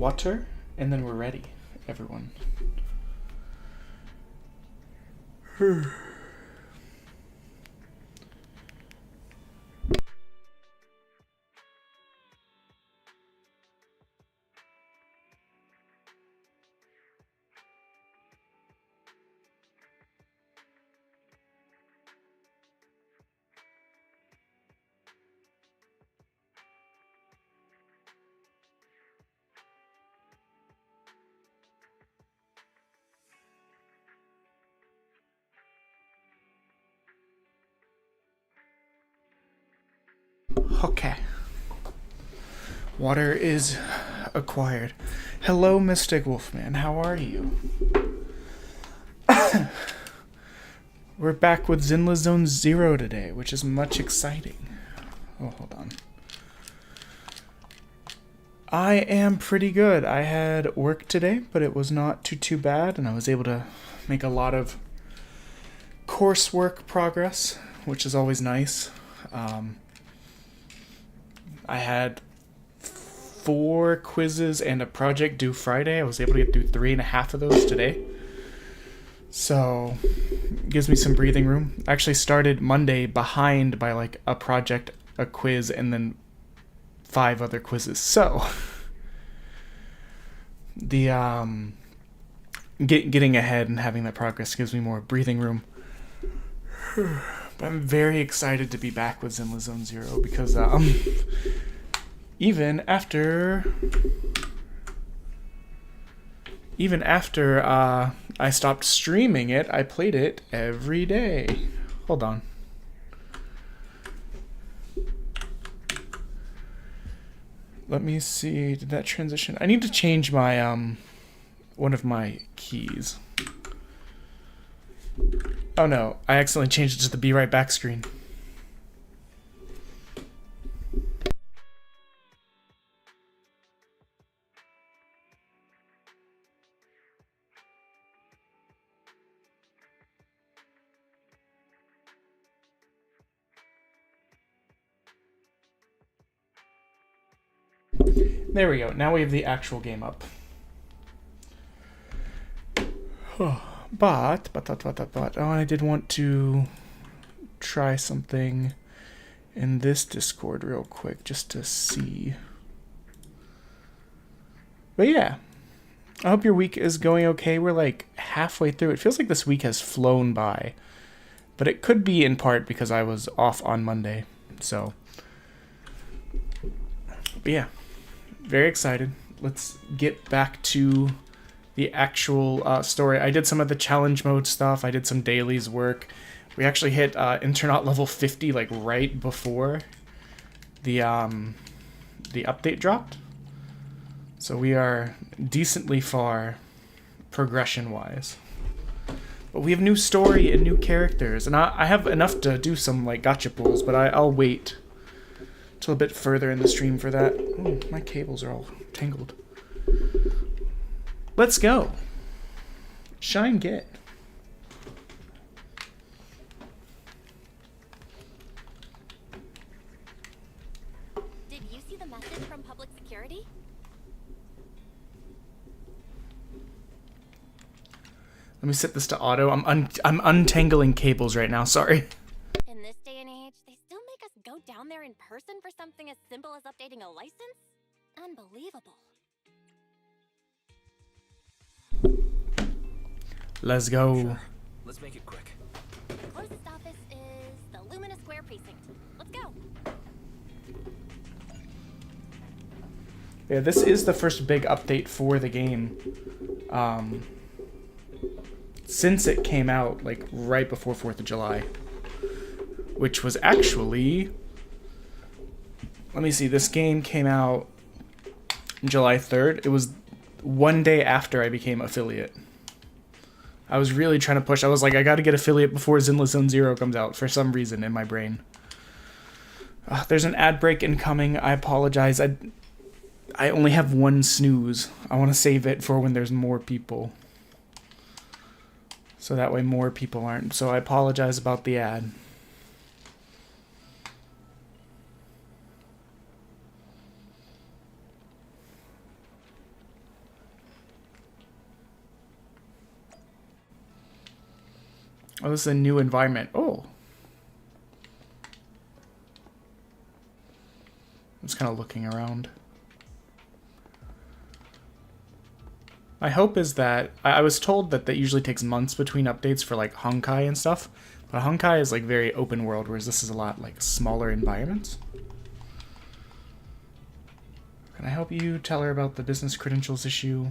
water, and then we're ready, everyone. Okay. Water is acquired. Hello, Mystic Wolfman. How are you? We're back with Zenless Zone Zero today, which is much exciting. Oh, hold on. I am pretty good. I had work today, but it was not too bad, and I was able to make a lot of coursework progress, which is always nice. I had 4 quizzes and a project due Friday. I was able to get through 3.5 of those today. So, it gives me some breathing room. I actually started Monday behind by like a project, a quiz, and then 5 other quizzes. So, the getting ahead and having that progress gives me more breathing room. But I'm very excited to be back with Zenless Zone Zero because even after I stopped streaming it, I played it every day. Hold on. Let me see. Did that transition? I need to change my one of my keys. Oh no, I accidentally changed it to the be right back screen. There we go. Now we have the actual game up. But, oh, I did want to try something in this Discord real quick just to see. But yeah, I hope your week is going okay. We're like halfway through. It feels like this week has flown by, but it could be in part because I was off on Monday. So, but yeah, very excited. Let's get back to the actual story. I did some of the challenge mode stuff. I did some dailies work. We actually hit inteknot level 50 like right before the update dropped. So we are decently far progression-wise. But we have new story and new characters, and I have enough to do some like gotcha pulls, but I'll wait till a bit further in the stream for that. Ooh, my cables are all tangled. Let's go. Shine get. Did you see the message from public security? Let me set this to auto. I'm untangling cables right now. Sorry. In this day and age, they still make us go down there in person for something as simple as updating a license? Unbelievable. Let's go. Sure. Let's make it quick. The closest office is the Lumina Square precinct. Let's go. Yeah, this is the first big update for the game. Since it came out like right before 4th of July, which was actually, let me see, this game came out July 3rd. It was one day after I became affiliate. I was really trying to push. I was like, I gotta get affiliate before Zenless Zone Zero comes out for some reason in my brain. There's an ad break incoming. I apologize. I only have one snooze. I want to save it for when there's more people. So that way more people aren't. So I apologize about the ad. Oh, this is a new environment. Oh. I'm just kind of looking around. My hope is that... I was told that usually takes months between updates for like Honkai and stuff. But Honkai is like very open world, whereas this is a lot like smaller environments. Can I help you? Tell her about the business credentials issue.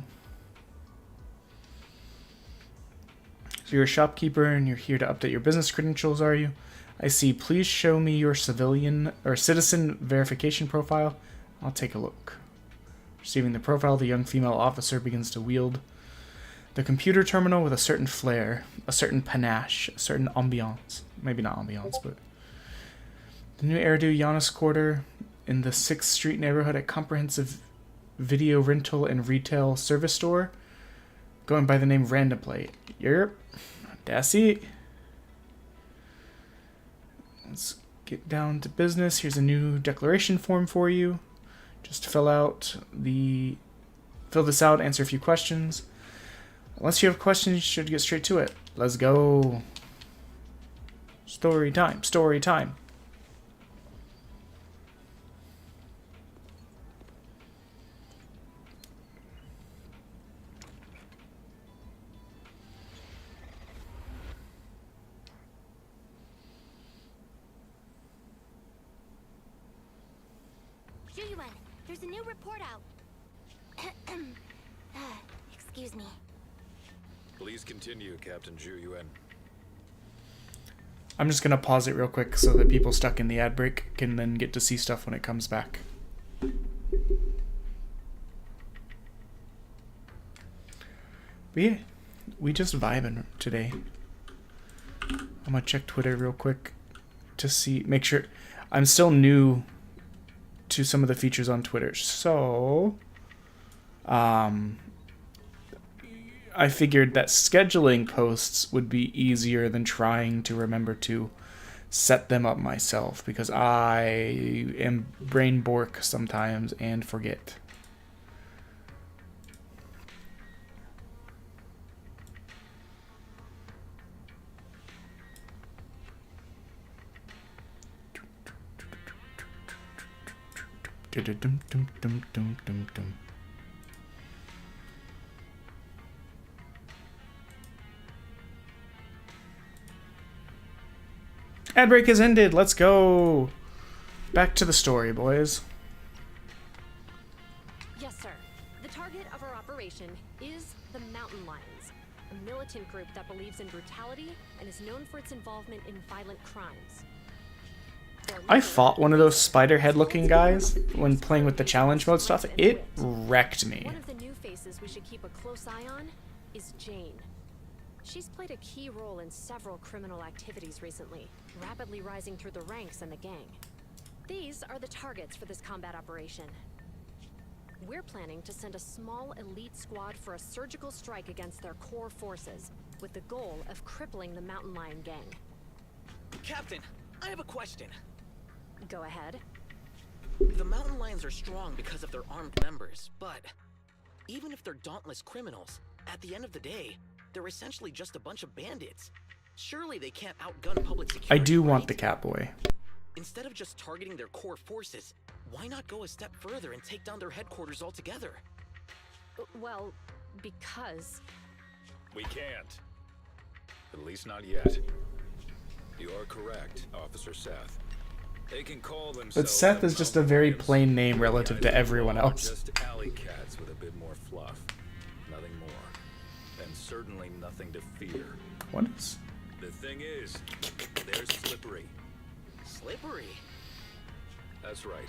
So you're a shopkeeper and you're here to update your business credentials, are you? I see. Please show me your civilian or citizen verification profile. I'll take a look. Receiving the profile, the young female officer begins to wield the computer terminal with a certain flair, a certain panache, a certain ambiance. Maybe not ambiance, but... The new Eridu Giannis Quarter in the 6th Street neighborhood, a comprehensive video rental and retail service store going by the name Random Play. Yep, that's it. Let's get down to business. Here's a new declaration form for you. Just fill this out, answer a few questions. Unless you have questions, you should get straight to it. Let's go. Story time, story time. There's a new report out. Excuse me. Please continue, Captain Zhu Yuan. I'm just going to pause it real quick so that people stuck in the ad break can then get to see stuff when it comes back. But yeah, we just vibing today. I'm going to check Twitter real quick to see, make sure. I'm still new to some of the features on Twitter, so I figured that scheduling posts would be easier than trying to remember to set them up myself, because I am brain bork sometimes and forget. Ad break has ended. Let's go. Back to the story, boys. Yes, sir. The target of our operation is the Mountain Lions, a militant group that believes in brutality and is known for its involvement in violent crimes. I fought one of those spider head looking guys when playing with the challenge mode stuff. It wrecked me. One of the new faces we should keep a close eye on is Jane. She's played a key role in several criminal activities recently, rapidly rising through the ranks in the gang. These are the targets for this combat operation. We're planning to send a small elite squad for a surgical strike against their core forces, with the goal of crippling the Mountain Lion gang. Captain, I have a question. Go ahead. The Mountain Lions are strong because of their armed members, but even if they're dauntless criminals, at the end of the day, they're essentially just a bunch of bandits. Surely they can't outgun public security. I do want right? the Catboy. Instead of just targeting their core forces, why not go a step further and take down their headquarters altogether? Well, because... We can't. At least not yet. You are correct, Officer Seth. They can call themselves... But Seth is just a very plain name relative to everyone else. Just alley cats with a bit more fluff. Nothing more. And certainly nothing to fear. What is... The thing is, they're slippery. Slippery? That's right.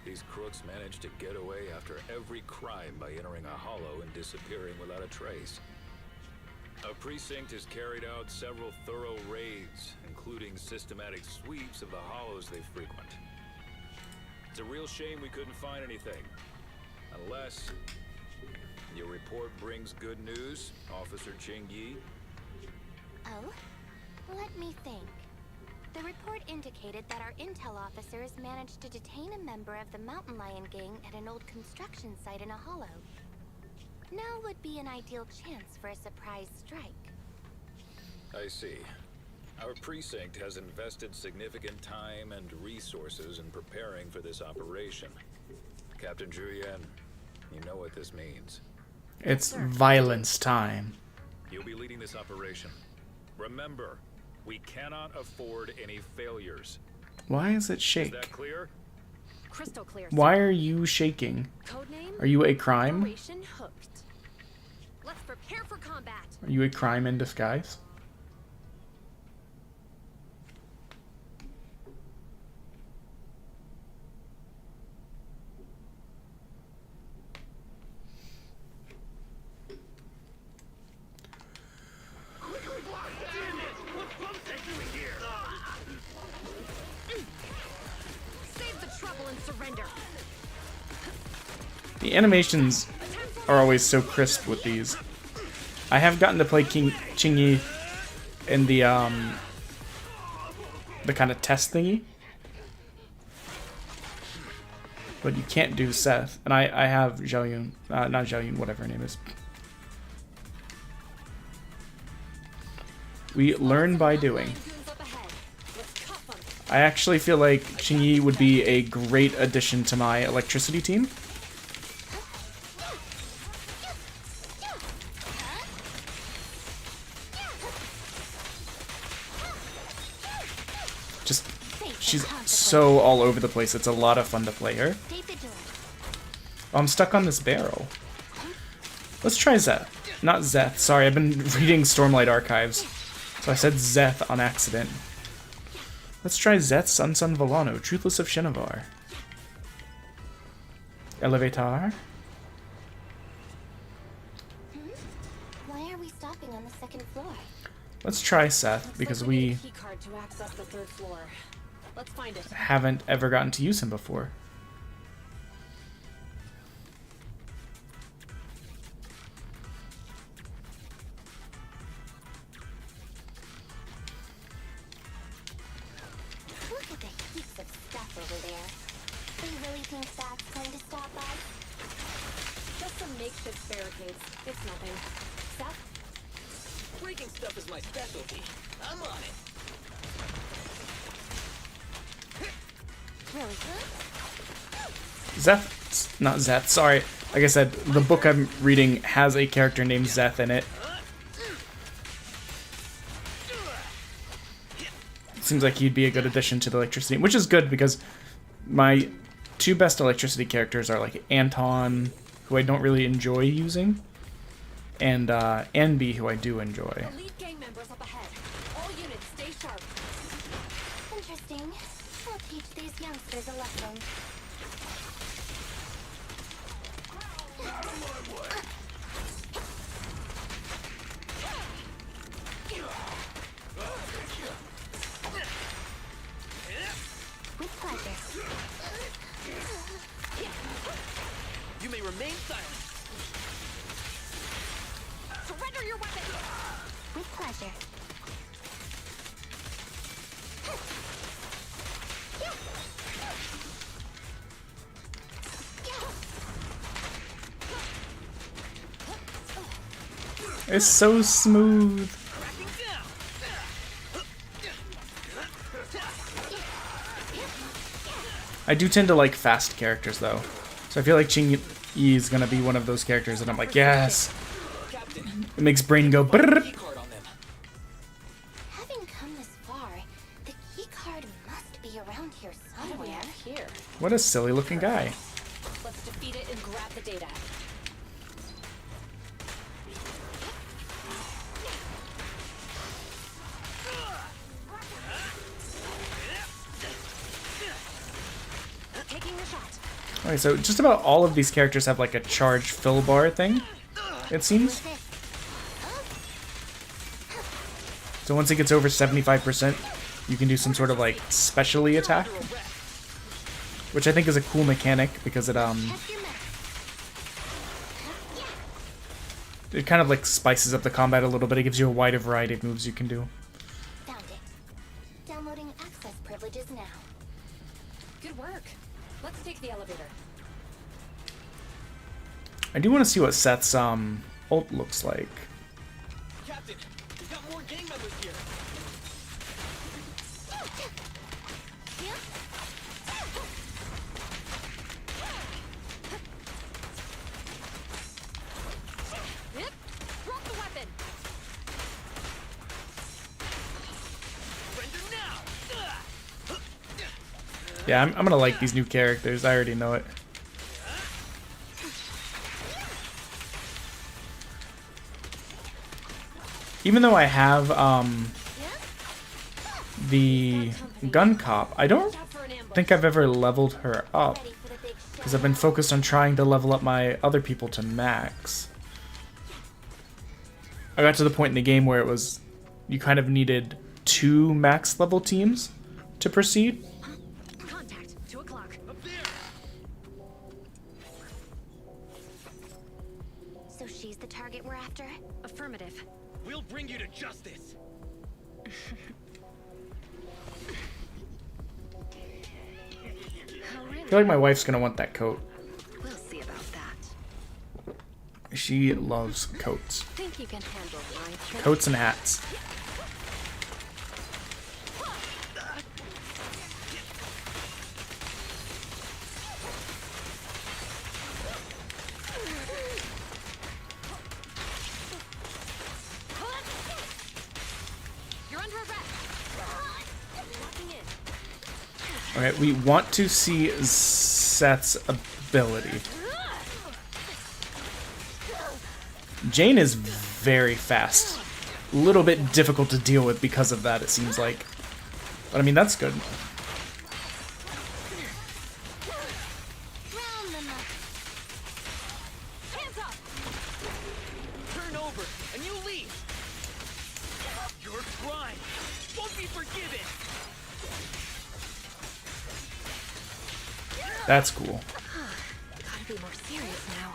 These crooks manage to get away after every crime by entering a hollow and disappearing without a trace. A precinct has carried out several thorough raids, including systematic sweeps of the hollows they frequent. It's a real shame we couldn't find anything. Unless your report brings good news, Officer Ching Yi. Oh? Let me think. The report indicated that our intel officers managed to detain a member of the Mountain Lion gang at an old construction site in a hollow. Now would be an ideal chance for a surprise strike. I see. Our precinct has invested significant time and resources in preparing for this operation. Captain Julian, you know what this means. It's violence time. You'll be leading this operation. Remember, we cannot afford any failures. Why is it Is shake? that clear? Crystal clear. Why are you shaking? Codename? Are you a crime? Operation Hooked. Let's prepare for combat. Are you a crime in disguise? Save the trouble and surrender. The animations are always so crisp with these. I have gotten to play Qingyi in the kind of test thingy, but you can't do Seth. And I have Xiaoyun, not Xiaoyun, whatever her name is. We learn by doing. I actually feel like Qingyi would be a great addition to my electricity team. Just, she's so all over the place. It's a lot of fun to play her. Oh, I'm stuck on this barrel. Let's try Zeth. Not Zeth. Sorry, I've been reading Stormlight Archives. So I said Zeth on accident. Let's try Zeth Sun Volano, Truthless of Shinovar. Elevator. Why are we stopping on the second floor? Let's try Seth, because we Key card to access the third floor. Let's find it. haven't ever gotten to use him before. Look at the heaps of stuff over there. They really think that's going to stop us? Just some makeshift barricades. It's nothing. Seth? Breaking stuff is my specialty. I'm on it. Really? Zeth, not Zeth, sorry. Like I said, the book I'm reading has a character named Zeth in it. It seems like he'd be a good addition to the electricity, which is good because my two best electricity characters are like Anton, who I don't really enjoy using, and Anby, who I do enjoy. Elite gang members up ahead. All units, stay sharp. Interesting. I'll teach these youngsters a lesson. With pleasure. You may remain silent. Surrender your weapon! With pleasure. It's so smooth. Cracking down. I do tend to like fast characters though, so I feel like Qingyi is gonna be one of those characters that I'm like, yes. Captain, It makes brain go. Brrr. key card on them. Having come this far, the key card must be around here What do we somewhere. have here? What a silly looking guy. Let's defeat it and grab the data. Taking the shot. Okay, so just about all of these characters have like a charge fill bar thing, it seems. So once it gets over 75%, you can do some sort of like specially attack, which I think is a cool mechanic because it Check your map. it kind of like spices up the combat a little bit. It gives you a wider variety of moves you can do. Found it. Downloading access privileges now. Good work. Let's take the elevator. I do want to see what Seth's ult looks like. Captain, we've got more gang members here. Yeah, I'm gonna like these new characters. I already know it. Even though I have the gun cop, I don't think I've ever leveled her up Ready for the big show. because I've been focused on trying to level up my other people to max. I got to the point in the game where it was you kind of needed 2 max level teams to proceed. Contact. 2 o'clock. So she's the target we're after? Affirmative. We'll bring you to justice. Oh, I really? feel like my wife's gonna want that coat. We'll see about that. She loves coats. Think you can handle my trick? Coats and hats. You're under arrest. Locking in. Okay, we want to see Seth's ability. Jane is very fast. A little bit difficult to deal with because of that, it seems like. But I mean, that's good. Round them up. Hands up. Turn over and you leave. Your crime won't be forgiven. That's cool. Gotta be more serious now.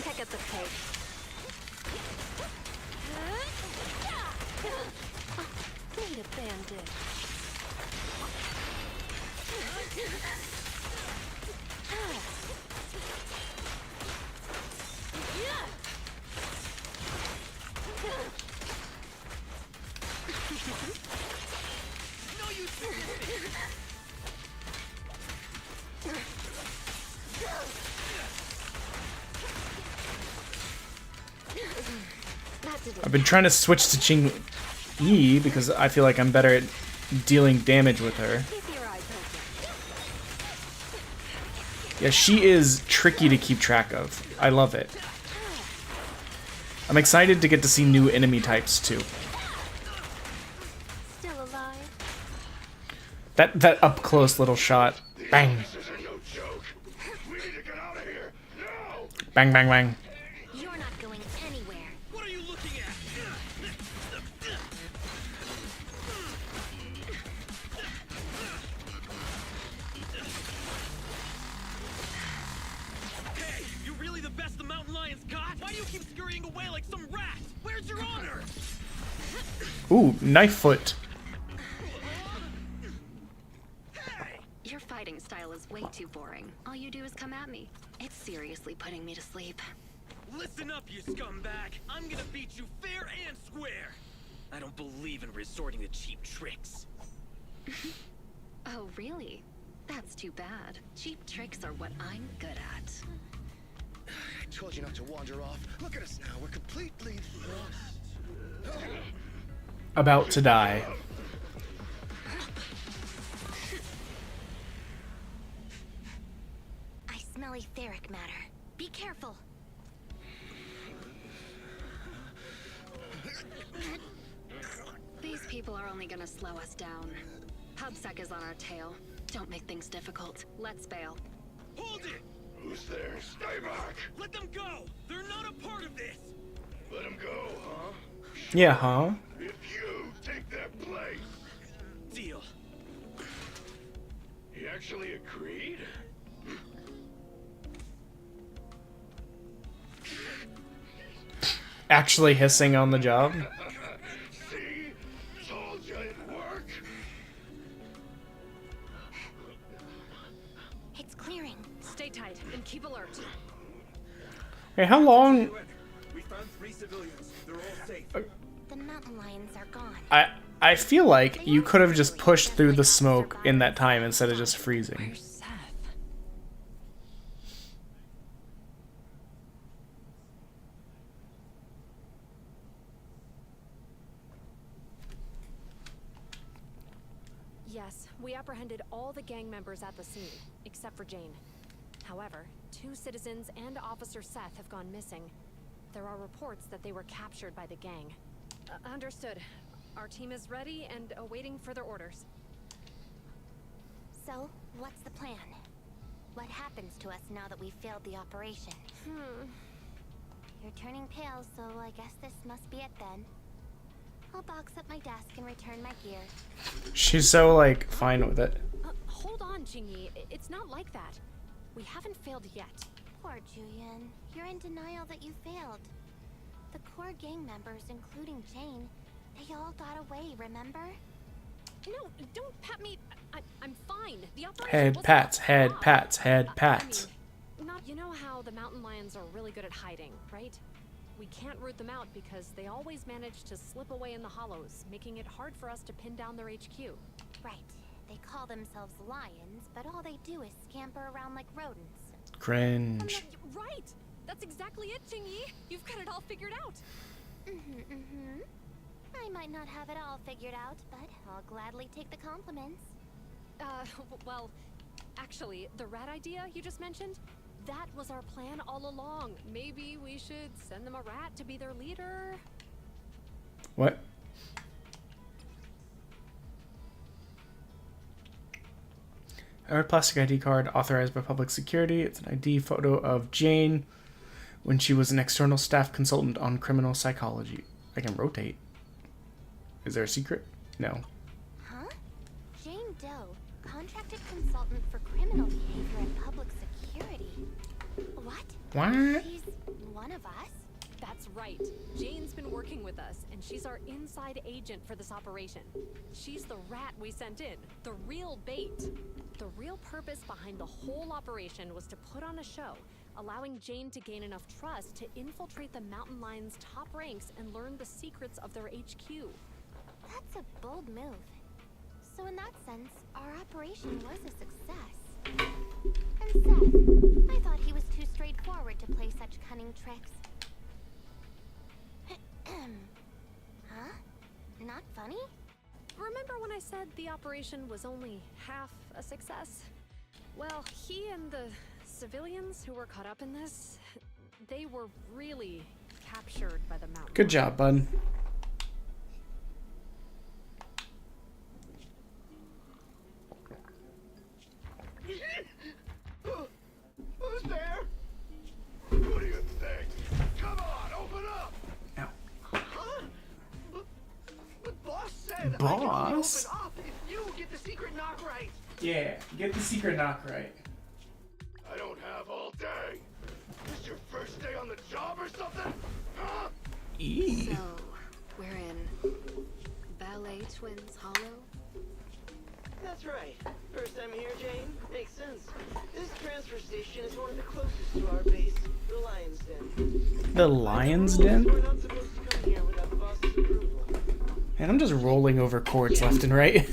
Pick up the pace. Need a bandit. No, you seriously. That didn't. I've been trying to switch to Ching Yi because I feel like I'm better at dealing damage with her. Keep your eyes open. Yeah, she is tricky to keep track of. I love it. I'm excited to get to see new enemy types too. Still alive? That up close little shot. Bang. This is no joke. We need to get out of here. No! Bang bang bang. You're not going anywhere. What are you looking at? Hey, you really the best the mountain lions got? Why do you keep scurrying away like some rat? Where's your honor? Ooh, knife foot. Your fighting style is way too boring. All you do is come at me. It's seriously putting me to sleep. Listen up, you scumbag. I'm gonna beat you fair and square. I don't believe in resorting to cheap tricks. Oh, really? That's too bad. Cheap tricks are what I'm good at. I told you not to wander off. Look at us now. We're completely lost. About to die. I smell etheric matter. Be careful. These people are only gonna slow us down. PubSec is on our tail. Don't make things difficult. Let's bail. Hold it! Who's there? Stay back. Let them go! They're not a part of this! Let him go, huh? Yeah, huh? If you take their place. Deal. He actually agreed? Actually hissing on the job. See? Told you it'd work. It's clearing. Stay tight and keep alert. Hey, how long? We found 3 civilians. They're all safe. The mountain lions are gone. I feel like you could have just pushed through the smoke in that time instead of just freezing. Seth. Yes, we apprehended all the gang members at the scene, except for Jane. However, 2 citizens and Officer Seth have gone missing. There are reports that they were captured by the gang. Understood. Our team is ready and awaiting further orders. So, what's the plan? What happens to us now that we've failed the operation? You're turning pale, so I guess this must be it then. I'll box up my desk and return my gear. She's so, like, fine with it. Hold on, Jingyi. It's not like that. We haven't failed yet. Poor Julian. You're in denial that you failed. The core gang members, including Jane, they all got away, remember? No, don't pat me. I'm fine. The operation Head wasn't pats, a head flop. pats, head I pats. mean, you know how the mountain lions are really good at hiding, right? We can't root them out because they always manage to slip away in the hollows, making it hard for us to pin down their HQ. Right. They call themselves lions, but all they do is scamper around like rodents. Cringe. Right! That's exactly it, Jingyi! You've got it all figured out! I might not have it all figured out, but I'll gladly take the compliments. Well, actually, the rat idea you just mentioned, that was our plan all along. Maybe we should send them a rat to be their leader. What? Our plastic ID card authorized by public security. It's an ID photo of Jane when she was an external staff consultant on criminal psychology. I can rotate. Is there a secret? No. Huh? Jane Doe, contracted consultant for criminal behavior and public security. What? What? She's one of us? That's right. Jane's been working with us, and she's our inside agent for this operation. She's the rat we sent in, the real bait. The real purpose behind the whole operation was to put on a show, allowing Jane to gain enough trust to infiltrate the mountain lions' top ranks and learn the secrets of their HQ. That's a bold move. So in that sense, our operation was a success. And Seth, I thought he was too straightforward to play such cunning tricks. Huh? Not funny? Remember when I said the operation was only half a success? Well, he and the civilians who were caught up in this, they were really captured by the mountain. Good job, bud. Who's there? Who do you think? Come on, open up! Ow. Huh? But boss said Boss? I can only open up if you get the secret knock right. Yeah, get the secret knock right. I don't have all day. This your first day on the job or something? Huh? So, we're in Ballet Twins Hollow? That's right. First time here, Jane? Makes sense. This transfer station is one of the closest to our base, the Lion's Den. The Lion's We're Den? not supposed to come here without the boss's approval. Man, I'm just rolling over cords left and right.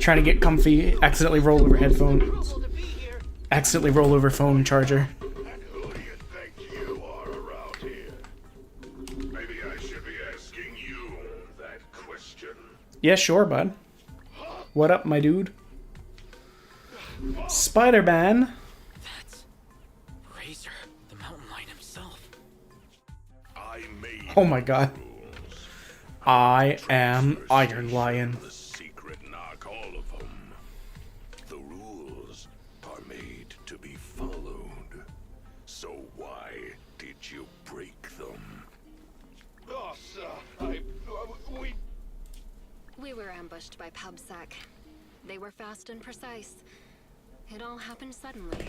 Trying to get comfy, accidentally roll over headphone. Approval to be here. Accidentally roll over phone charger. And who do you think you are around here? Maybe I should be asking you that question. Yeah, sure, bud. What up, my dude? Spider-Man. That's Razor, the mountain lion himself. I made Oh my god. rules. I am Iron Lion. The secret knock, all of them. The rules are made to be followed. So why did you break them? Boss, We were ambushed by PubSec. They were fast and precise. It all happened suddenly.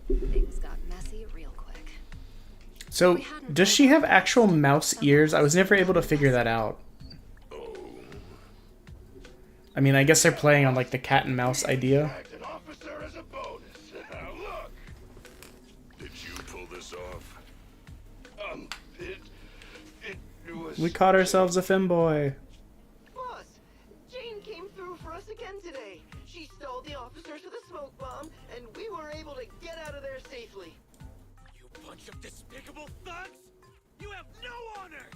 Things got messy real quick. So, does she have actual mouse ears? I was never able to figure that out. I mean, I guess they're playing on, like, the cat and mouse idea. act an officer as a bonus. Look! Did you pull this off? It was... We caught ourselves a femboy. Boss, Jane came through for us again today. She stole the officers with a smoke bomb, and we were able to get out of there safely. You bunch of despicable thugs! You have no honor!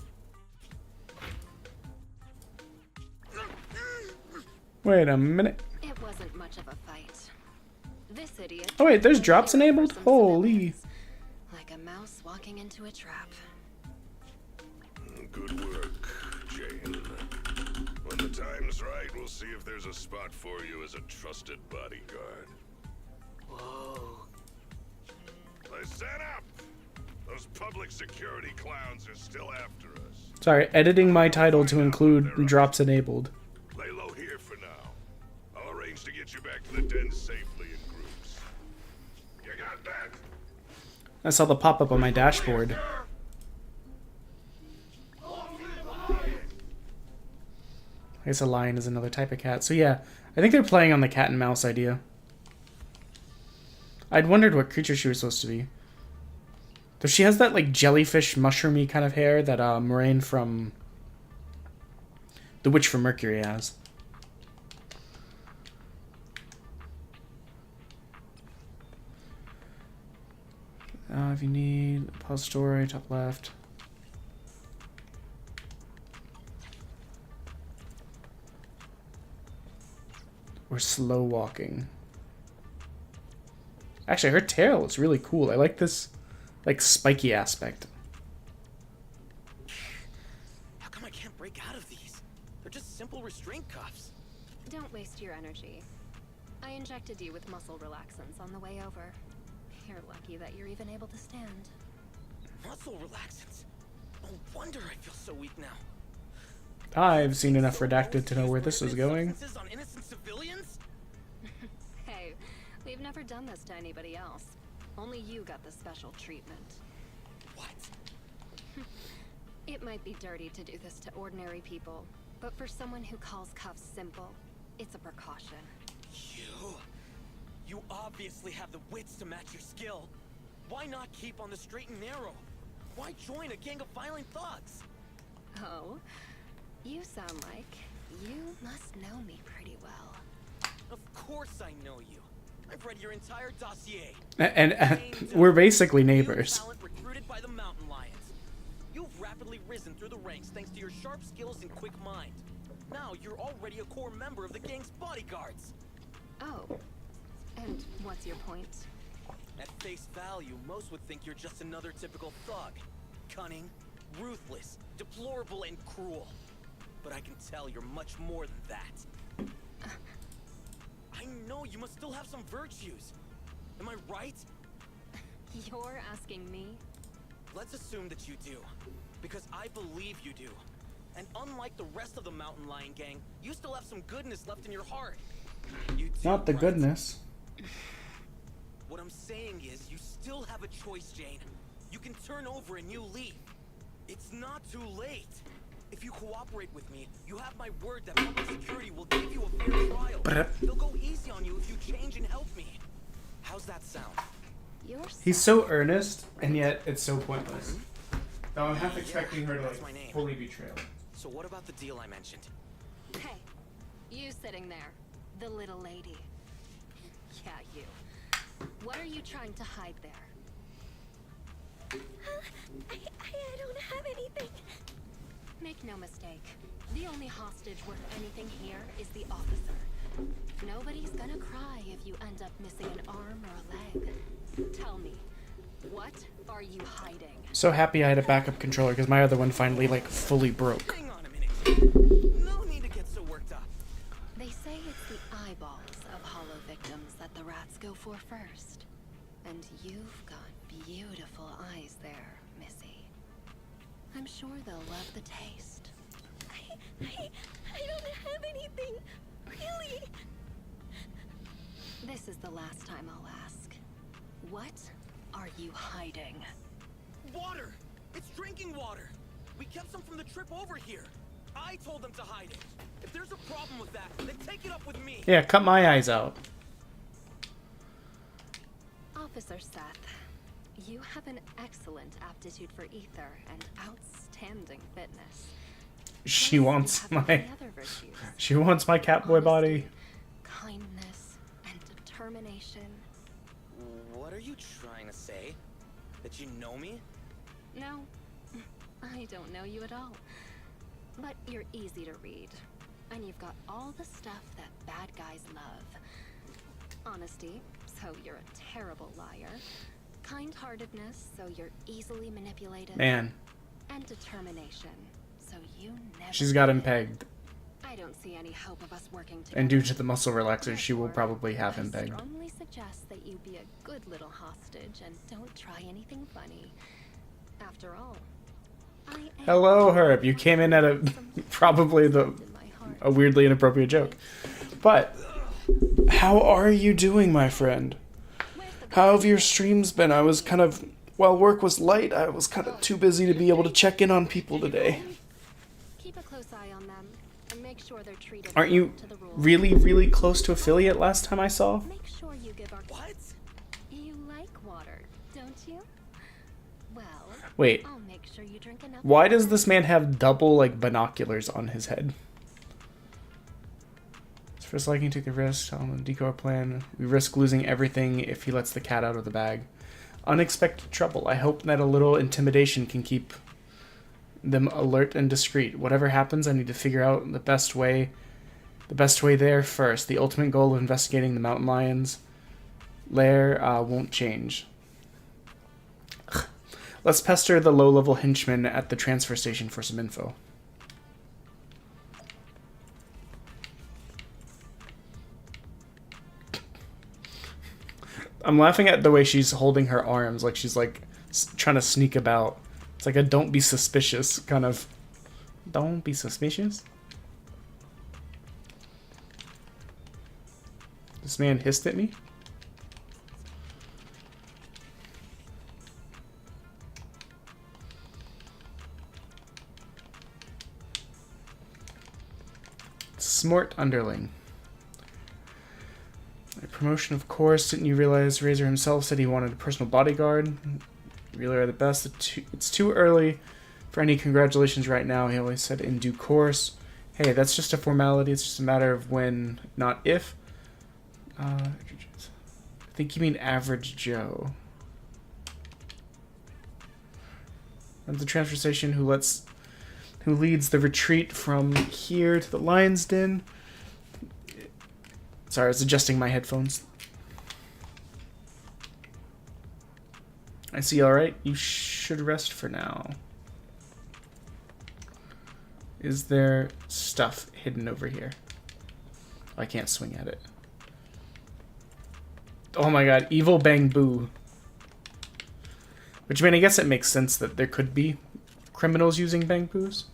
Wait a minute. It was wasn't much of a fight. This idiot. Oh wait, there's tried to drops clear it for enabled? some Holy. civilians. Like a mouse walking into a trap. Good work, Jane. When the time's right, we'll see if there's a spot for you as a trusted bodyguard. Whoa. Listen up! Those public security clowns are still after us. Sorry, editing my title to include drops enabled. Lay low here for now. I'll arrange to get you back to the den safely in groups. You got that? I saw the pop-up on my dashboard. I guess a lion is another type of cat. So yeah, I think they're playing on the cat and mouse idea. I'd wondered what creature she was supposed to be. Though she has that like jellyfish mushroomy kind of hair that Moraine from The Witch from Mercury has. If you need pause story, top left. Or slow walking. Actually, her tail is really cool. I like this, like, spiky aspect. How come I can't break out of these? They're just simple restraint cuffs. Don't waste your energy. I injected you with muscle relaxants on the way over. You're lucky that you're even able to stand. Muscle relaxants. No wonder I feel so weak now. I've seen enough Redacted to know where this is going. Substances on innocent civilians? Hey, we've never done this to anybody else. Only you got the special treatment. What? It might be dirty to do this to ordinary people, but for someone who calls cuffs simple, it's a precaution. You obviously have the wits to match your skill. Why not keep on the straight and narrow? Why join a gang of violent thugs? Oh, you sound like you must know me pretty well. Of course I know you. I've read your entire dossier. And we're basically neighbors. Talent recruited by the Mountain Lions. You've rapidly risen through the ranks thanks to your sharp skills and quick mind. Now you're already a core member of the gang's bodyguards. Oh, and what's your point? At face value, most would think you're just another typical thug. Cunning, ruthless, deplorable, and cruel. But I can tell you're much more than that. I know you must still have some virtues. Am I right? You're asking me? Let's assume that you do. Because I believe you do. And unlike the rest of the Mountain Lion gang, you still have some goodness left in your heart. You do, Not the right? goodness. What I'm saying is, you still have a choice, Jane. You can turn over a new leaf. It's not too late. If you cooperate with me, you have my word that public security will give you a fair trial. They'll go easy on you if you change and help me. How's that sound? He's so earnest, and yet it's so pointless. Though I'm half expecting her to that's like my name. fully betray him. So what about the deal I mentioned? Hey, you sitting there, the little lady. Yeah, you. What are you trying to hide there? I don't have anything. Make no mistake. The only hostage worth anything here is the officer. Nobody's gonna cry if you end up missing an arm or a leg. Tell me, what are you hiding? So happy I had a backup controller because my other one finally like fully broke. Hang on a minute. No need to get so worked up. They say it's the eyeballs of hollow victims that the rats go for first. And you've got beautiful eyes there, Missy. I'm sure they'll love the taste. I don't have anything. Really? This is the last time I'll ask. What are you hiding? Water! It's drinking water! We kept some from the trip over here. I told them to hide it. If there's a problem with that, then take it up with me. Yeah, cut my eyes out. Officer Seth, you have an excellent aptitude for ether and outstanding fitness. She Plus, wants you have my many other virtues. she wants my Catboy body. Kindness and determination. What are you trying to say? That you know me? No, I don't know you at all. But you're easy to read. And you've got all the stuff that bad guys love. Honesty, so you're a terrible liar. Kind-heartedness, so you're easily manipulated. Man, And determination, so you never. she's got him quit. pegged. I don't see any hope of us working together. And due to the muscle relaxers, she will Therefore, probably have him I pegged. strongly suggest that you be a good little hostage and don't try anything funny. After all, I am Hello, Herb. You came in at a probably in my heart. a weirdly inappropriate joke. But how are you doing, my friend? How have your streams been? I was kind of, while work was light, I was kind of too busy to be able to check in on people today. Keep a close eye on them and make sure they're treated Aren't you to the rules. really, really close to affiliate last time I saw? Make sure you give our What? You like water, don't you? Well, Wait, I'll make sure you drink enough. why does this man have double, like, binoculars on his head? His first liking took the risk on the decoy plan. We risk losing everything if he lets the cat out of the bag. Unexpected trouble. I hope that a little intimidation can keep them alert and discreet. Whatever happens, I need to figure out the best way there first. The ultimate goal of investigating the mountain lions lair won't change. Let's pester the low-level henchman at the transfer station for some info. I'm laughing at the way she's holding her arms, like she's like trying to sneak about. It's like a don't be suspicious kind of. Don't be suspicious? This man hissed at me? Smart underling. A promotion, of course. Didn't you realize Razor himself said he wanted a personal bodyguard? You really are the best. It's too early for any congratulations right now. He always said in due course. Hey, that's just a formality. It's just a matter of when, not if. I think you mean Average Joe. At the transfer station who leads the retreat from here to the Lion's Den. Sorry, I was adjusting my headphones. I see, alright. You should rest for now. Is there stuff hidden over here? Oh, I can't swing at it. Oh my god, Evil Bang Boo. Which, I mean, I guess it makes sense that there could be criminals using Bang Boos.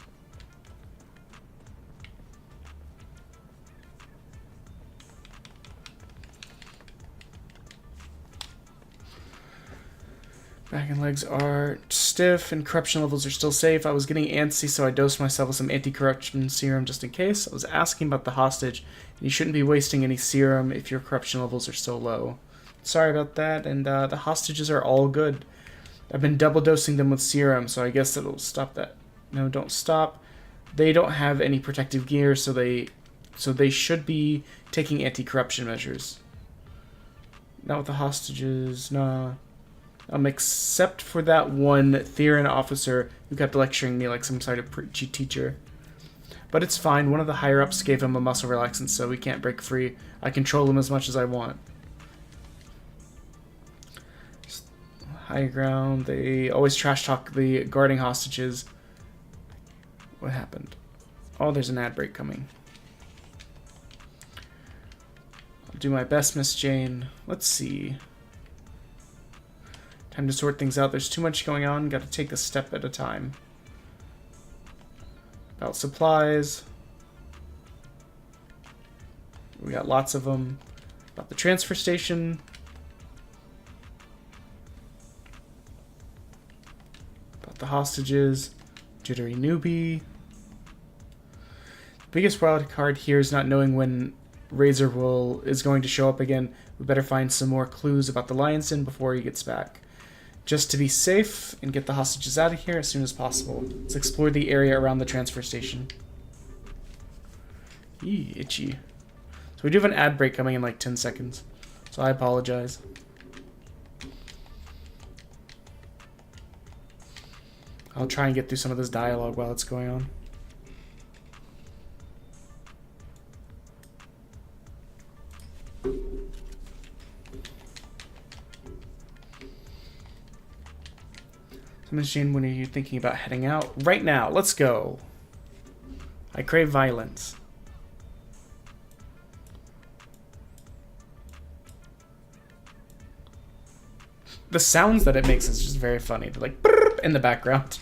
Back and legs are stiff and corruption levels are still safe. I was getting antsy, so I dosed myself with some anti-corruption serum just in case. I was asking about the hostage, and you shouldn't be wasting any serum if your corruption levels are still low. Sorry about that, and the hostages are all good. I've been double dosing them with serum, so I guess it'll stop that. No, don't stop. They don't have any protective gear, so they should be taking anti-corruption measures. Not with the hostages, nah. Except for that one Theron officer who kept lecturing me like some sort of preachy teacher. But it's fine. One of the higher-ups gave him a muscle relaxant, so we can't break free. I control him as much as I want. High ground. They always trash talk the guarding hostages. What happened? Oh, there's an ad break coming. I'll do my best, Miss Jane. Let's see. Time to sort things out. There's too much going on. Got to take a step at a time. About supplies. We got lots of them. About the transfer station. About the hostages. Jittery newbie. The biggest wild card here is not knowing when Razor is going to show up again. We better find some more clues about the Lion's Den before he gets back. Just to be safe and get the hostages out of here as soon as possible. Let's explore the area around the transfer station. Eee, itchy. So we do have an ad break coming in like 10 seconds. So I apologize. I'll try and get through some of this dialogue while it's going on. Miss Jane, when are you thinking about heading out? Right now. Let's go. I crave violence. The sounds that it makes is just very funny. They're like brrr in the background.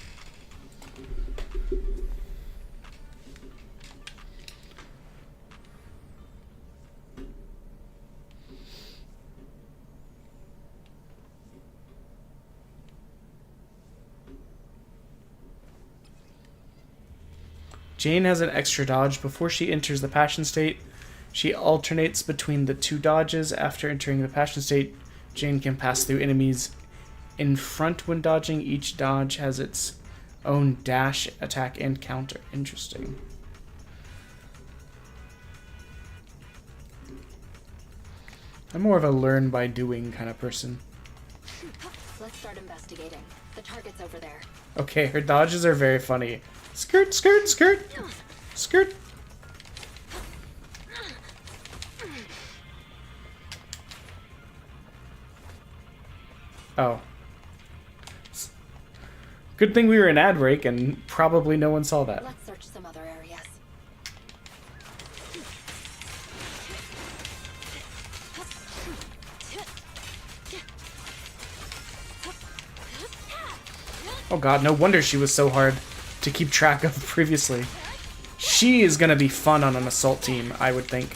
Jane has an extra dodge. Before she enters the passion state, she alternates between the two dodges. After entering the passion state, Jane can pass through enemies in front when dodging. Each dodge has its own dash, attack, and counter. Interesting. I'm more of a learn by doing kind of person. Let's start investigating. The target's over there. Okay, her dodges are very funny. Skirt, skirt, skirt. Skirt. Oh. Good thing we were in ad break and probably no one saw that. Let's search some other areas. Oh god, no wonder she was so hard to keep track of previously. She is gonna be fun on an assault team, I would think.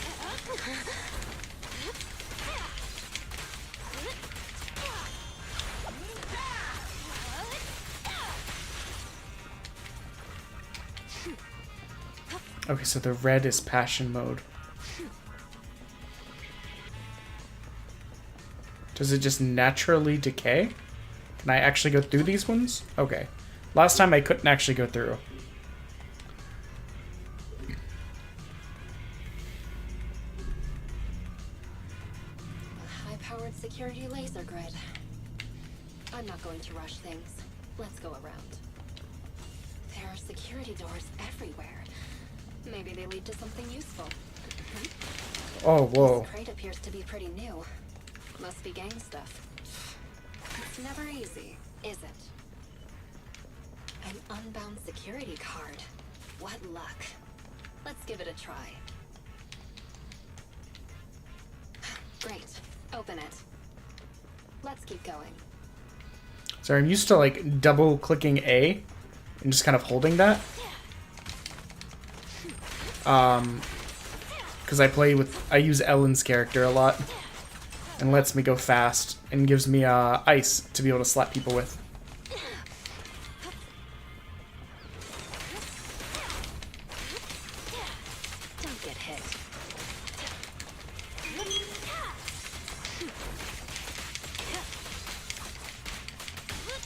Okay, so the red is passion mode. Does it just naturally decay? Can I actually go through these ones? Okay. Last time I couldn't actually go through. A high-powered security laser grid. I'm not going to rush things. Let's go around. There are security doors everywhere. Maybe they lead to something useful. Oh, whoa. This crate appears to be pretty new. Must be gang stuff. It's never easy, is it? An unbound security card. What luck. Let's give it a try. Great. Open it. Let's keep going. Sorry, I'm used to like double clicking A and just kind of holding that. Because I use Ellen's character a lot and lets me go fast and gives me ice to be able to slap people with. Don't get hit.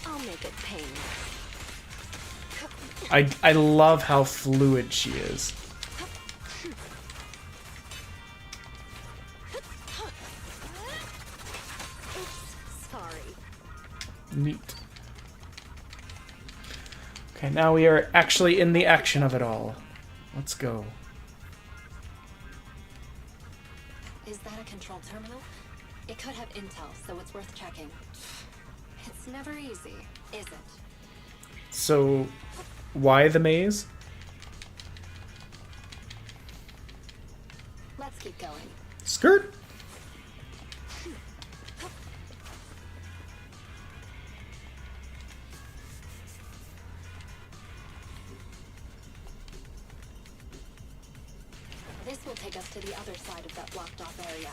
I'll make it painless. I love how fluid she is. Neat. Okay, now we are actually in the action of it all. Let's go. Is that a control terminal? It could have intel, so it's worth checking. It's never easy, is it? So, why the maze? Let's keep going. Skirt! This will take us to the other side of that blocked off area.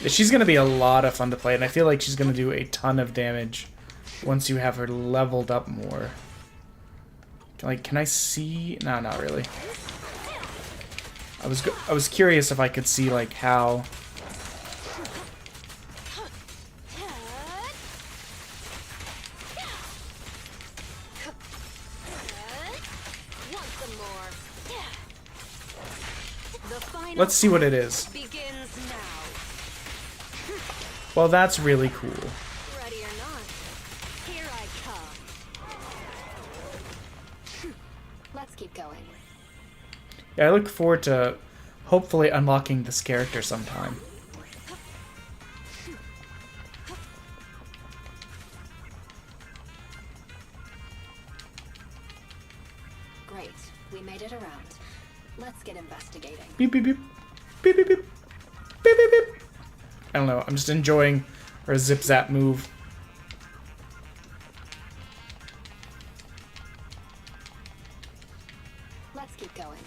She's going to be a lot of fun to play, and I feel like she's going to do a ton of damage once you have her leveled up more. Like, can I see? No, not really. I was curious if I could see, like, how... Let's see what it is. Well, that's really cool. Ready or not, here I come. Let's keep going. Yeah, I look forward to hopefully unlocking this character sometime. Great. We made it around. Let's get investigating. Beep, beep, beep. Beep, beep, beep. Beep, beep, beep. I don't know. I'm just enjoying her zip-zap move. Let's keep going.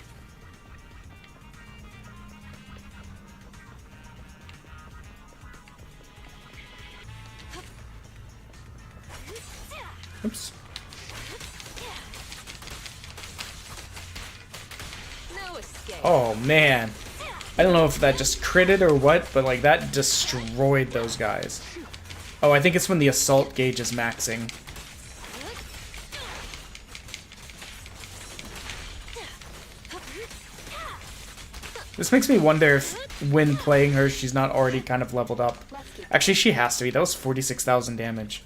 Oops. No escape. Oh, man. I don't know if that just critted or what, but like that destroyed those guys. Oh, I think it's when the assault gauge is maxing. This makes me wonder if when playing her, she's not already kind of leveled up. Actually, she has to be. That was 46,000 damage.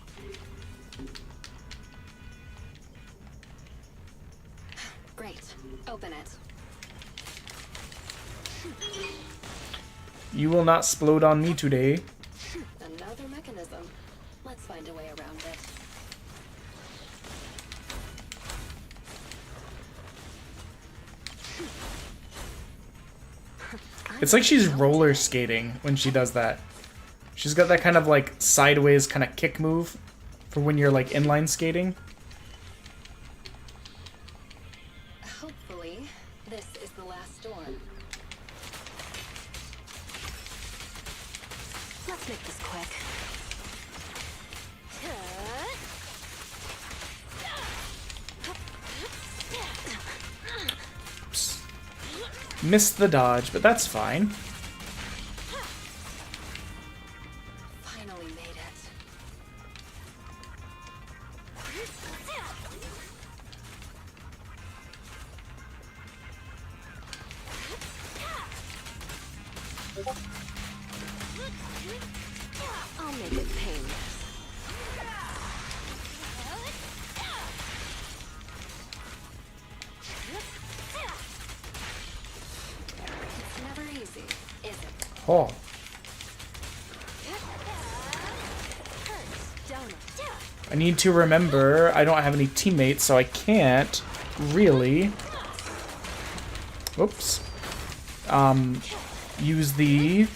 Great. Open it. You will not splode on me today. Another mechanism. Let's find a way around it. It's like she's roller skating when she does that. She's got that kind of like sideways kind of kick move for when you're like inline skating. Hopefully, this is the last storm. Let's make this quick. Missed the dodge, but that's fine. Finally made it. I'll make it painless. It's never easy, is it? Oh. I need to remember I don't have any teammates, so I can't really... Whoops. Use the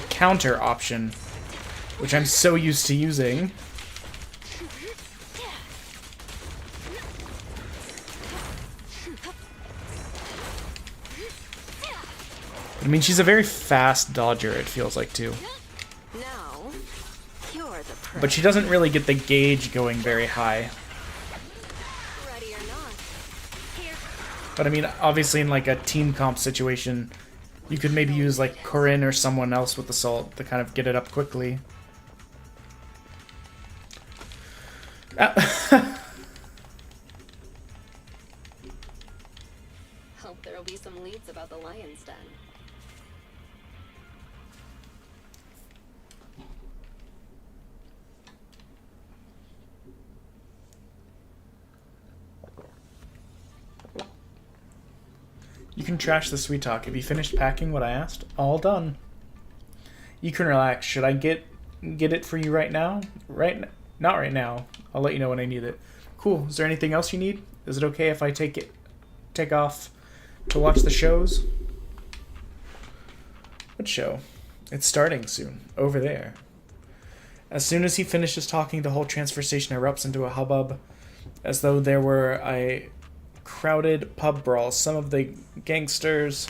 counter option, which I'm so used to using. I mean, she's a very fast dodger, it feels like, too. Now, you're the prey. But she doesn't really get the gauge going very high. Ready or not. Here. But I mean, obviously in like a team comp situation, you could maybe use like Corinne or someone else with Assault to kind of get it up quickly. Hope there'll be some leads about the lion's den. You can trash the sweet talk. Have you finished packing what I asked? All done. You can relax. Should I get it for you right now? Not right now. I'll let you know when I need it. Cool. Is there anything else you need? Is it okay if I take off to watch the shows? What show? It's starting soon. Over there. As soon as he finishes talking, the whole transfer station erupts into a hubbub, as though there were a crowded pub brawl. Some of the gangsters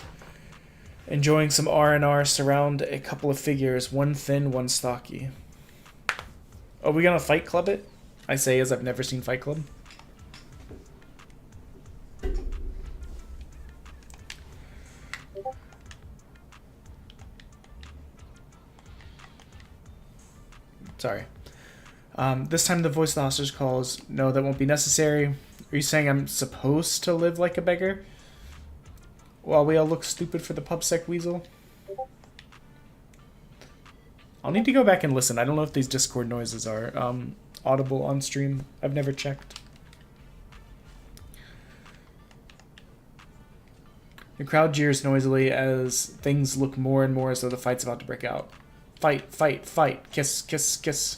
enjoying some R&R surround a couple of figures, one thin, one stocky. Are we gonna Fight Club it? I say as I've never seen Fight Club. Sorry. This time the voice of the hostage calls, no, that won't be necessary. Are you saying I'm supposed to live like a beggar? While we all look stupid for the pubsec weasel? I'll need to go back and listen. I don't know if these Discord noises are. audible on stream. I've never checked. The crowd jeers noisily as things look more and more as though the fight's about to break out. Fight, fight, fight. Kiss, kiss, kiss.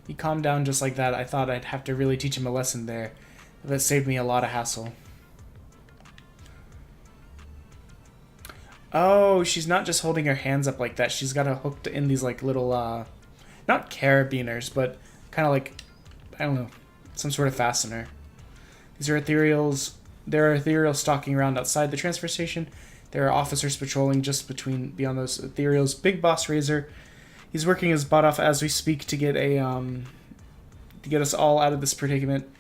He calmed down just like that. I thought I'd have to really teach him a lesson there. That saved me a lot of hassle. Oh, she's not just holding her hands up like that. She's got it hooked in these like little, not carabiners, but kind of like, I don't know, some sort of fastener. These are ethereals. There are ethereals stalking around outside the transfer station. There are officers patrolling just beyond those ethereals. Big Boss Razor. He's working his butt off as we speak to get us all out of this predicament.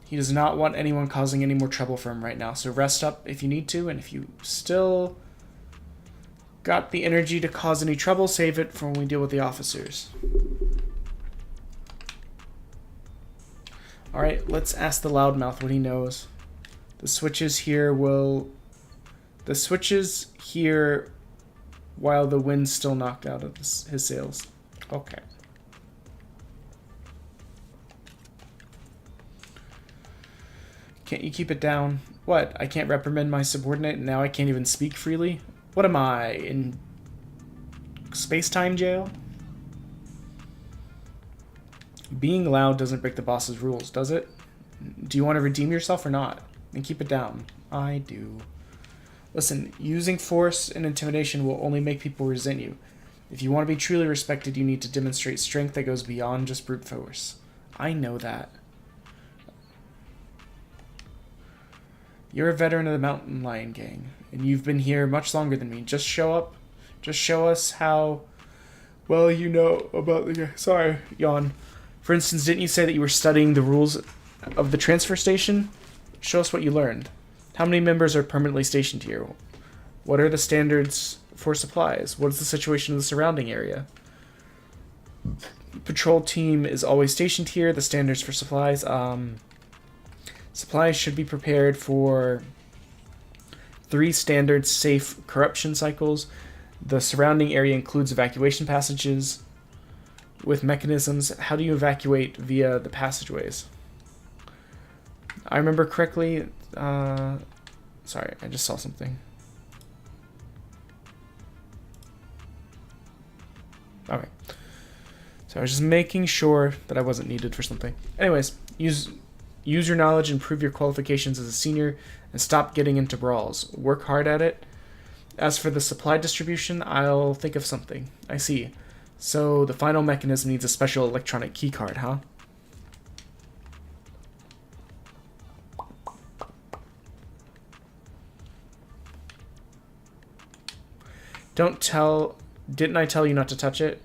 He does not want anyone causing any more trouble for him right now. So rest up if you need to, and if you still got the energy to cause any trouble, save it for when we deal with the officers. Alright, let's ask the loudmouth what he knows. The switches here while the wind's still knocked out of his sails. Okay. Can't you keep it down? What? I can't reprimand my subordinate and now I can't even speak freely? What am I, in space-time jail? Being loud doesn't break the boss's rules, does it? Do you want to redeem yourself or not? Then keep it down. I do. Listen, using force and intimidation will only make people resent you. If you want to be truly respected, you need to demonstrate strength that goes beyond just brute force. I know that. You're a veteran of the Mountain Lion Gang, and you've been here much longer than me. Just show up. Just show us how well you know about the... Sorry, yawn. For instance, didn't you say that you were studying the rules of the transfer station? Show us what you learned. How many members are permanently stationed here? What are the standards for supplies? What is the situation in the surrounding area? Patrol team is always stationed here. The standards for supplies. Supplies should be prepared for 3 standard safe corruption cycles. The surrounding area includes evacuation passages with mechanisms. How do you evacuate via the passageways? I remember correctly. Sorry, I just saw something. Okay. So I was just making sure that I wasn't needed for something. Anyways, use your knowledge, improve your qualifications as a senior, and stop getting into brawls. Work hard at it. As for the supply distribution, I'll think of something. I see. So the final mechanism needs a special electronic keycard, huh? Didn't I tell you not to touch it?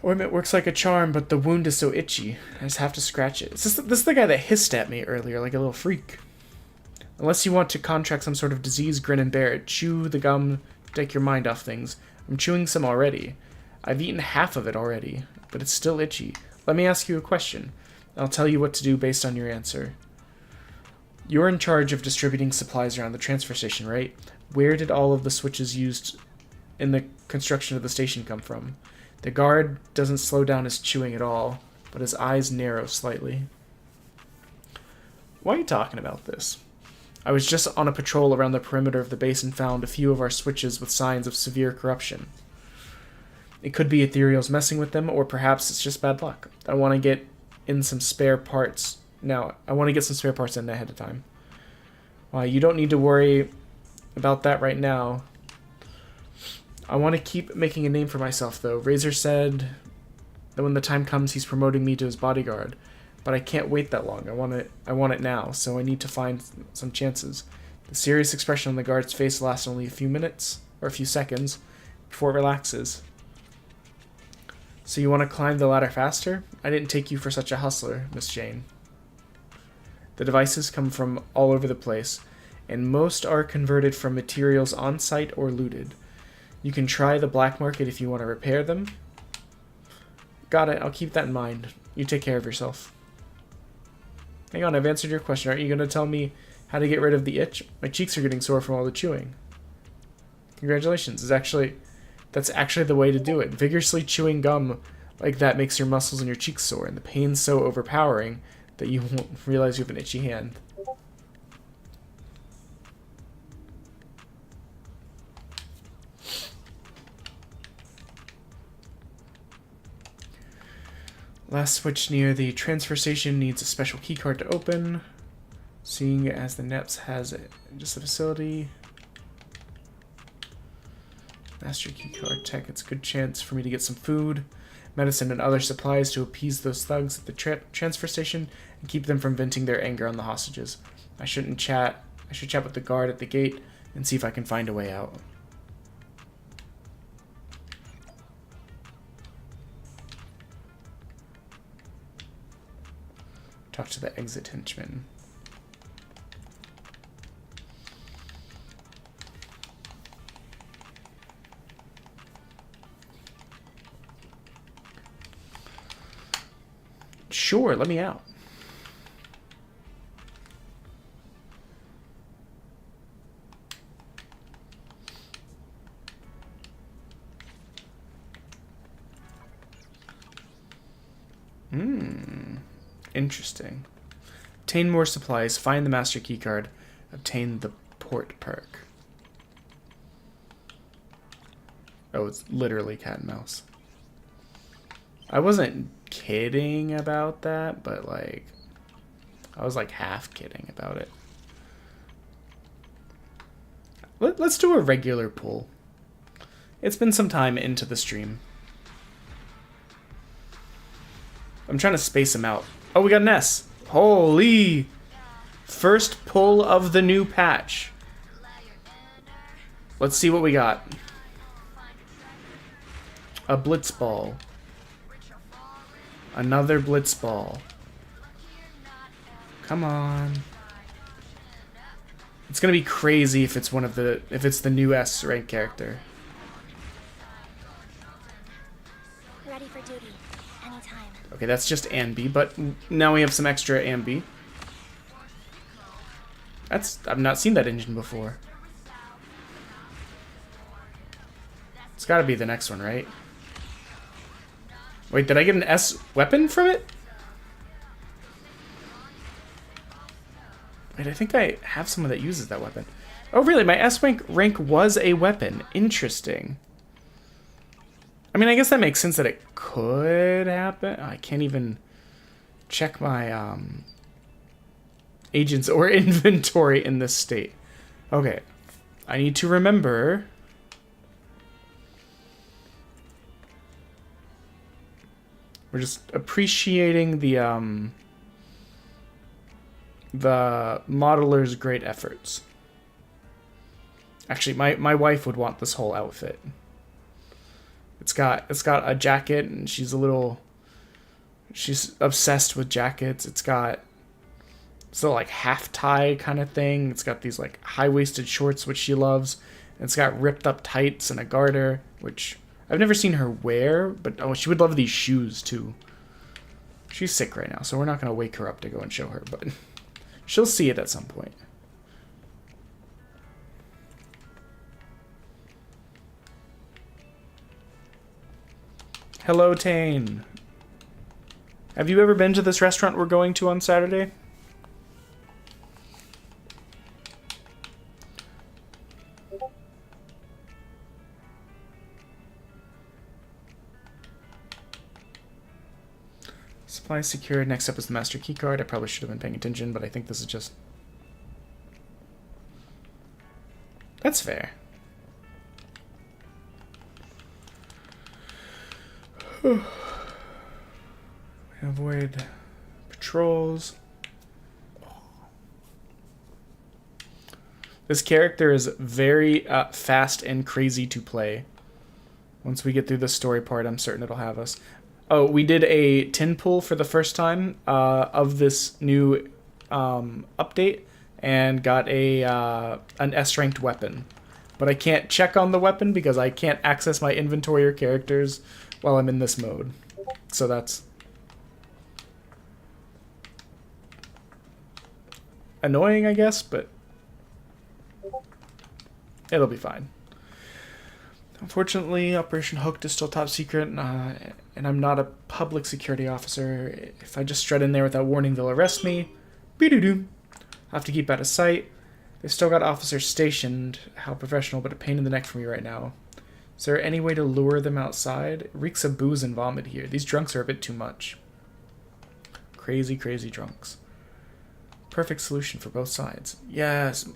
Ointment works like a charm, but the wound is so itchy. I just have to scratch it. This is the guy that hissed at me earlier, like a little freak. Unless you want to contract some sort of disease, grin and bear it. Chew the gum to take your mind off things. I'm chewing some already. I've eaten half of it already, but it's still itchy. Let me ask you a question. I'll tell you what to do based on your answer. You're in charge of distributing supplies around the transfer station, right? Where did all of the switches used in the construction of the station come from? The guard doesn't slow down his chewing at all, but his eyes narrow slightly. Why are you talking about this? I was just on a patrol around the perimeter of the base and found a few of our switches with signs of severe corruption. It could be ethereals messing with them, or perhaps it's just bad luck. I want to get in some spare parts. Now, I want to get some spare parts in ahead of time. You don't need to worry about that right now. I want to keep making a name for myself, though. Razor said that when the time comes, he's promoting me to his bodyguard. But I can't wait that long. I want it now, so I need to find some chances. The serious expression on the guard's face lasts only a few minutes, or a few seconds, before it relaxes. So you want to climb the ladder faster? I didn't take you for such a hustler, Miss Jane. The devices come from all over the place. and most are converted from materials on site or looted. You can try the black market if you want to repair them. Got it, I'll keep that in mind. You take care of yourself. Hang on, I've answered your question. Aren't you going to tell me how to get rid of the itch? My cheeks are getting sore from all the chewing. Congratulations. That's actually the way to do it. Vigorously chewing gum like that makes your muscles in your cheeks sore, and the pain's so overpowering that you won't realize you have an itchy hand. Last switch near the transfer station needs a special keycard to open. Seeing as the NEPS has just a facility. Master keycard tech, it's a good chance for me to get some food, medicine, and other supplies to appease those thugs at the transfer station and keep them from venting their anger on the hostages. I should chat with the guard at the gate and see if I can find a way out. Talk to the exit henchman. Sure, let me out. Interesting. Obtain more supplies, find the master keycard, obtain the port perk. Oh, it's literally cat and mouse. I wasn't kidding about that, but like, I was like half kidding about it. Let's do a regular pull. It's been some time into the stream. I'm trying to space them out. Oh, we got an S. Holy! First pull of the new patch. Let's see what we got. A blitz ball. Another blitz ball. Come on. It's gonna be crazy if it's if it's the new S rank character. Ready for duty. Anytime. Okay, that's just Ambi, but now we have some extra Ambi. I've not seen that engine before. It's gotta be the next one, right? Wait, did I get an S weapon from it? Wait, I think I have someone that uses that weapon. Oh, really? My S rank was a weapon. Interesting. I mean, I guess that makes sense that it could happen. I can't even check my agents or inventory in this state. Okay. I need to remember... We're just appreciating the modeler's great efforts. Actually, my wife would want this whole outfit. It's got a jacket, and she's obsessed with jackets. It's got like half tie kind of thing. It's got these like high-waisted shorts, which she loves. And it's got ripped up tights and a garter, which I've never seen her wear, but oh, she would love these shoes too. She's sick right now, so we're not gonna wake her up to go and show her, but she'll see it at some point. Hello, Tane. Have you ever been to this restaurant we're going to on Saturday? Supply secured. Next up is the master keycard. I probably should have been paying attention, but I think this is just... That's fair. Avoid patrols. This character is very fast and crazy to play. Once we get through the story part, I'm certain it'll have us. Oh, we did a tin pull for the first time of this new update. and got a an S-ranked weapon. But I can't check on the weapon because I can't access my inventory or characters while I'm in this mode. So that's annoying, I guess, but it'll be fine. Unfortunately, Operation Hooked is still top secret, and I'm not a public security officer. If I just strut in there without warning, they'll arrest me. Be-doo-doo. I have to keep out of sight. They've still got officers stationed. How professional, but a pain in the neck for me right now. Is there any way to lure them outside? It reeks of booze and vomit here. These drunks are a bit too much. Crazy, crazy drunks. Perfect solution for both sides. Yes.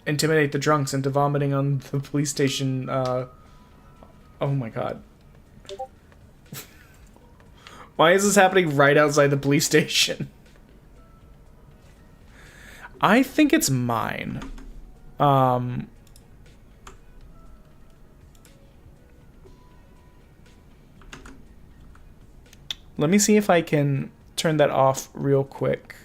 Intimidate the drunks into vomiting on the police station. Oh my god. Why is this happening right outside the police station? I think it's mine. Let me see if I can turn that off real quick.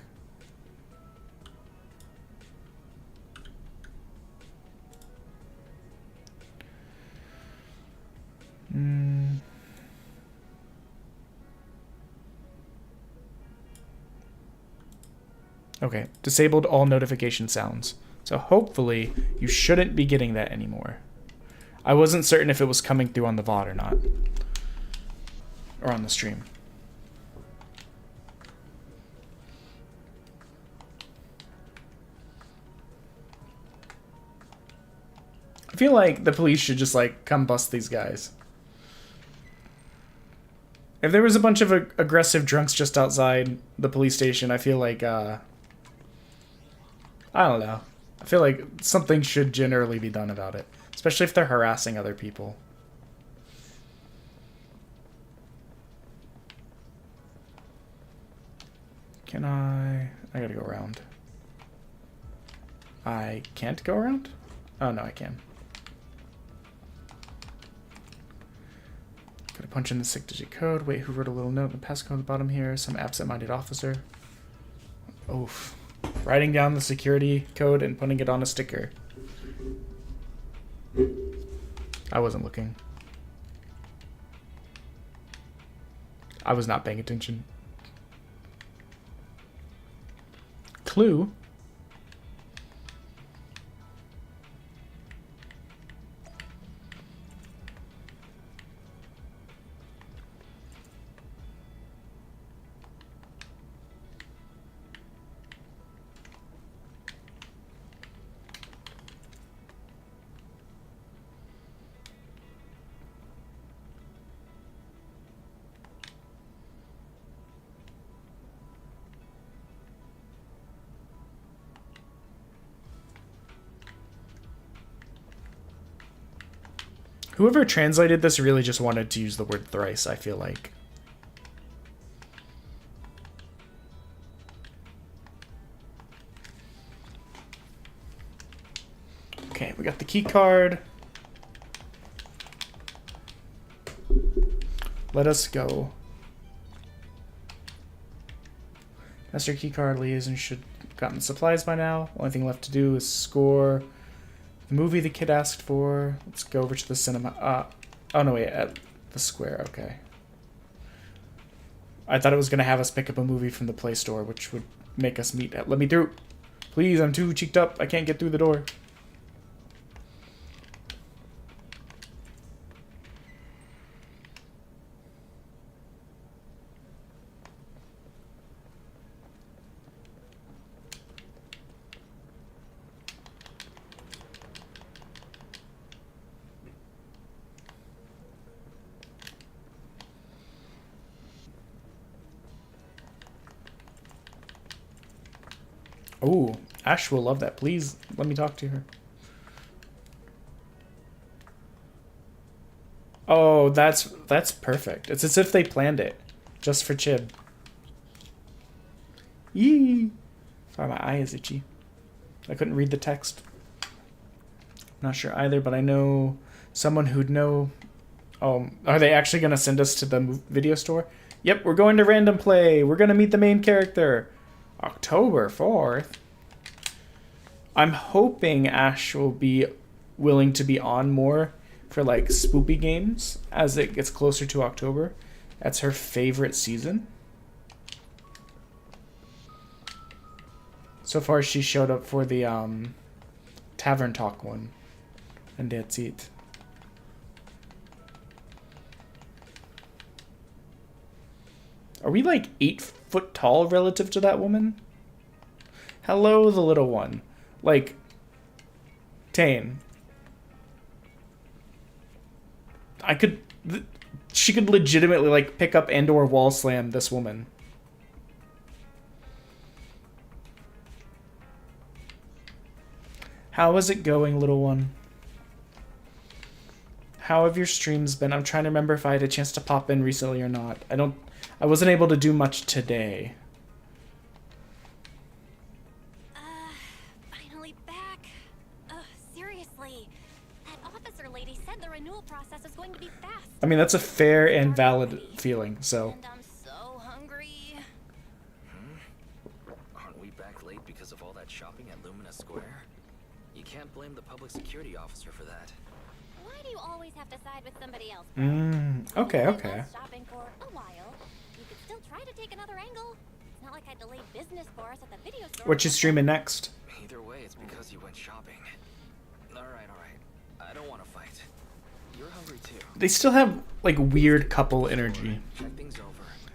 Okay, disabled all notification sounds. So hopefully you shouldn't be getting that anymore. I wasn't certain if it was coming through on the VOD or not. Or on the stream. I feel like the police should just, like, come bust these guys. If there was a bunch of aggressive drunks just outside the police station, I feel like, I don't know. I feel like something should generally be done about it. Especially if they're harassing other people. Can I gotta go around. I can't go around? Oh, no, I can. Gotta punch in the 6-digit code. Wait, who wrote a little note in the passcode at the bottom here? Some absent-minded officer. Oof. Writing down the security code and putting it on a sticker. I wasn't looking. I was not paying attention. Clue? Whoever translated this really just wanted to use the word thrice, I feel like. Okay, we got the key card. Let us go. Master key card liaison should have gotten supplies by now. Only thing left to do is score the movie the kid asked for. Let's go over to the cinema. Oh no, wait, at the square, okay. I thought it was going to have us pick up a movie from the Play Store, which would make us meet at... Let me through! Please, I'm too cheeked up. I can't get through the door. Ooh, Ash will love that. Please, let me talk to her. Oh, that's perfect. It's as if they planned it. Just for Chib. Yee! Sorry, my eye is itchy. I couldn't read the text. I'm not sure either, but I know someone who'd know... Oh, are they actually going to send us to the video store? Yep, we're going to Random Play. We're going to meet the main character. October 4th? I'm hoping Ash will be willing to be on more for like spoopy games as it gets closer to October. That's her favorite season. So far, she showed up for the Tavern Talk one, and that's it. Are we like 8 foot tall relative to that woman? Hello, the little one. Like, Tane. She could legitimately like pick up and/or wall slam this woman. How is it going, little one? How have your streams been? I'm trying to remember if I had a chance to pop in recently or not. I wasn't able to do much today. Finally back. Seriously. That officer lady said the renewal process is going to be fast. I mean, that's a fair and valid feeling, so. And I'm so hungry. Aren't we back late because of all that shopping at Lumina Square? You can't blame the public security officer for that. Why do you always have to side with somebody else? Okay. I was shopping for a while. You could still try to take another angle. It's not like I delayed business for us at the video store. What you streaming next? Either way, it's because you went shopping. All right. I don't want to fight. You're hungry too. They still have like weird couple energy. Check things over.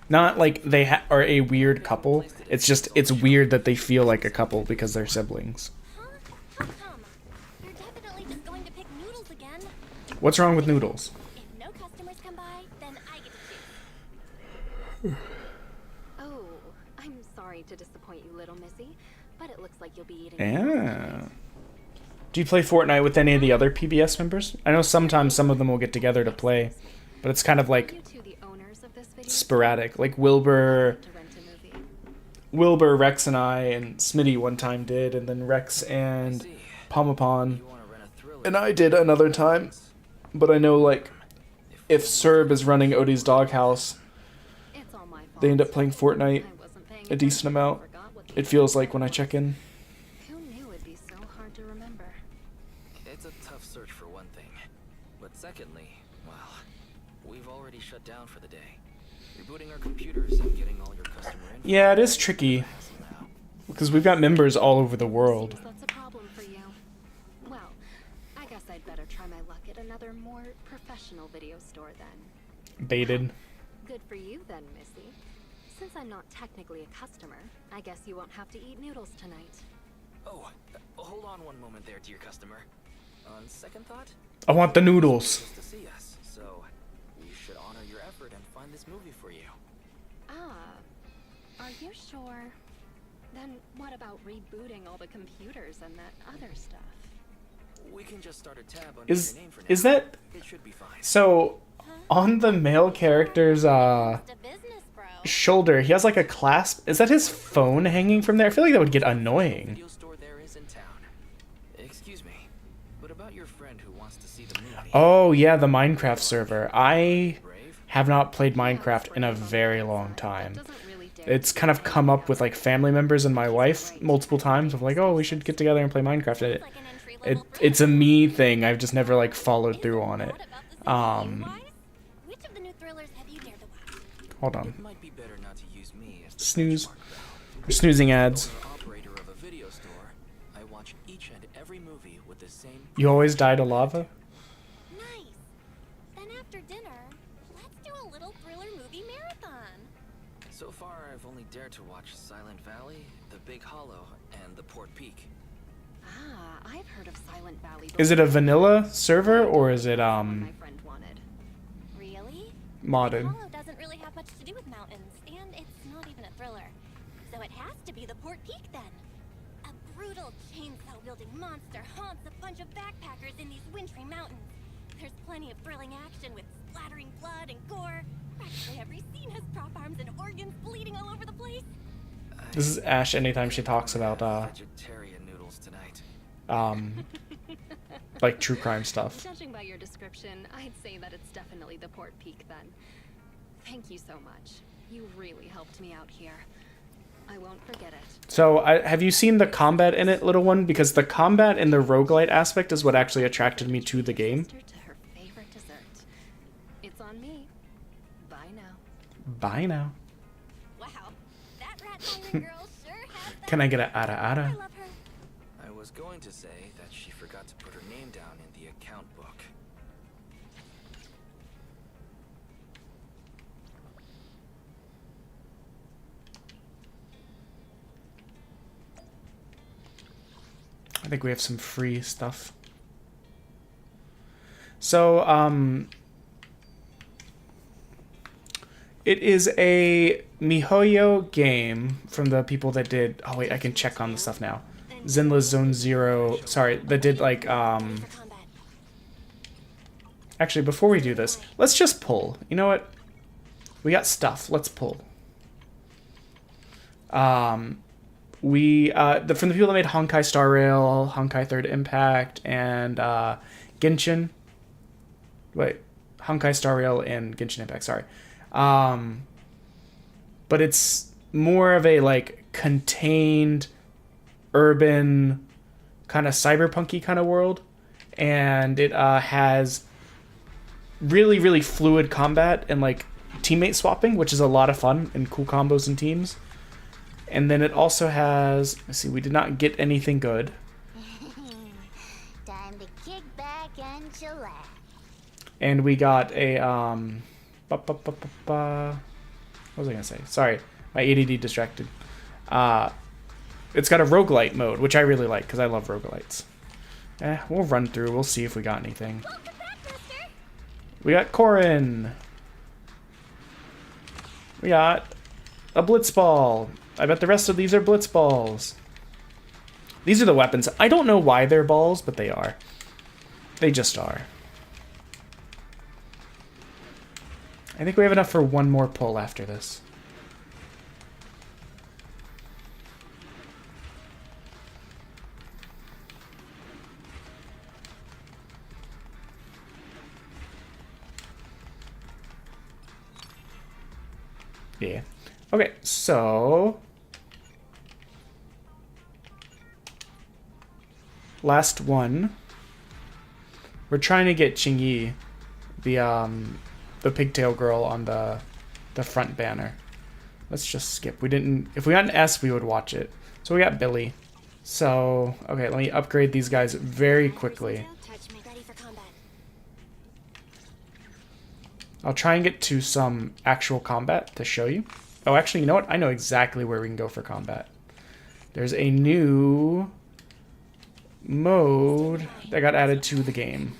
Not like they are a weird couple. It's just it's weird that they feel like a couple because they're siblings. Huh? How come? You're definitely just going to pick noodles again. What's wrong with noodles? If no customers come by, then I get to choose. Oh, I'm sorry to disappoint you, little missy, but it looks like you'll be eating. Yeah. Do you play Fortnite with any of the other PBS members? I know sometimes some of them will get together to play, but it's kind of like You two the owners of this video sporadic. Like Wilbur, to rent a movie. Rex, and I, and Smitty one time did, and then Rex and Pomapon, You want to rent a thriller? and I did another time. But I know like if Serb is running Odie's Doghouse, It's all my fault. they end up playing Fortnite I wasn't paying a decent attention. amount. Forgot what It feels like when I check in. Who knew it'd be so hard to remember? It's a tough search for one thing. But secondly, well, we've already shut down for the day. Rebooting our computers and getting all your customer info. Yeah, it is tricky Now, because we've got members all over the world. Seems that's a problem for you. Well, I guess I'd better try my luck at another more professional video store then. Baited. Good for you then, Missy. Since I'm not technically a customer, I guess you won't have to eat noodles tonight. oh, hold on one moment there, dear customer. On second thought, I want the noodles. just to see us, so we should honor your effort and find this movie for you. Ah, are you sure? Then what about rebooting all the computers and that other stuff? We can just start a tab under Is your name for now. is that It should be fine. so? On the male character's It's a business, bro. shoulder, he has like a clasp. Is that his phone hanging from there? I feel like that would get annoying. Video store there is in town. Excuse me, but about your friend who wants to see the movie. Oh yeah, the Minecraft server. I Brave? have not played Minecraft in a very long time. Doesn't really dare It's kind of come up with like family members and my wife multiple times of like, oh, we should get together and play Minecraft. Like an entry-level It's a me thing. I've just never like followed through on it. Which of the new thrillers have you dared to watch? Hold on. It might be better not to use me as the Snooze. benchmark, though. We're snoozing ads. Owner operator of a video store, I watch each and every movie with the same. You always die to lava? Nice. Then after dinner, let's do a little thriller movie marathon. So far, I've only dared to watch Silent Valley, The Big Hollow, and The Port Peak. Ah, I've heard of Silent Valley. Is it a vanilla server or is it My friend wanted. Really? modded? Hollow doesn't really have much to do with mountains, and it's not even a thriller. So it has to be the Port Peak then. A brutal chainsaw-wielding monster haunts a bunch of backpackers in these wintry mountains. There's plenty of thrilling action with splattering blood and gore. Practically every scene has prop arms and organs bleeding all over the place. This is Ash anytime she talks about Vegetarian noodles tonight. like true crime stuff. Judging by your description, I'd say that it's definitely the Port Peak then. Thank you so much. You really helped me out here. I won't forget it. So, have you seen the combat in it, little one? Because the combat and the roguelite aspect is what actually attracted me to the game. To her favorite dessert. It's on me. Bye now. Bye now. Wow, that rat siren girl sure has that. Can I get a ada I ada? love her. I was going to say that she forgot to put her name down in the account book. I think we have some free stuff. So, it is a MiHoYo game from the people that did... Oh, wait, I can check on the stuff now. Zenless Zone Zero. Sorry, that did, like, For combat. Actually, before we do this, let's just pull. You know what? We got stuff. Let's pull. From the people that made Honkai Star Rail, Honkai Third Impact, and Genshin. Wait, Honkai Star Rail and Genshin Impact. Sorry, but it's more of a like contained, urban, kind of cyberpunky kind of world, and it has really really fluid combat and like teammate swapping, which is a lot of fun and cool combos and teams. And then it also has, let's see, we did not get anything good. Time to kick back and chillax. And we got a, what was I going to say? Sorry, my ADD distracted. It's got a roguelite mode, which I really like, because I love roguelites. We'll run through, we'll see if we got anything. Welcome back, mister. We got Corin. We got a Blitzball. I bet the rest of these are Blitzballs. These are the weapons. I don't know why they're balls, but they are. They just are. I think we have enough for one more pull after this. Yeah. Okay, so last one. We're trying to get Qingyi, the pigtail girl on the front banner. Let's just skip. We didn't. If we got an S, we would watch it. So we got Billy. So okay, let me upgrade these guys very quickly. Touch me. Ready for combat. I'll try and get to some actual combat to show you. Oh, actually, you know what? I know exactly where we can go for combat. There's a new mode that got added to the game.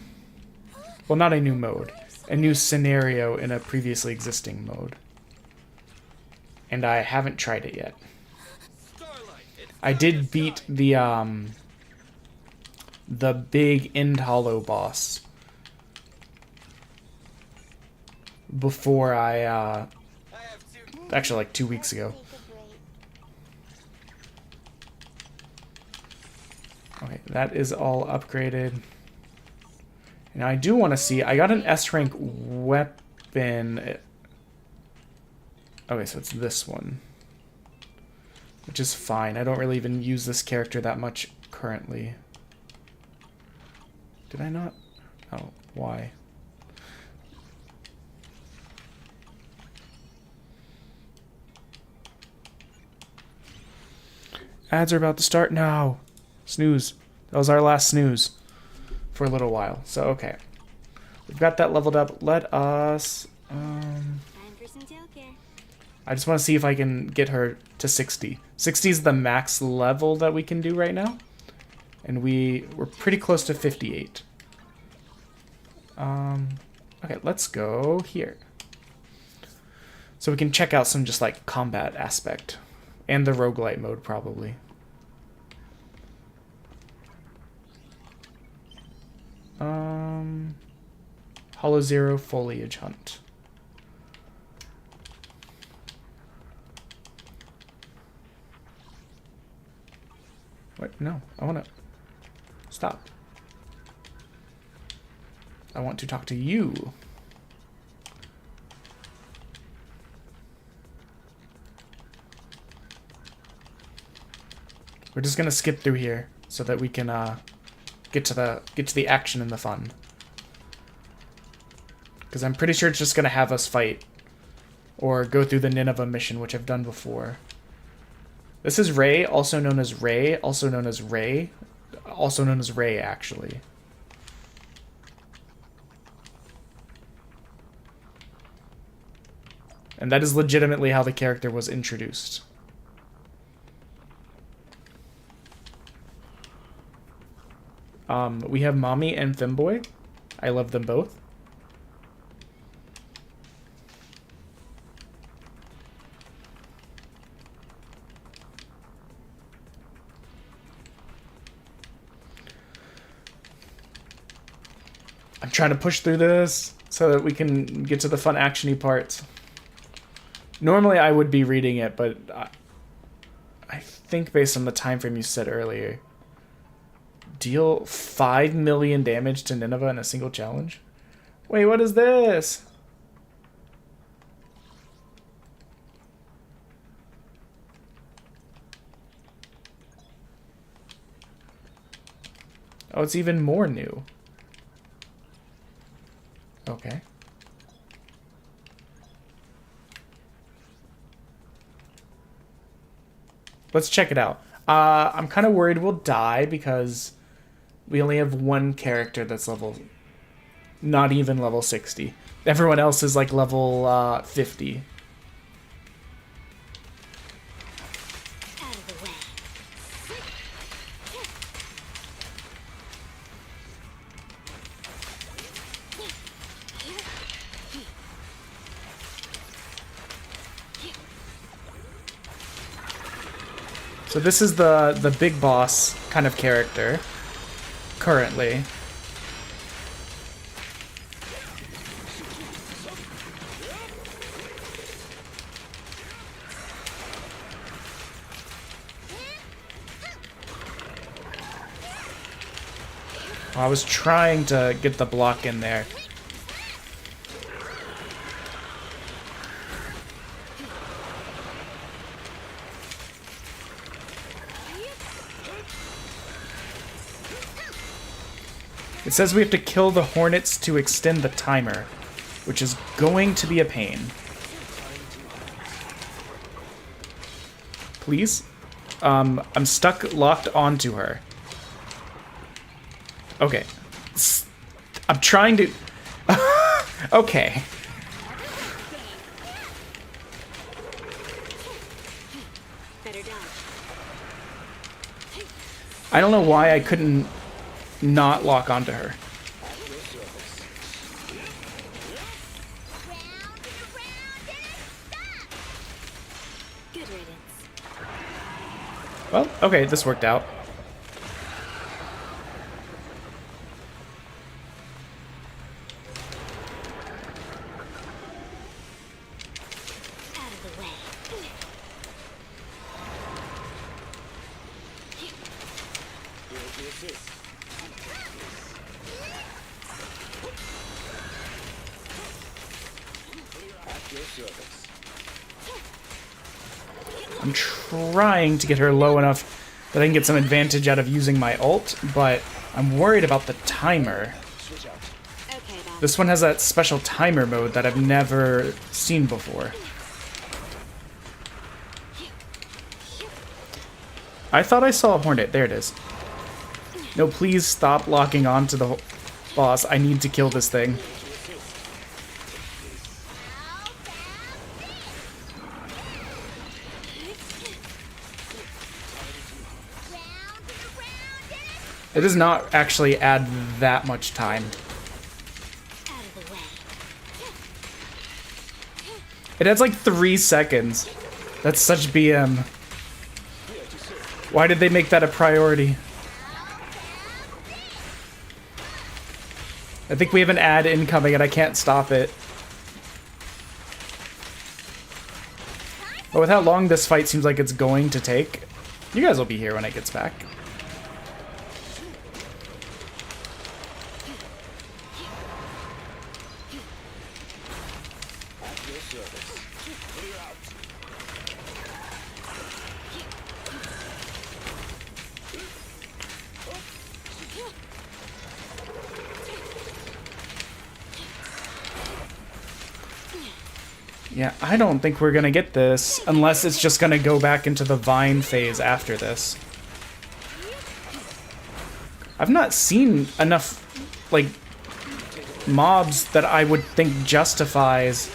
Well, not a new mode. A new scenario in a previously existing mode. And I haven't tried it yet. I did beat the big End Hollow boss before I actually like 2 weeks ago. Okay, that is all upgraded. And I do want to see, I got an S rank weapon. Okay, so it's this one, which is fine. I don't really even use this character that much currently. Did I not? Oh, why? Ads are about to start now. Snooze. That was our last snooze for a little while. So, okay. We've got that leveled up. Let us... Time for some Joker. I just want to see if I can get her to 60. 60 is the max level that we can do right now. And we're pretty close to 58. Okay, let's go here. So we can check out some just like combat aspect. And the roguelite mode, probably. Hollow Zero Foliage Hunt. Wait, no. I want to... Stop. I want to talk to you. We're just gonna skip through here so that we can get to the action and the fun. Because I'm pretty sure it's just gonna have us fight or go through the Nineveh mission, which I've done before. This is Ray, also known as Ray, also known as Ray, also known as Ray, actually. And that is legitimately how the character was introduced. We have Mommy and Femboy. I love them both. I'm trying to push through this so that we can get to the fun action-y parts. Normally I would be reading it, but I think based on the time frame you said earlier, deal 5 million damage to Nineveh in a single challenge? Wait, what is this? Oh, it's even more new. Okay. Let's check it out. I'm kind of worried we'll die because we only have one character that's not even level 60. Everyone else is like level 50. Out of the way. So this is the big boss kind of character currently. I was trying to get the block in there. It says we have to kill the hornets to extend the timer, which is going to be a pain. Please? I'm stuck locked onto her. Okay. I'm trying to... Okay. I don't know why I couldn't not lock onto her. Well, okay, this worked out. I'm trying to get her low enough that I can get some advantage out of using my ult, but I'm worried about the timer. This one has that special timer mode that I've never seen before. I thought I saw a hornet. There it is. No, please stop locking on to the boss. I need to kill this thing. It does not actually add that much time. It adds like 3 seconds. That's such BM. Why did they make that a priority? I think we have an ad incoming and I can't stop it. But with how long this fight seems like it's going to take, you guys will be here when it gets back. Yeah, I don't think we're gonna get this unless it's just gonna go back into the vine phase after this. I've not seen enough, like, mobs that I would think justifies.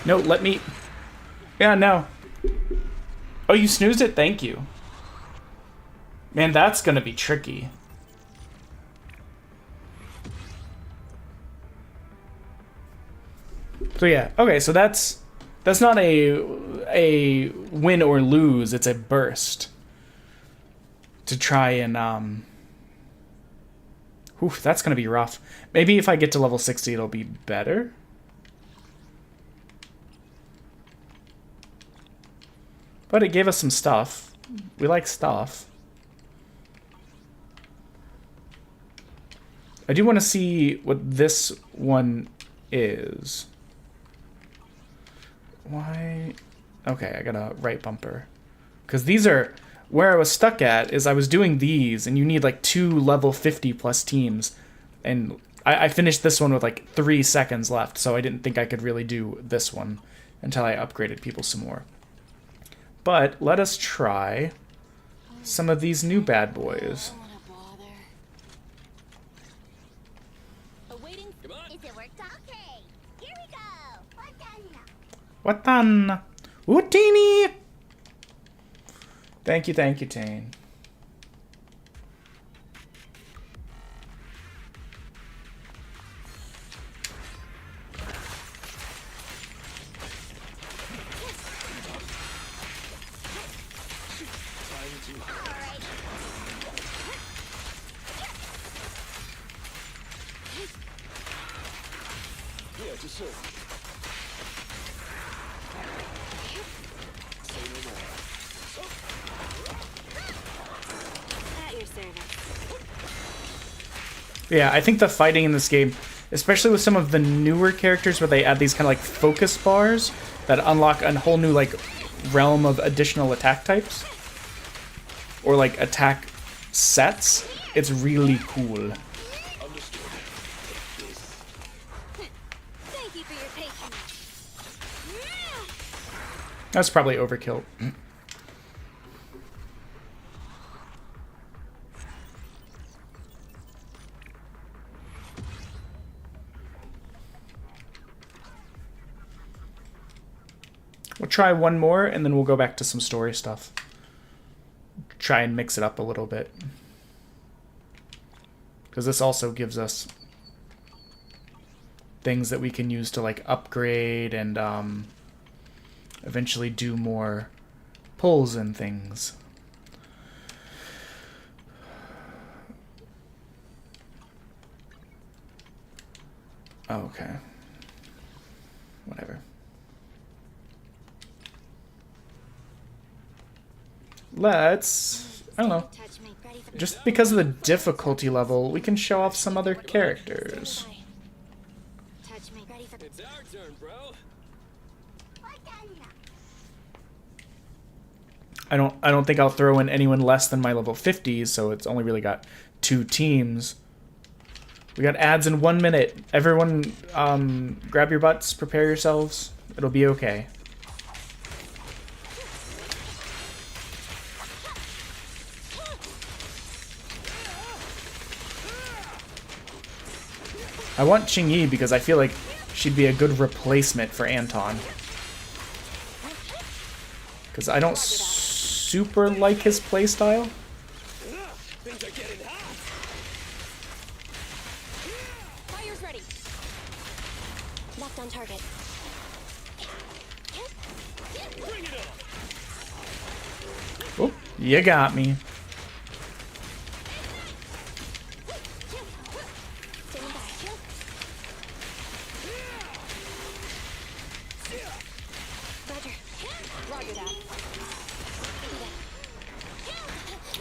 No, let me... Yeah, no. Oh, you snoozed it? Thank you. Man, that's gonna be tricky. So yeah, okay, so that's not a win or lose, it's a burst. To try and oof, that's gonna be rough. Maybe if I get to level 60 it'll be better. But it gave us some stuff. We like stuff. I do want to see what this one is. Why? Okay, I got a right bumper. Because these are... Where I was stuck at is I was doing these, and you need like 2 level 50 plus teams. And I finished this one with like 3 seconds left, so I didn't think I could really do this one until I upgraded people some more. But let us try some of these new bad boys. What done? Utini! Thank you, Tane. Yeah, I think the fighting in this game, especially with some of the newer characters where they add these kind of like focus bars that unlock a whole new like realm of additional attack types or like attack sets, it's really cool. That's probably overkill. We'll try one more, and then we'll go back to some story stuff. Try and mix it up a little bit. Because this also gives us things that we can use to like upgrade and eventually do more pulls and things. Okay. Whatever. Let's... I don't know. Just because of the difficulty level, we can show off some other characters. It's our turn, bro. I don't think I'll throw in anyone less than my level 50s, so it's only really got 2 teams. We got ads in 1 minute. Everyone, grab your butts, prepare yourselves. It'll be okay. I want Qingyi because I feel like she'd be a good replacement for Anton. Because I don't super like his playstyle. Fire's ready. Locked on target. Oh, you got me.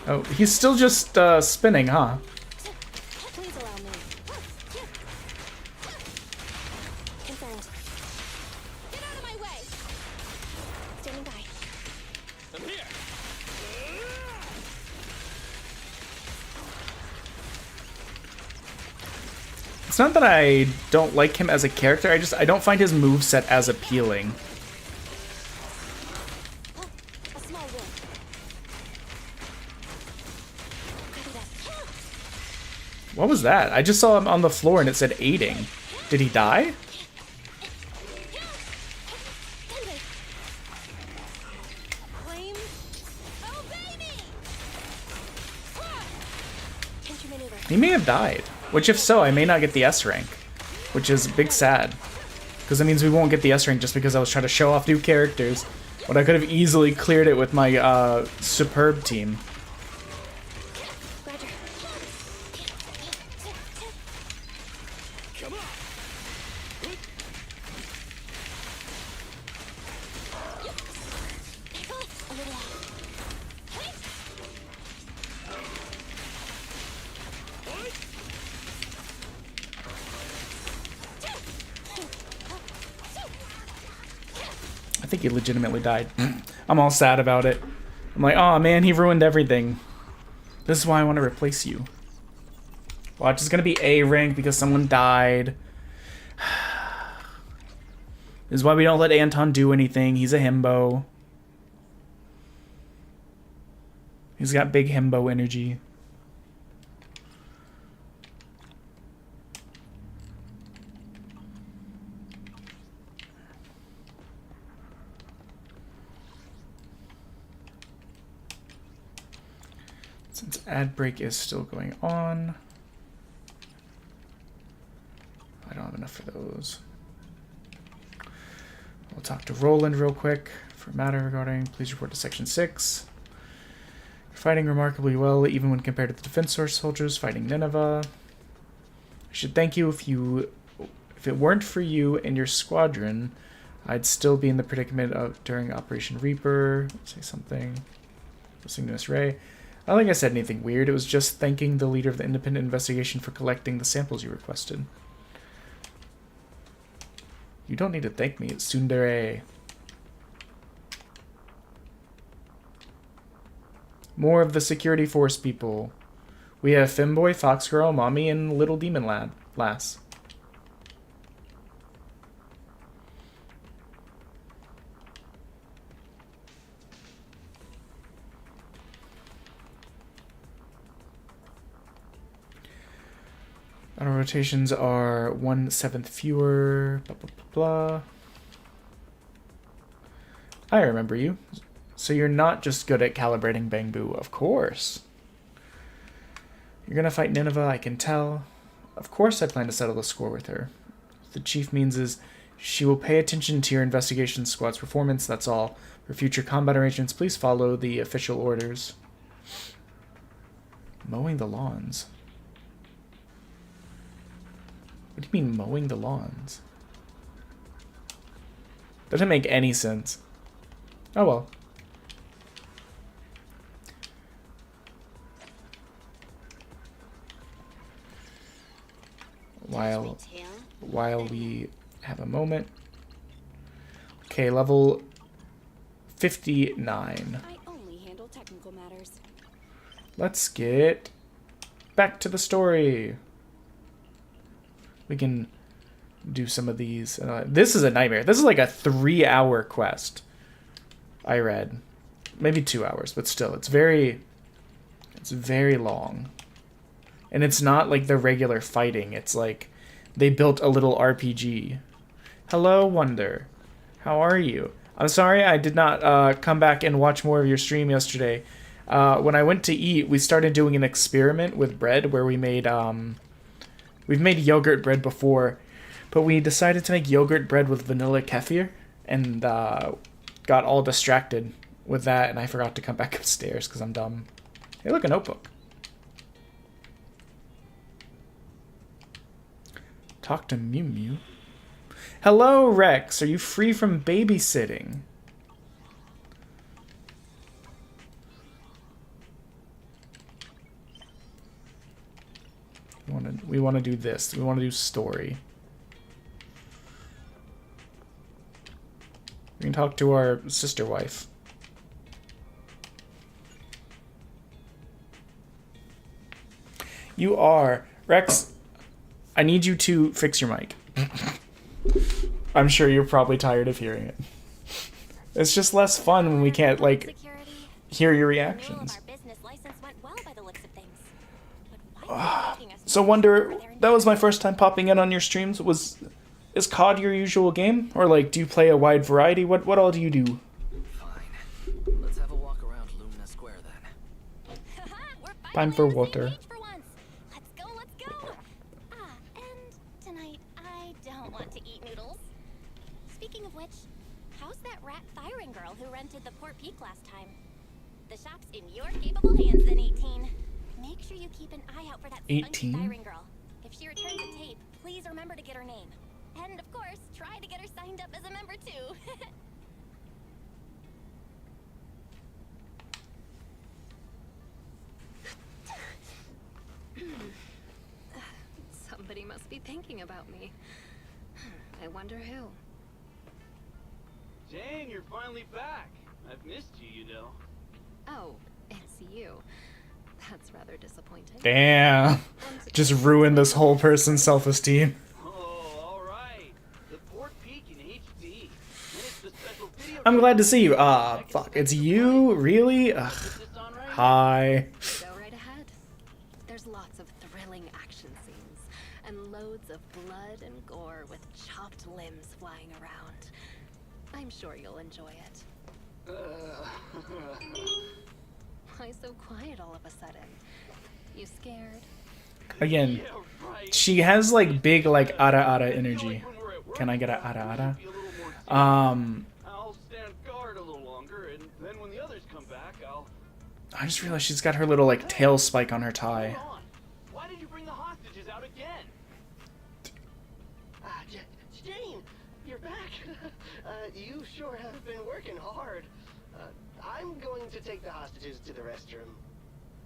Oh, he's still just spinning, huh? Please allow me. Confirmed. Get out of my way. Standing by. I'm here. It's not that I don't like him as a character, I don't find his moveset as appealing. A small wound. What was that? I just saw him on the floor and it said aiding. Did he die? Flame. Obey me. Entry maneuver. He may have died. Which, if so, I may not get the S rank. Which is big sad. Because that means we won't get the S rank just because I was trying to show off new characters. When I could have easily cleared it with my superb team. Roger. Come on. A little off. I think he legitimately died. I'm all sad about it. I'm like, oh man, he ruined everything. This is why I want to replace you. Watch, it's gonna be A rank because someone died. This is why we don't let Anton do anything. He's a himbo. He's got big himbo energy. Since ad break is still going on, I don't have enough for those. We'll talk to Roland real quick for matter regarding. Please report to Section 6. You're fighting remarkably well, even when compared to the defense source soldiers fighting Nineveh. I should thank you if it weren't for you and your squadron, I'd still be in the predicament of during Operation Reaper. Say something. Listening to Miss Ray. I don't think I said anything weird. It was just thanking the leader of the independent investigation for collecting the samples you requested. You don't need to thank me. It's tsundere. More of the security force people. We have Femboy, Foxgirl, Mommy, and Little Demon Lass. Auto rotations are 1/7 fewer, blah, blah, blah, blah. I remember you. So you're not just good at calibrating Bang Boo, of course. You're gonna fight Nineveh, I can tell. Of course I plan to settle the score with her. What the chief means is she will pay attention to your investigation squad's performance, that's all. For future combat arrangements, please follow the official orders. Mowing the lawns. What do you mean mowing the lawns? Doesn't make any sense. Oh well. While we have a moment. Okay, level 59. I only handle technical matters. Let's get back to the story. We can do some of these. This is a nightmare. This is like a 3-hour quest. I read. Maybe 2 hours, but still, it's very long. And it's not like the regular fighting. It's like they built a little RPG. Hello, Wonder. How are you? I'm sorry I did not come back and watch more of your stream yesterday. When I went to eat, we started doing an experiment with bread where we made... We've made yogurt bread before, but we decided to make yogurt bread with vanilla kefir and got all distracted with that, and I forgot to come back upstairs because I'm dumb. Hey, look, a notebook. Talk to Mew Mew. Hello, Rex. Are you free from babysitting? We want to do this. We want to do story. We can talk to our sister wife. You are. Rex, I need you to fix your mic. I'm sure you're probably tired of hearing it. It's just less fun when we can't, like, Security. hear your Renewal of reactions. our business license went well by the looks of things. But why are they making us So wait Wonder, for their that was my first time popping in on your streams. Is COD your usual game? Or, like, do you play a wide variety? What all do you do? Fine. Let's have a walk around Lumina Square then. We're Time finally for on the same water. page for once. Let's go, let's go. Ah, and tonight I don't want to eat noodles. Speaking of which, how's that rat firing girl who rented the Port Peak last time? The shop's in your capable hands then, 18. Make sure you keep an eye out for that spunky 18? firing girl. If she returns a tape, please remember to get her name. And of course, try to get her signed up as a member too. Somebody must be thinking about me. I wonder who. Jane, you're finally back. I've missed you, you know. Oh, it's you. That's rather disappointing. Damn. Just ruined this whole person's self-esteem. Oh, all right. The Port Peak in HD. And it's the special video. I'm glad to see you. Fuck. It's you? Really? Ugh. Is this on right? Hi. Go right ahead. There's lots of thrilling action scenes and loads of blood and gore with chopped limbs flying around. I'm sure you'll enjoy it. Why so quiet all of a sudden? You scared? Again, Yeah, right. she has, like, big, like, ara energy. Like when we're at work, Can I get a ara? be a little more serious. Um, I'll stand guard a little longer, and then when the others come back, I'll... I just realized she's got her little, like, tail spike on her tie. Hold on. Why did you bring the hostages out again? Jane, you're back. You sure have been working hard. I'm going to take the hostages to the restroom.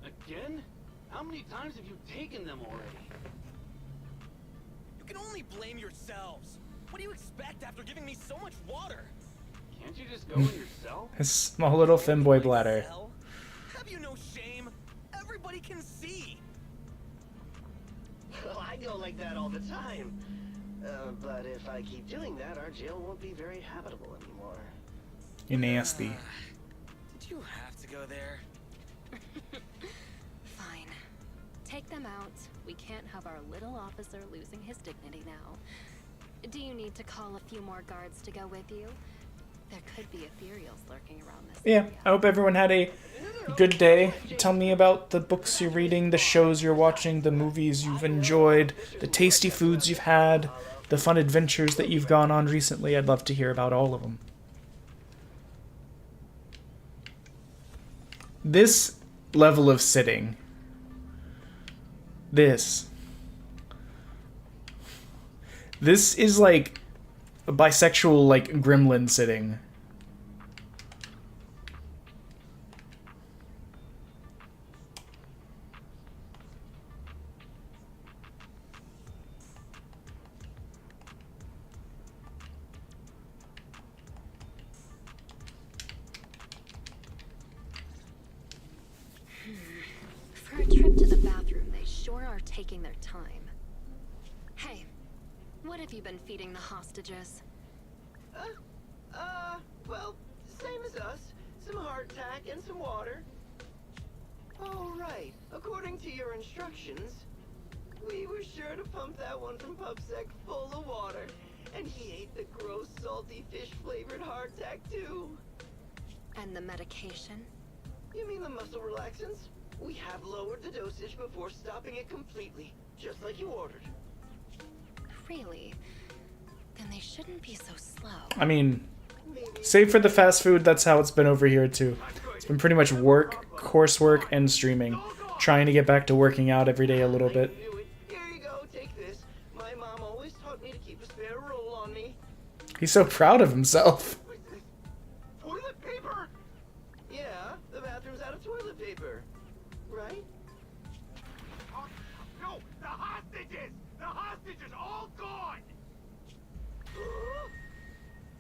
Again? How many times have you taken them already? You can only blame yourselves. What do you expect after giving me so much water? Can't you just go in yourself? His small little femboy bladder. Hell? Have you no shame? Everybody can see. Well, I go like that all the time. But if I keep doing that, our jail won't be very habitable anymore. You're nasty. Did you have to go there? Fine. Take them out. We can't have our little officer losing his dignity now. Do you need to call a few more guards to go with you? There could be ethereals lurking around this Yeah, area. I hope everyone had a good day. Tell me about the books you're reading, the shows you're watching, the movies you've enjoyed, the tasty foods you've had, the fun adventures that you've gone on recently. I'd love to hear about all of them. This level of sitting. This is like a bisexual, like, gremlin sitting. For a trip to the bathroom, they sure are taking their time. Hey, what have you been feeding the hostages? Well, same as us. Some hardtack and some water. Oh, right. According to your instructions, we were sure to pump that one from PubSec full of water. And he ate the gross, salty, fish-flavored hardtack, too. And the medication? You mean the muscle relaxants? We have lowered the dosage before stopping it completely, just like you ordered. Really? Then they shouldn't be so slow. I mean, save for the fast food, that's how it's been over here too. It's been pretty much work, coursework, and streaming. Trying to get back to working out every day a little bit. I knew it. Here you go, take this. My mom always taught me to keep a spare roll on me. He's so proud of himself. Toilet paper? Yeah, the bathroom's out of toilet paper. Right? No, the hostages! The hostages all gone!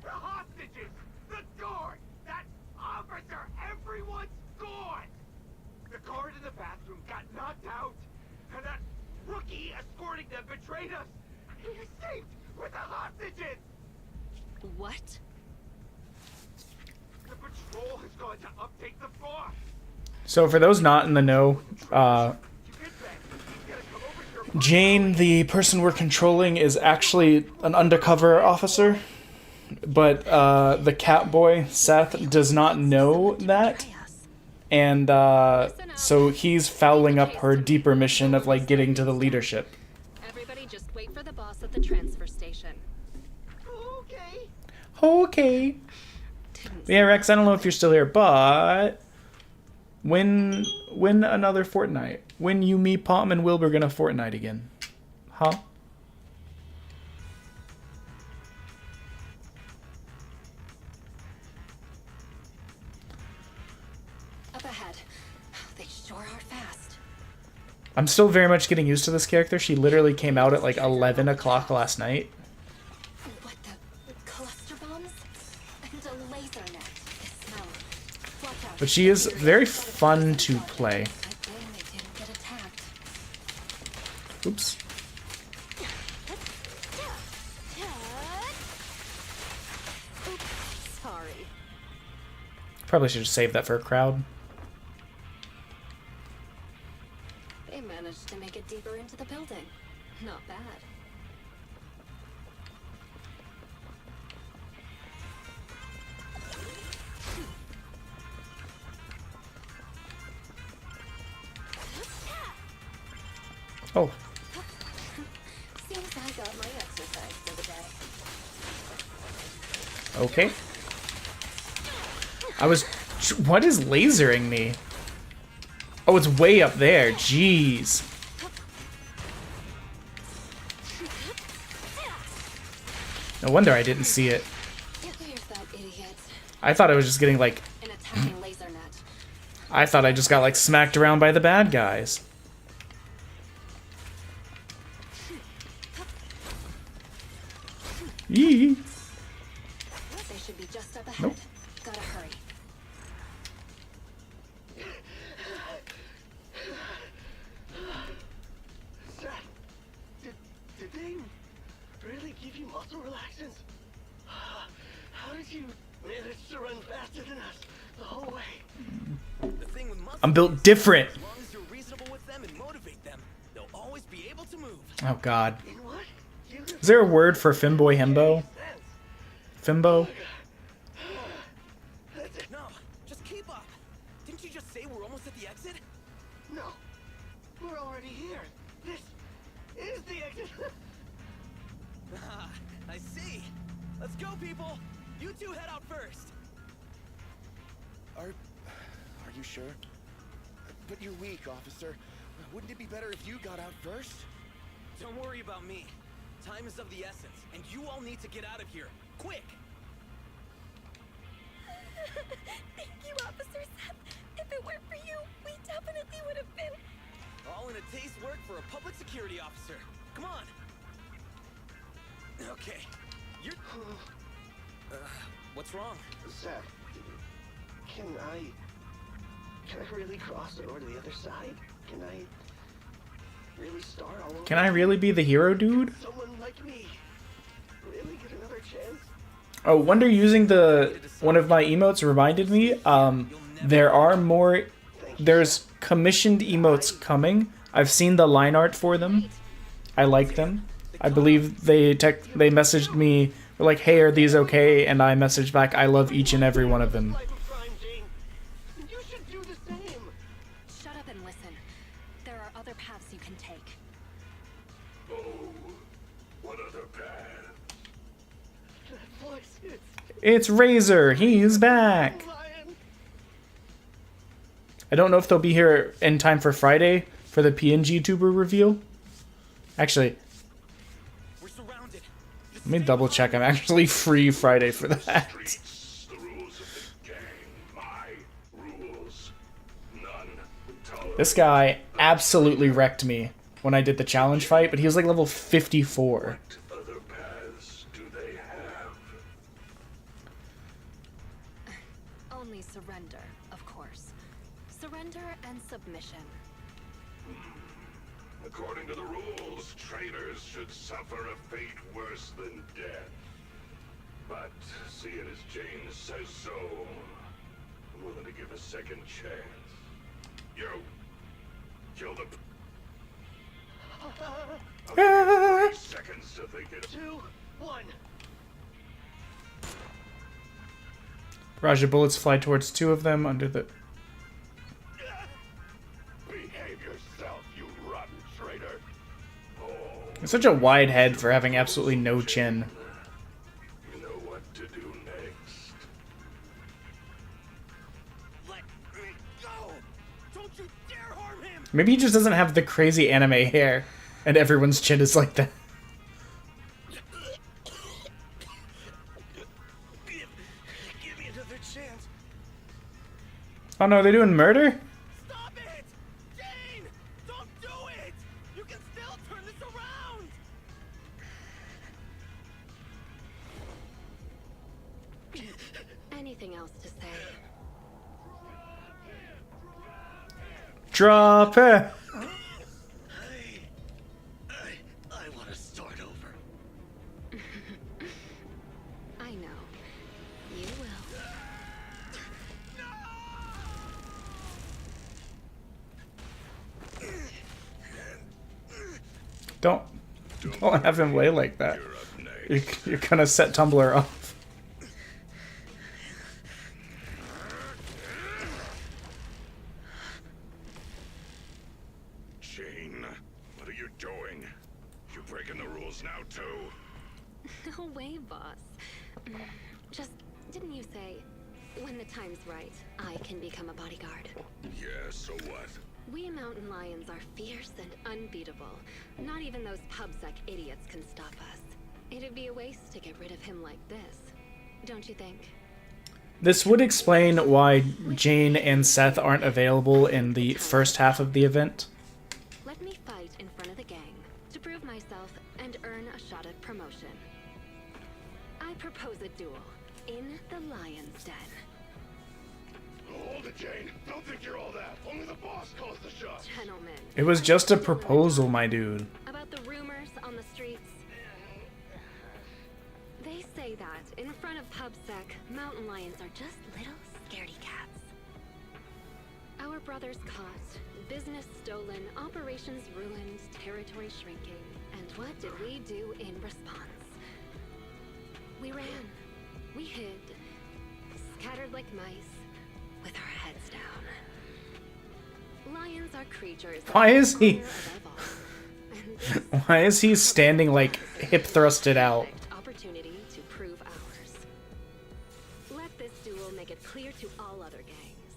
The hostages! The guard! That officer! Everyone's gone! The guard in the bathroom got knocked out, and that rookie escorting them betrayed us. He escaped with the hostages. What? The patrol has gone to update the boss. So for those not in the know, Jane, the person we're controlling, is actually an undercover officer, but the cat boy, Seth, does not know that, and so he's fouling up her deeper mission of, like, getting to the leadership. Everybody just wait for the boss at the transfer station. Okay. Okay. Yeah, Rex, I don't know if you're still here, but when another Fortnite? When you, me, Pom, and Wilbur gonna Fortnite again? Huh? Up ahead. They sure are fast. I'm still very much getting used to this character. She literally came out at like 11 o'clock last night. What the? Cluster bombs? And a laser net. They smell. Watch out. But she is very fun to play. I blame they didn't get attacked. Oops. Oops. Sorry. Probably should have saved that for a crowd. They managed to make it deeper into the building. Not bad. Oh, Seems I got my exercise for the day. okay. I was... What is lasering me? Oh, it's way up there. Jeez. No wonder I didn't see it. There's that idiot. I thought I was just getting, like... An attacking laser net. I thought I just got, like, smacked around by the bad guys. Yee. They should be just up ahead. Nope. Gotta hurry. Seth, did they really give you muscle relaxants? How did you manage to run faster than us the whole way? The thing with muscle I'm built different. as long as you're reasonable with them and motivate them, they'll always be able to move. Oh, God. In what? You Is there a word for femboy himbo? Fimbo? No, just keep up. Didn't you just say we're almost at the exit? No, we're already here. This is the exit. Ah, I see. Let's go, people. You two head out first. Are you sure? But you're weak, officer. Wouldn't it be better if you got out first? Don't worry about me. Time is of the essence, and you all need to get out of here. Quick! Thank you, Officer Seth. If it weren't for you, we definitely would have been. All in a day's work for a public security officer. Come on. Okay. You're... what's wrong? Seth, can I really cross over to the other side? Can I really start all over? Can I really be the hero, dude? Someone like me really get another chance? Oh, Wonder using one of my emotes reminded me, there are more, there's commissioned emotes coming. I've seen the line art for them. I like them. I believe they messaged me, were like, hey, are these okay? And I messaged back, I love each and every one of them. You should do the same. Shut up and listen. There are other paths you can take. Oh, what other path? That voice, It's Razor, he's back. lion. I don't know if they'll be here in time for Friday for the PNG tuber reveal. Actually, We're surrounded. Just let me stay double behind check. I'm actually free Friday for that. Streets, the rules of the gang, my rules. None tolerate. This guy absolutely wrecked me when I did the challenge fight, but he was like level 54. What other paths do they have? Only surrender, of course. Surrender and submission. According to the rules, traitors should suffer a fate worse than death. But seeing as Jane says so, I'm willing to give a second chance. You kill the. I'll give you 3 seconds to think it. 2, 1. Raja bullets fly towards 2 of them under the... Behave yourself, you rotten traitor. Oh, It's such a wide head for having absolutely no chin. you know what to do next. Let me go! Don't you dare harm him! Maybe he just doesn't have the crazy anime hair, and everyone's chin is like that. Give me another chance. Oh no, they're doing murder? Stop it! Jane! Don't do it! You can still turn this around! Anything else to say? Drop it! I want to start over. I know. You will. Don't have him lay like that. You're up next. You're gonna set Tumblr off. Jane, what are you doing? You breaking the rules now too? No way, boss. Just, didn't you say, when the time's right, I can become a bodyguard? Yeah, so what? We mountain lions are fierce and unbeatable. Not even those pubsec idiots can stop us. It'd be a waste to get rid of him like this. Don't you think? This would explain why Jane and Seth aren't available in the first half of the event. Let me fight in front of the gang to prove myself and earn a shot at promotion. I propose a duel in the lion's den. Hold it, Jane. Don't think you're all that. Only the boss calls the shots. Gentlemen. It was just a proposal, my dude. About the rumors on the streets. They say that in front of PubSec, mountain lions are just little scaredy cats. Our brothers caught, business stolen, operations ruined, territory shrinking. And what did we do in response? We ran. We hid. Scattered like mice, with our heads down. Lions are creatures. Why is he- And Why is he standing like hip thrusted out? opportunity to prove ours. Let this duel make it clear to all other gangs.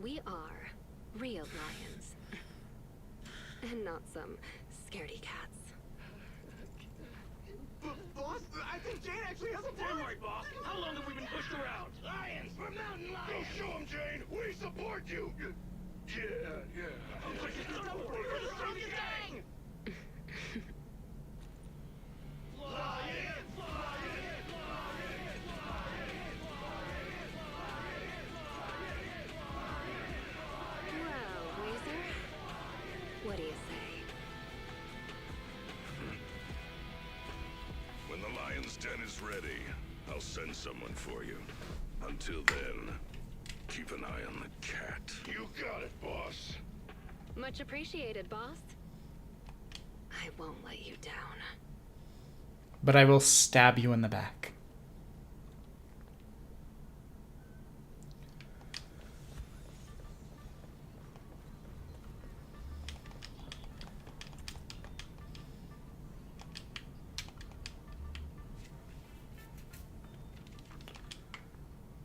We are real lions. And not some scaredy cats. Boss, I think Jane actually has a Damn point. right, boss. How long have we been pushed around? Lions, we're mountain Go lions. show him, Jane. We support you. Yeah. We're the strongest gang. Well, Weezer, what do you say? When the lion's den is ready, I'll send someone for you. Until then, keep an eye on the cat. You got it, boss. Much appreciated, boss. I won't let you down. But I will stab you in the back.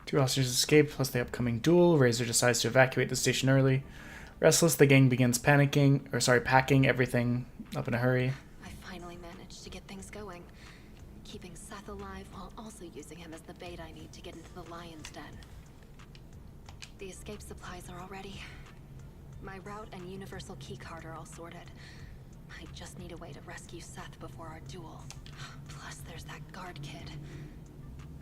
Two officers escape, plus the upcoming duel. Razor decides to evacuate the station early. Restless, the gang begins packing everything up in a hurry. I finally managed to get things going. Keeping Seth alive while also using him as the bait I need to get into the lion's den. The escape supplies are all ready. My route and universal keycard are all sorted. I just need a way to rescue Seth before our duel. Plus, there's that guard kid.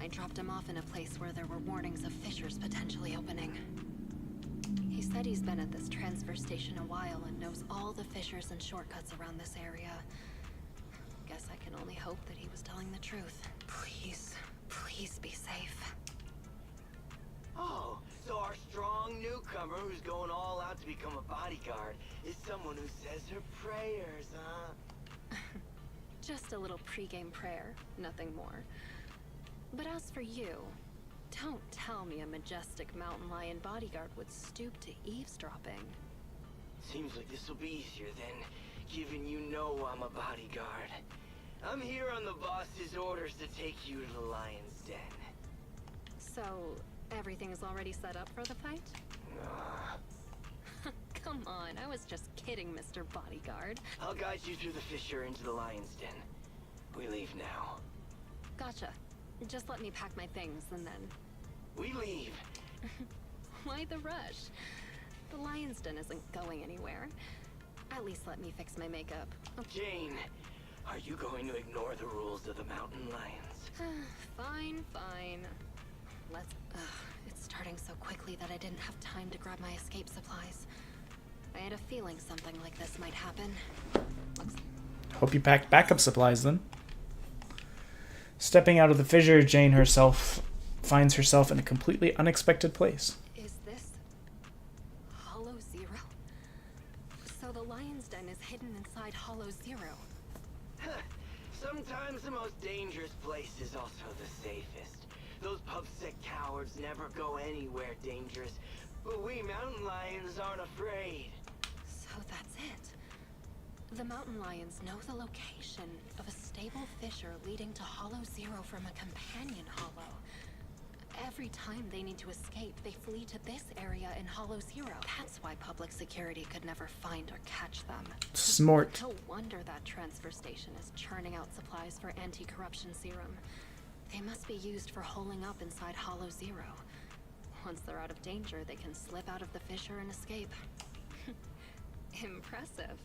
I dropped him off in a place where there were warnings of fissures potentially opening. He said he's been at this transfer station a while and knows all the fissures and shortcuts around this area. Guess I can only hope that he was telling the truth. Please, please be safe. Oh, so our strong newcomer who's going all out to become a bodyguard is someone who says her prayers, huh? Just a little pregame prayer, nothing more. But as for you, don't tell me a majestic mountain lion bodyguard would stoop to eavesdropping. Seems like this will be easier then, given you know I'm a bodyguard. I'm here on the boss's orders to take you to the lion's den. So, everything is already set up for the fight? Come on, I was just kidding, Mr. Bodyguard. I'll guide you through the fissure into the lion's den. We leave now. Gotcha. Just let me pack my things and then... We leave. Why the rush? The lion's den isn't going anywhere. At least let me fix my makeup. Okay. Jane, are you going to ignore the rules of the mountain lions? Fine, fine. Let's... it's starting so quickly that I didn't have time to grab my escape supplies. I had a feeling something like this might happen. Hope you packed backup supplies then. Stepping out of the fissure, Jane herself finds herself in a completely unexpected place. Is this Hollow Zero? So the lion's den is hidden inside Hollow Zero. Sometimes the most dangerous place is also the safest. Those pub-sick cowards never go anywhere dangerous, but we mountain lions aren't afraid. So that's it. The mountain lions know the location of a stable fissure leading to Hollow Zero from a companion hollow. Every time they need to escape, they flee to this area in Hollow Zero. That's why public security could never find or catch them. Smart. No wonder that transfer station is churning out supplies for anti-corruption serum. They must be used for holing up inside Hollow Zero. Once they're out of danger, they can slip out of the fissure and escape. Impressive.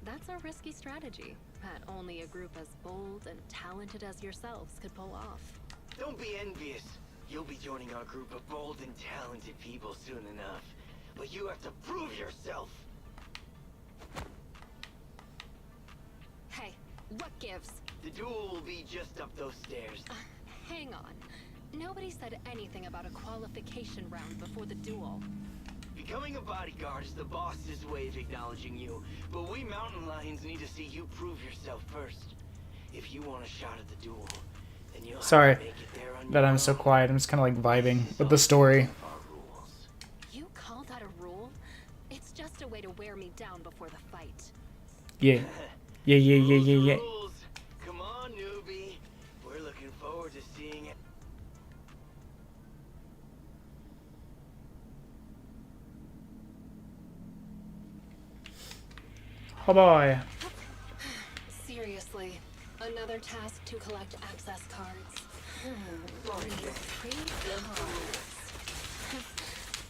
That's a risky strategy that only a group as bold and talented as yourselves could pull off. Don't be envious. You'll be joining our group of bold and talented people soon enough. But you have to prove yourself. Hey, what gives? The duel will be just up those stairs. Hang on. Nobody said anything about a qualification round before the duel. Becoming a bodyguard is the boss's way of acknowledging you, but we mountain lions need to see you prove yourself first. If you want a shot at the duel, then you'll Sorry have to make it there on that your I'm so own. quiet. I'm just kind of like vibing with the story. You call that a rule? It's just a way to wear me down before the fight. Yeah. Yeah, yeah, yeah, yeah, yeah. Rules. Come on, newbie. We're looking forward to seeing it. Oh boy. Seriously, another task to collect access cards. Only 3 cards.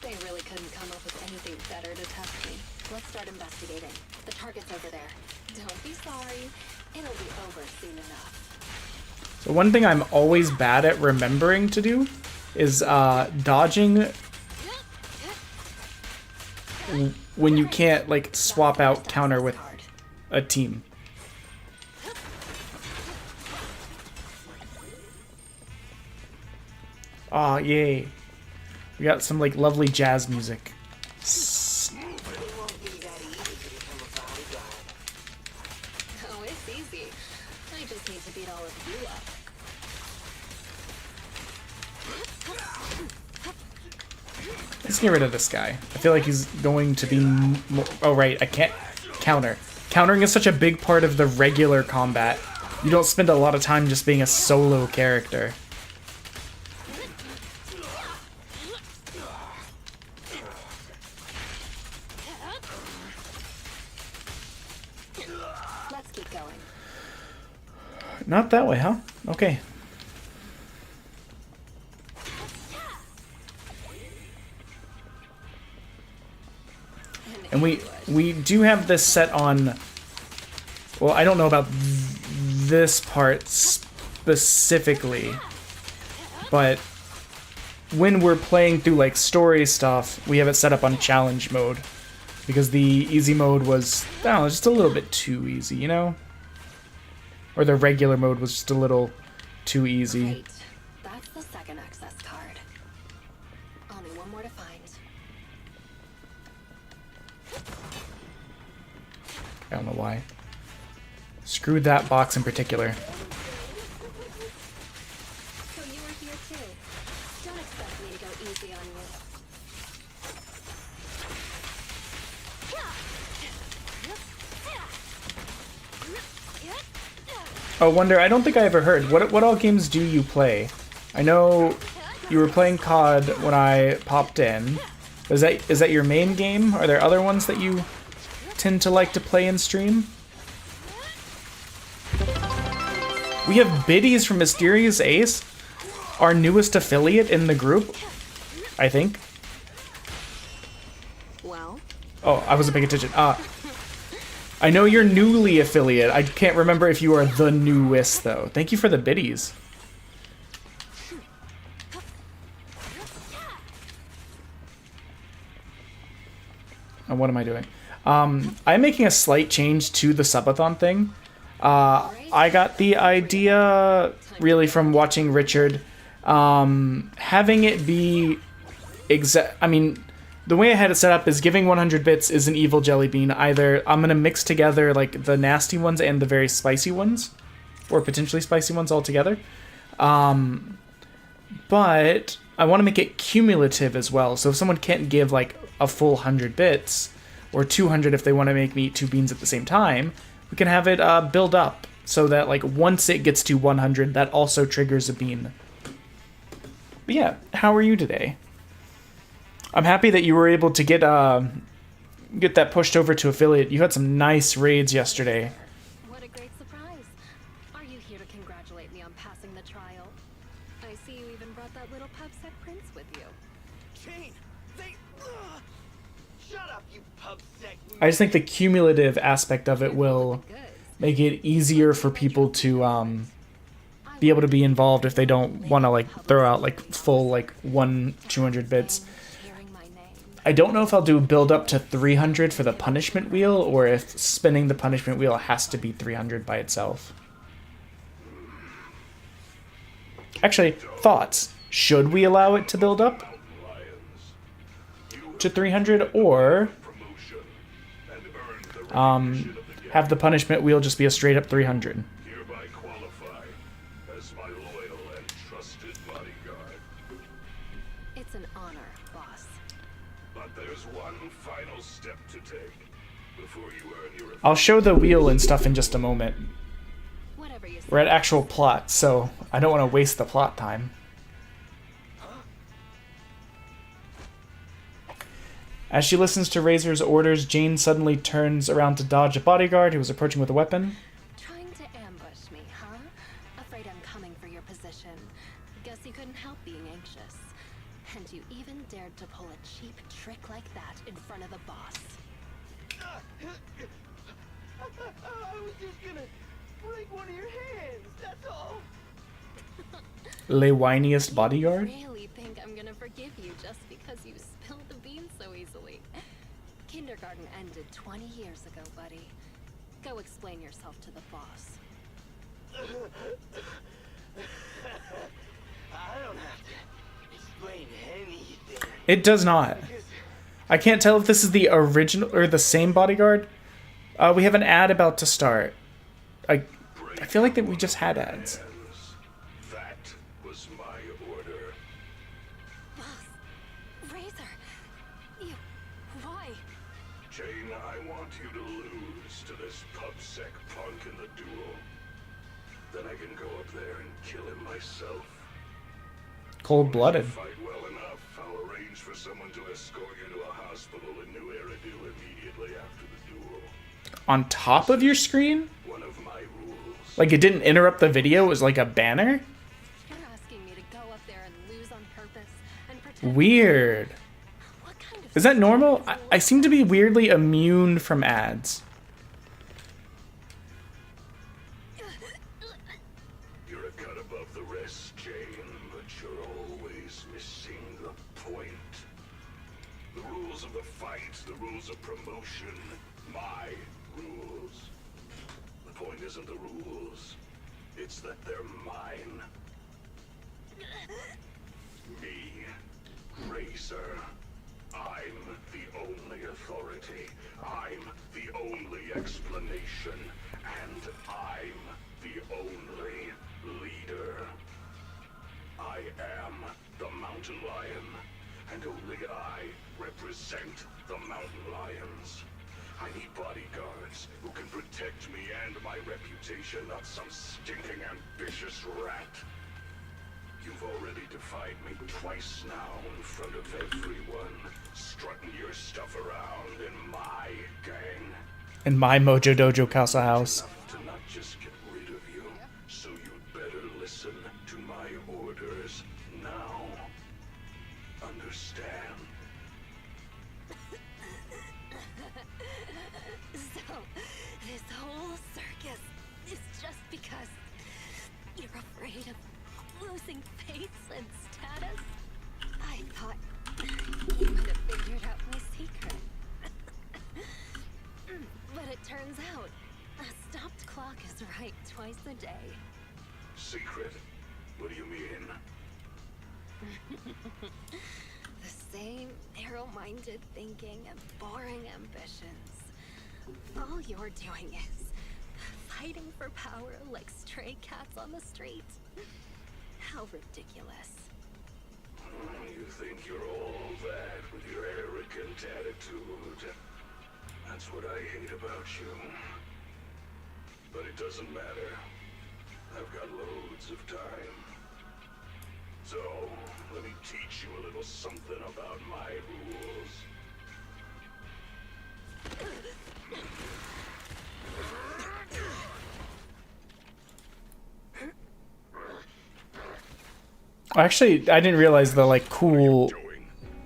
They really couldn't come up with anything better to test me. Let's start investigating. The target's over there. Don't be sorry. It'll be over soon enough. So one thing I'm always bad at remembering to do is dodging when you can't like swap out counter with a team. Aw, yay. We got some like lovely jazz music. Oh, it's easy. I just need to beat all of you up. Let's get rid of this guy. I feel like he's going to be oh right, I can't counter. Countering is such a big part of the regular combat. You don't spend a lot of time just being a solo character. Let's keep going. Not that way, huh? Okay. And we do have this set on. Well, I don't know about this part specifically, but when we're playing through like story stuff, we have it set up on challenge mode. Because the easy mode was, I don't know, just a little bit too easy, you know? Or the regular mode was just a little too easy. Great. That's the second access card. Only one more to find. I don't know why. Screw that box in particular. So you were here too. Don't expect me to go easy on you. Oh, Wonder, I don't think I ever heard. What all games do you play? I know you were playing COD when I popped in. Is that your main game? Are there other ones that you tend to like to play in stream? We have biddies from Mysterious Ace, our newest affiliate in the group, I think. Well, Oh, I wasn't paying attention. I know you're newly affiliate. I can't remember if you are the newest, though. Thank you for the biddies. And what am I doing? I'm making a slight change to the subathon thing. I got the idea really from watching Richard. Having it be I mean, the way I had it set up is giving 100 bits is an evil jelly bean. Either I'm going to mix together like the nasty ones and the very spicy ones, or potentially spicy ones all together. But I want to make it cumulative as well. So if someone can't give like a full 100 bits, or 200 if they want to make me eat two beans at the same time, we can have it build up so that like once it gets to 100, that also triggers a bean. But yeah, how are you today? I'm happy that you were able to get that pushed over to affiliate. You had some nice raids yesterday. what a great surprise. Are you here to congratulate me on passing the trial? I see you even brought that little pubsec prince with you. Jane, they... Shut up, you pubsec. I just think the cumulative aspect of it will make it easier for people to be able to be involved if they don't want to like throw out like full like 200 bits. I don't know if I'll do build up to 300 for the punishment wheel, or if spinning the punishment wheel has to be 300 by itself. Actually, thoughts. Should we allow it to build up to 300, or have the punishment wheel just be a straight up 300? Hereby qualify as my loyal and trusted bodyguard. It's an honor, boss. But there's one final step to take before you earn your... I'll show the wheel and stuff in just a moment. Whatever you say. We're at actual plot, so I don't want to waste the plot time. As she listens to Razor's orders, Jane suddenly turns around to dodge a bodyguard who was approaching with a weapon. Trying to ambush me, huh? Afraid I'm coming for your position. Guess you couldn't help being anxious. And you even dared to pull a cheap trick like that in front of the boss. I was just gonna break one of your hands, that's all. Le whiniest bodyguard? Really think I'm gonna forgive you just because you spilled the beans so easily? Kindergarten ended 20 years ago, buddy. Go explain yourself to the boss. I don't have to explain anything. It does not. I can't tell if this is the original or the same bodyguard. We have an ad about to start. I feel like that we just had ads. That was my order. Boss, Razor, you, why? Jane, I want you to lose to this pubsec punk in the duel. Then I can go up there and kill him myself. Cold-blooded. Fight well enough, I'll arrange for someone to escort you to a hospital in New Eridu immediately after the duel. On top of your screen? One of my rules. Like it didn't interrupt the video? It was like a banner? You're asking me to go up there and lose on purpose and pretend. Weird. What kind of Is that normal? I seem to be weirdly immune from ads. You're a cut above the rest, Jane, but you're always missing rules of the fight, the rules of promotion, my rules. The point isn't the rules, it's that they're mine. Me, Razor. I'm the only authority. I'm the only explanation. And I'm the only leader. I am the Mountain Lion, and only I represent the Mountain Lions. I need bodyguards who can protect me and my reputation, not some stinking ambitious rat. You've already defied me twice now in front of everyone, strutting your stuff around in my gang. In my Mojo Dojo Casa house. To not just get rid of you, so you'd better listen to my orders now. Understand? So, this whole circus is just because you're afraid of losing fates and status? I thought you might have figured out my secret. But it turns out, a stopped clock is right twice a day. Secret? What do you mean? The same narrow-minded thinking and boring ambitions. All you're doing is fighting for power like stray cats on the street. How ridiculous. You think you're all that with your arrogant attitude. That's what I hate about you. But it doesn't matter. I've got loads of time. So, let me teach you a little something about my rules. Actually, I didn't realize the like cool.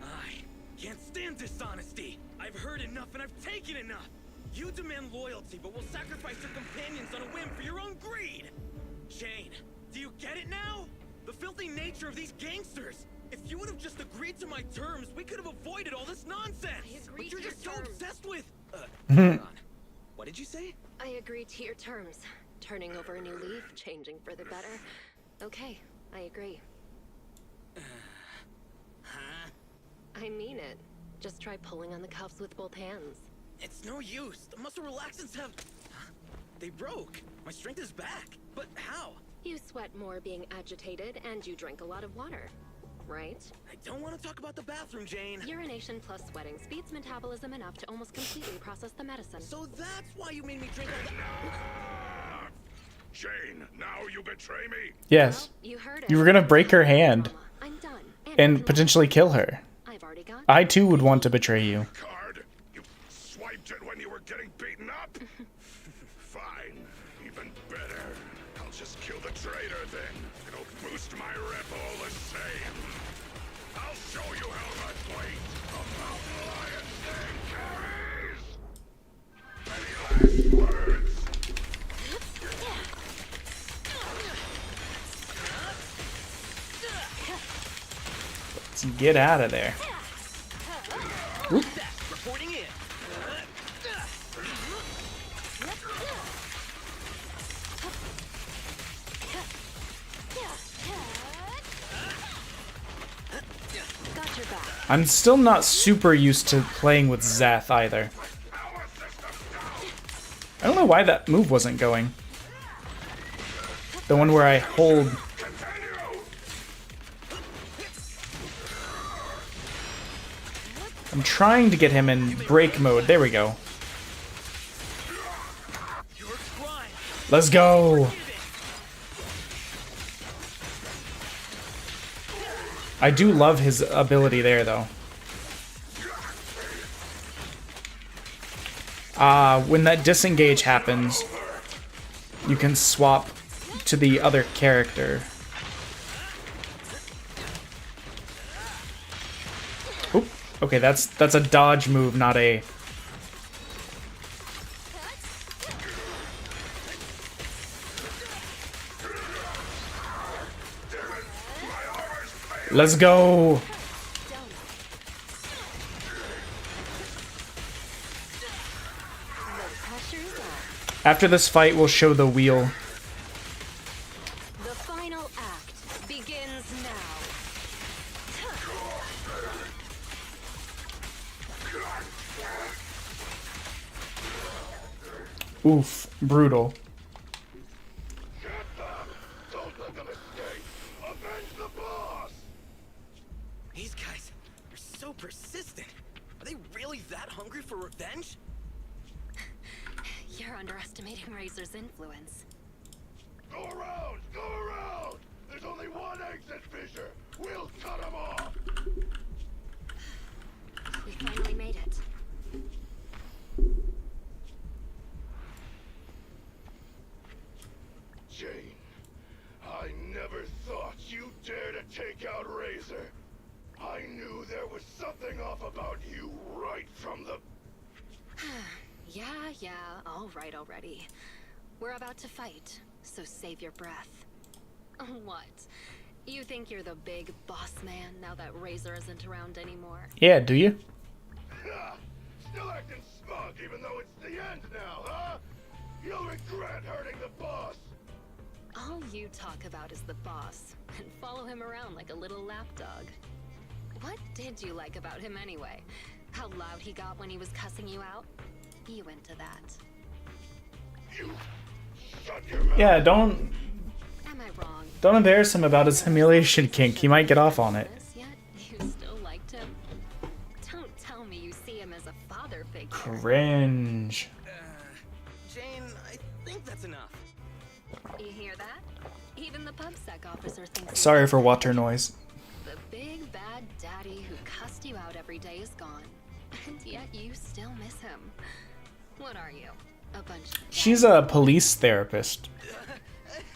I can't stand dishonesty. I've heard enough and I've taken enough. You demand loyalty, but will sacrifice your companions on a whim for your own greed. Jane, do you get it now? The filthy nature of these gangsters. If you would have just agreed to my terms, we could have avoided all this nonsense. But you're just so obsessed with. Hold on. What did you say? I agreed to your terms. Turning over a new leaf, changing for the better. Okay, I agree. Huh? I mean it. Just try pulling on the cuffs with both hands. It's no use. The muscle relaxants have. Huh? They broke. My strength is back. But how? You sweat more being agitated, and you drink a lot of water, right? I don't want to talk about the bathroom, Jane. Urination plus sweating speeds metabolism enough to almost completely process the medicine. So that's why you made me drink all the. Jane, now you betray me? Yes. Well, you heard it. You were gonna break her hand I'm done. and potentially kill her. I've already got. I too would want to betray you. Card? You swiped it when you were getting beaten up? Fine. Even better. I'll just kill the traitor then. It'll boost my rep all the same. I'll show you how much weight a mountain lion thing carries. Any last words? Let's get out of there. Whoop. Reporting in. Got your back. I'm still not super used to playing with Zeth either. I don't know why that move wasn't going. The one where I hold. I'm trying to get him in break mode. There we go. Let's go. I do love his ability there, though. When that disengage happens, you can swap to the other character. Oop. Okay, that's a dodge move, not a... Let's go! After this fight, we'll show the wheel. The final act begins now. Oof, brutal. Don't let them escape! Avenge the boss! These guys are so persistent. Are they really that hungry for revenge? You're underestimating Razor's influence. Go around! Go around! There's only one exit fissure! We'll cut them off! We finally made it. Jane, I never thought you'd dare to take out Razor. I knew there was something off about you right from the... Yeah, all right already. We're about to fight, so save your breath. What? You think you're the big boss man now that Razor isn't around anymore? Yeah, do you? Still acting smug even though it's the end now, huh? You'll regret hurting the boss. All you talk about is the boss, and follow him around like a little lapdog. What did you like about him anyway? How loud he got when he was cussing you out? You into that. You shut your mouth. Yeah, don't Am I wrong? embarrass him about his humiliation kink. He might get off on it. Yet you still liked him? Don't tell me you see him as a father figure. Cringe. Jane, I think that's enough. You hear that? Even the PubSec officer thinks. Sorry for water noise. The big bad daddy who cussed you out every day is gone, and yet you still miss him. What are you? A bunch of... She's a police therapist.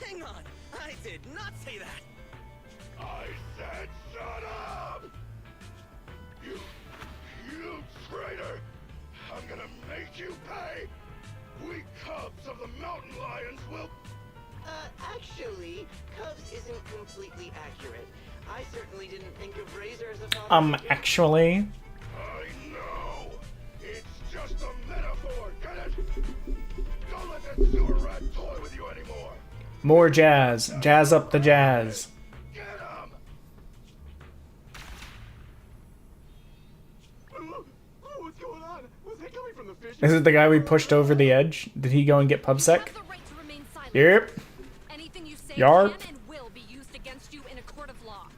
Hang on, I did not say that. I said shut up! You traitor! I'm gonna make you pay! We cubs of the mountain lions will... Actually, Cubs isn't completely accurate. I certainly didn't think of Razor as a father figure. Actually. I know! It's just a metaphor, get it? Don't let that sewer rat toy with you anymore! More jazz. Jazz up the jazz. Get him! What's going on? Was that coming from the fish? Is it the guy we pushed over the edge? Did he go and get PubSec? Have the right to remain silent. Yep. Anything you say Yarp. can and will be used against you in a court of law.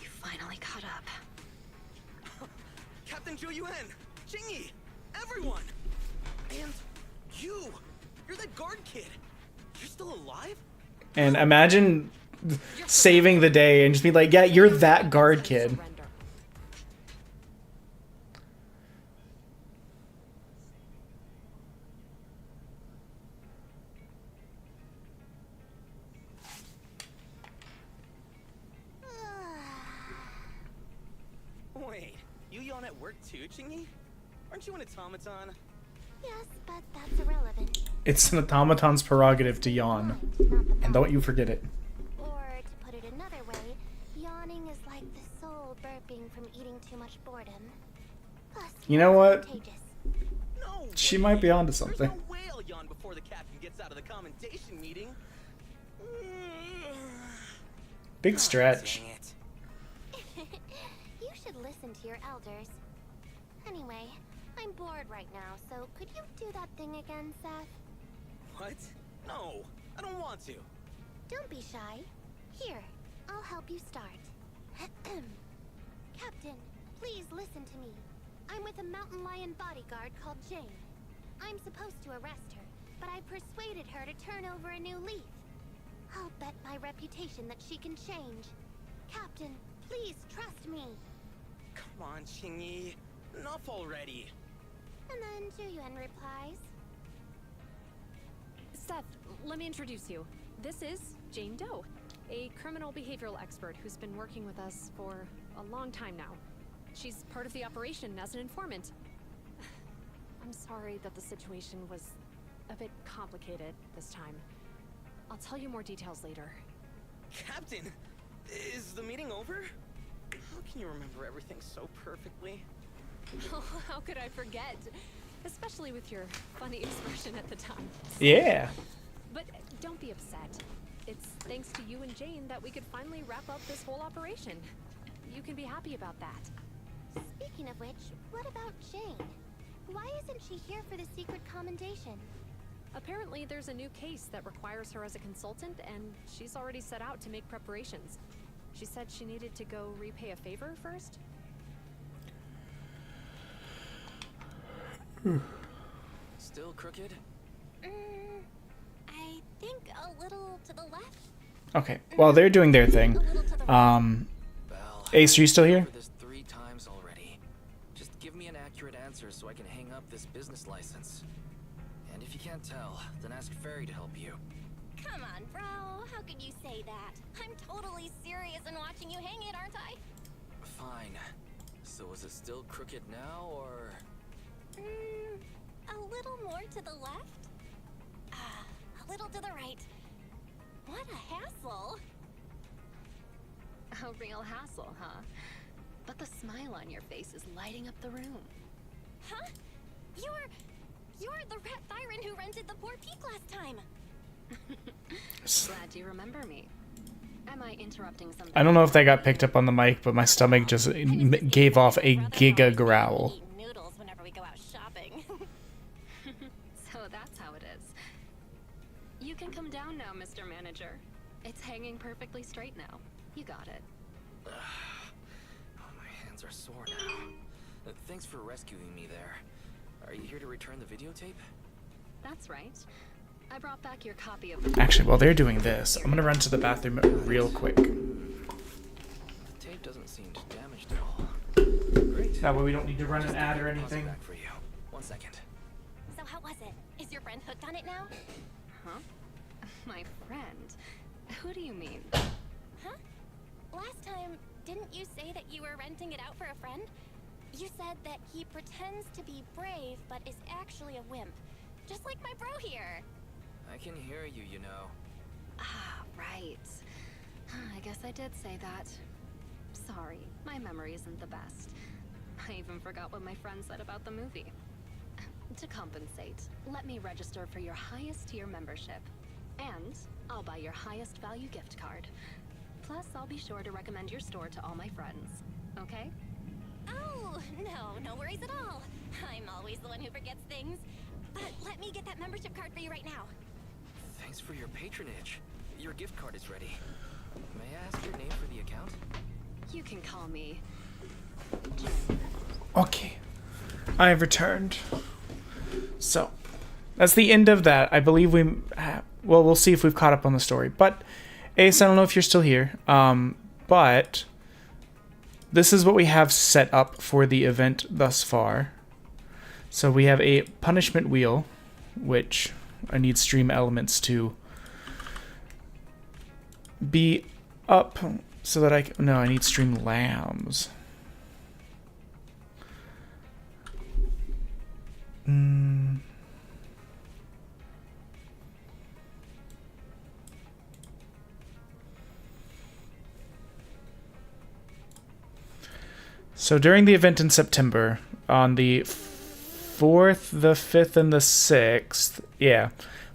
You finally caught up. Captain Zhou Yuan, Jingyi, everyone! And you! You're that guard kid! You're still alive? And imagine saving the day and just be like, yeah, you're that guard kid. Surrender. Wait, you yawn at work too, Jingyi? Aren't you an automaton? Yes, but that's irrelevant. It's an automaton's prerogative to yawn. Mind, not the And don't body. you forget it. Or to put it another way, yawning is like the soul burping from eating too much boredom. Plus, You know what? contagious. No She way. might be onto There's something. no way I'll yawn before the captain gets out of the commendation meeting. Big stretch. Dang it. You should listen to your elders. Anyway, I'm bored right now, so could you do that thing again, Seth? What? No, I don't want to. Don't be shy. Here, I'll help you start. Captain, please listen to me. I'm with a mountain lion bodyguard called Jane. I'm supposed to arrest her, but I persuaded her to turn over a new leaf. I'll bet my reputation that she can change. Captain, please trust me. Come on, Jingyi. Enough already. And then Zhuyuan replies. Seth, let me introduce you. This is Jane Doe, a criminal behavioral expert who's been working with us for a long time now. She's part of the operation as an informant. I'm sorry that the situation was a bit complicated this time. I'll tell you more details later. Captain, is the meeting over? How can you remember everything so perfectly? Oh, how could I forget? especially with your funny expression at the time. Yeah. But don't be upset. It's thanks to you and Jane that we could finally wrap up this whole operation. You can be happy about that. Speaking of which, what about Jane? Why isn't she here for the secret commendation? Apparently, there's a new case that requires her as a consultant, and she's already set out to make preparations. She said she needed to go repay a favor first. Still crooked? I think a little to the left. Okay. Well, they're doing their thing. Well, Ace, are you still here? I've this 3 times already. Just give me an accurate answer so I can hang up this business license. And if you can't tell, then ask Fairy to help you. Come on, bro. How could you say that? I'm totally serious in watching you hang it, aren't I? Fine. So is it still crooked now, or...? A little more to the left? A little to the right. What a hassle. A real hassle, huh? But the smile on your face is lighting up the room. Huh? You're the Rat Byron who rented the Poor Peak last time. Glad you remember me. Am I interrupting something? I don't know if that got picked up on the mic, but my stomach just gave off a giga growl. Eat noodles whenever we go out shopping. So that's how it is. You can come down now, Mr. Manager. It's hanging perfectly straight now. You got it. Oh, my hands are sore now. Thanks for rescuing me there. Are you here to return the videotape? That's right. I brought back your copy of the... Actually, while they're doing this, I'm gonna run to the bathroom real quick. The tape doesn't seem damaged at all. Great. That way we don't need to run an Just ad or pause it anything. back for you. 1 second. So how was it? Is your friend hooked on it now? Huh? My friend? Who do you mean? Huh? Last time, didn't you say that you were renting it out for a friend? You said that he pretends to be brave, but is actually a wimp. Just like my bro here. I can hear you, you know. Ah, right. I guess I did say that. Sorry, my memory isn't the best. I even forgot what my friend said about the movie. To compensate, let me register for your highest tier membership. And I'll buy your highest value gift card. Plus, I'll be sure to recommend your store to all my friends. Okay? Oh, no worries at all. I'm always the one who forgets things. But let me get that membership card for you right now. Thanks for your patronage. Your gift card is ready. May I ask your name for the account? You can call me Jane. Okay. I've returned. So, that's the end of that. I believe well, we'll see if we've caught up on the story. But, Ace, I don't know if you're still here. But this is what we have set up for the event thus far. So we have a punishment wheel, which I need stream elements to be up so that I need stream lambs. So during the event in September, on the 4th, the 5th, and the 6th, yeah,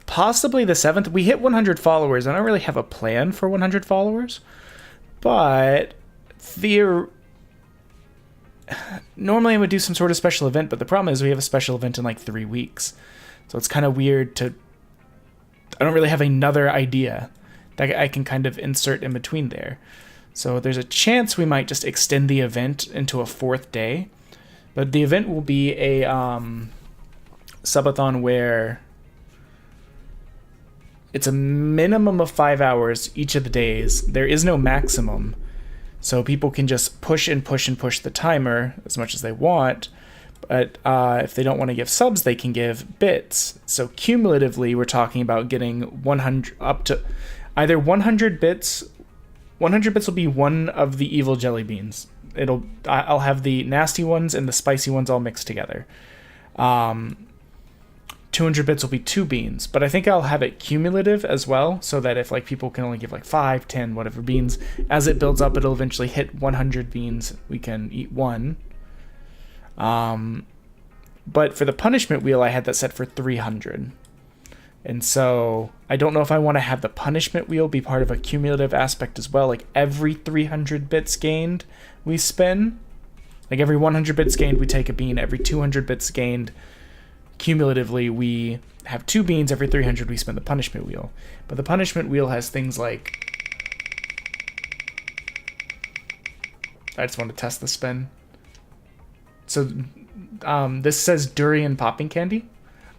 possibly the 7th, we hit 100 followers. I don't really have a plan for 100 followers, but normally I would do some sort of special event, but the problem is we have a special event in like 3 weeks. So it's kind of weird I don't really have another idea that I can kind of insert in between there. So there's a chance we might just extend the event into a 4th day. But the event will be a subathon where it's a minimum of 5 hours each of the days. There is no maximum. So people can just push and push and push the timer as much as they want. But if they don't want to give subs, they can give bits. So cumulatively, we're talking about getting 100 up to either 100 bits. 100 bits will be one of the evil jelly beans. I'll have the nasty ones and the spicy ones all mixed together. 200 bits will be 2 beans, but I think I'll have it cumulative as well, so that if like people can only give like 5, 10, whatever beans, as it builds up, it'll eventually hit 100 beans. We can eat 1. But for the punishment wheel, I had that set for 300. And so I don't know if I want to have the punishment wheel be part of a cumulative aspect as well. Like every 300 bits gained, we spin. Like every 100 bits gained, we take a bean. Every 200 bits gained, cumulatively, we have 2 beans. Every 300, we spin the punishment wheel. But the punishment wheel has things like... I just want to test the spin. So this says durian popping candy.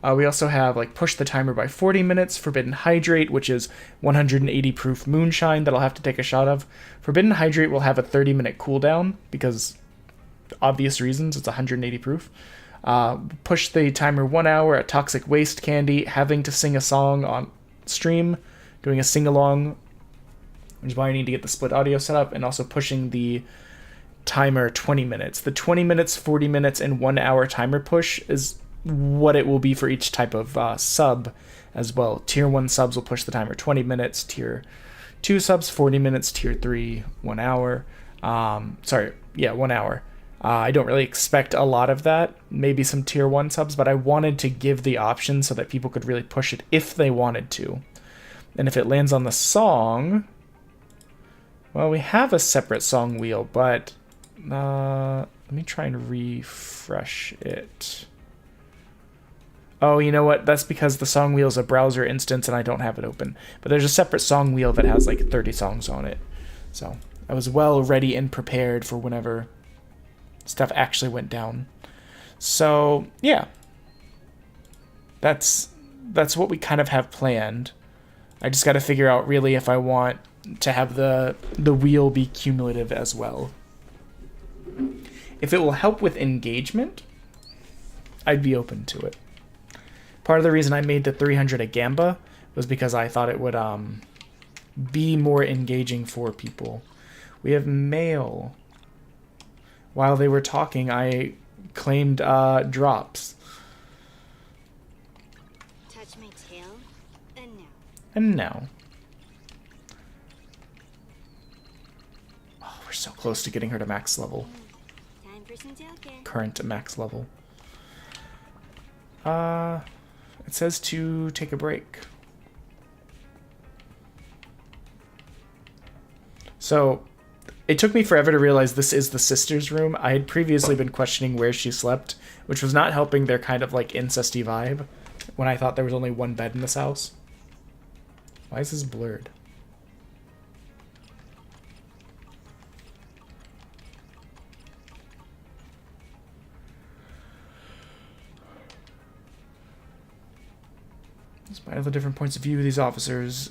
We also have like push the timer by 40 minutes, forbidden hydrate, which is 180 proof moonshine that I'll have to take a shot of. Forbidden hydrate will have a 30-minute cooldown because obvious reasons, it's 180 proof. Push the timer 1 hour, a toxic waste candy, having to sing a song on stream, doing a sing-along, which is why I need to get the split audio set up, and also pushing the timer 20 minutes. The 20 minutes, 40 minutes, and 1 hour timer push is what it will be for each type of sub as well. Tier 1 subs will push the timer 20 minutes, Tier 2 subs 40 minutes, Tier 3 1 hour. 1 hour. I don't really expect a lot of that, maybe some Tier 1 subs, but I wanted to give the option so that people could really push it if they wanted to. And if it lands on the song, well, we have a separate song wheel, but let me try and refresh it. Oh, you know what? That's because the song wheel is a browser instance and I don't have it open. But there's a separate song wheel that has like 30 songs on it. So I was well ready and prepared for whenever stuff actually went down. So yeah, that's what we kind of have planned. I just got to figure out really if I want to have the wheel be cumulative as well. If it will help with engagement, I'd be open to it. Part of the reason I made the 300 a gamba was because I thought it would be more engaging for people. We have mail. While they were talking, I claimed drops. Touch my tail, and now. And now. Oh, we're so close to getting her to max level. Time for some tail care. Current max level. It says to take a break. So, it took me forever to realize this is the sister's room. I had previously been questioning where she slept, which was not helping their kind of like incesty vibe when I thought there was only one bed in this house. Why is this blurred? Despite all the different points of view, these officers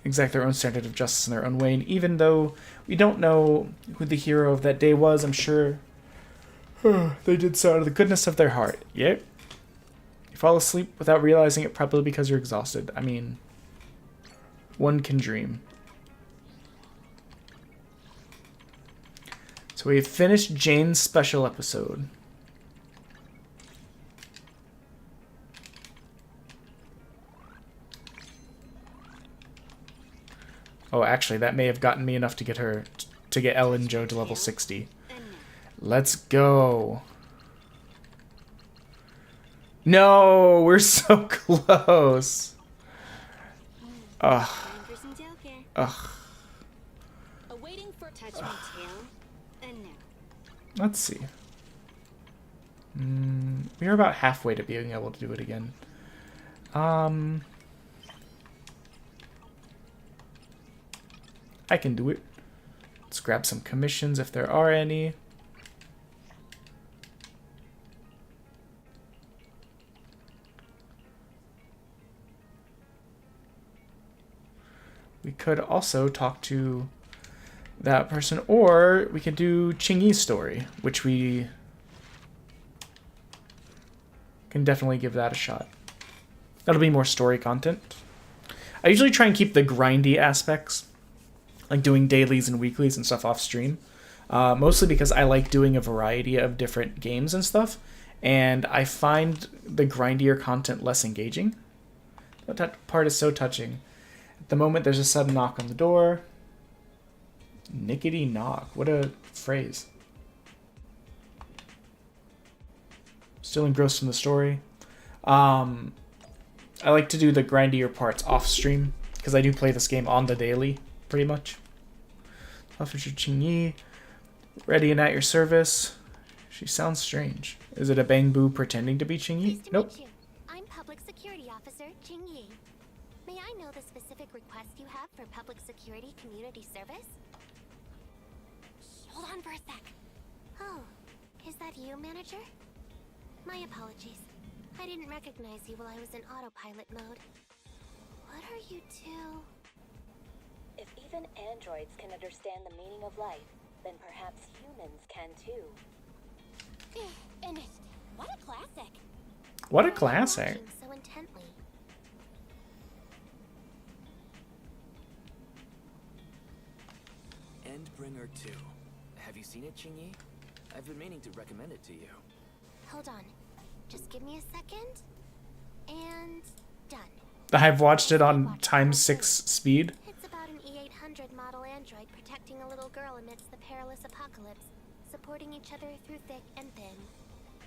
exact their own standard of justice in their own way, and even though we don't know who the hero of that day was, I'm sure they did so out of the goodness of their heart. Yep. You fall asleep without realizing it, probably because you're exhausted. I mean, one can dream. So we've finished Jane's special episode. Oh, actually, that may have gotten me enough to get her, to get Ellen Joe to level 60. Let's go. No, we're so close. Ugh. Ugh. Awaiting for touch my tail, and now. Let's see. We're about halfway to being able to do it again. I can do it. Let's grab some commissions if there are any. We could also talk to that person, or we could do Chingy's story, which we can definitely give that a shot. That'll be more story content. I usually try and keep the grindy aspects, like doing dailies and weeklies and stuff off stream, mostly because I like doing a variety of different games and stuff, and I find the grindier content less engaging. That part is so touching. At the moment, there's a sudden knock on the door. Nickety knock. What a phrase. Still engrossed in the story. I like to do the grindier parts off stream because I do play this game on the daily, pretty much. Officer Qingyi, ready and at your service. She sounds strange. Is it a Bang Boo pretending to be Qingyi? Nope. Meet you. I'm Public Security Officer Jing Yi. May I know the specific request you have for Public Security Community Service? Hold on for a sec. Oh, is that you, Manager? My apologies. I didn't recognize you while I was in autopilot mode. What are you two? If even androids can understand the meaning of life, then perhaps humans can too. Finished. What a classic. What a classic. Watching so intently. Endbringer 2. Have you seen it, Qingyi? I've been meaning to recommend it to you. Hold on. Just give me a second. And done. I've watched it on ×6 speed. It's about an E-800 model android protecting a little girl amidst the perilous apocalypse, supporting each other through thick and thin.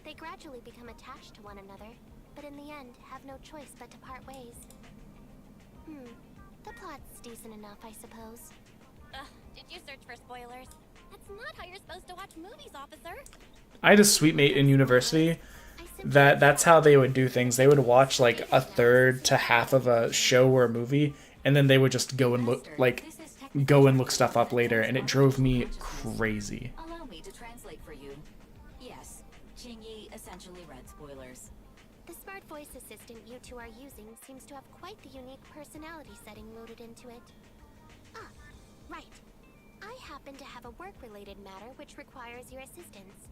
They gradually become attached to one another, but in the end have no choice but to part ways. The plot's decent enough, I suppose. Did you search for spoilers? That's not how you're supposed to watch movies, officer. I had a sweet mate in university that's how they would do things. They would watch like a third to half of a show or a movie, and then they would just go and look stuff up later, and it drove me crazy. Allow me to translate for you. Yes, Qingyi essentially read spoilers. The smart voice assistant you two are using seems to have quite the unique personality setting loaded into it. Ah, right. I happen to have a work-related matter which requires your assistance.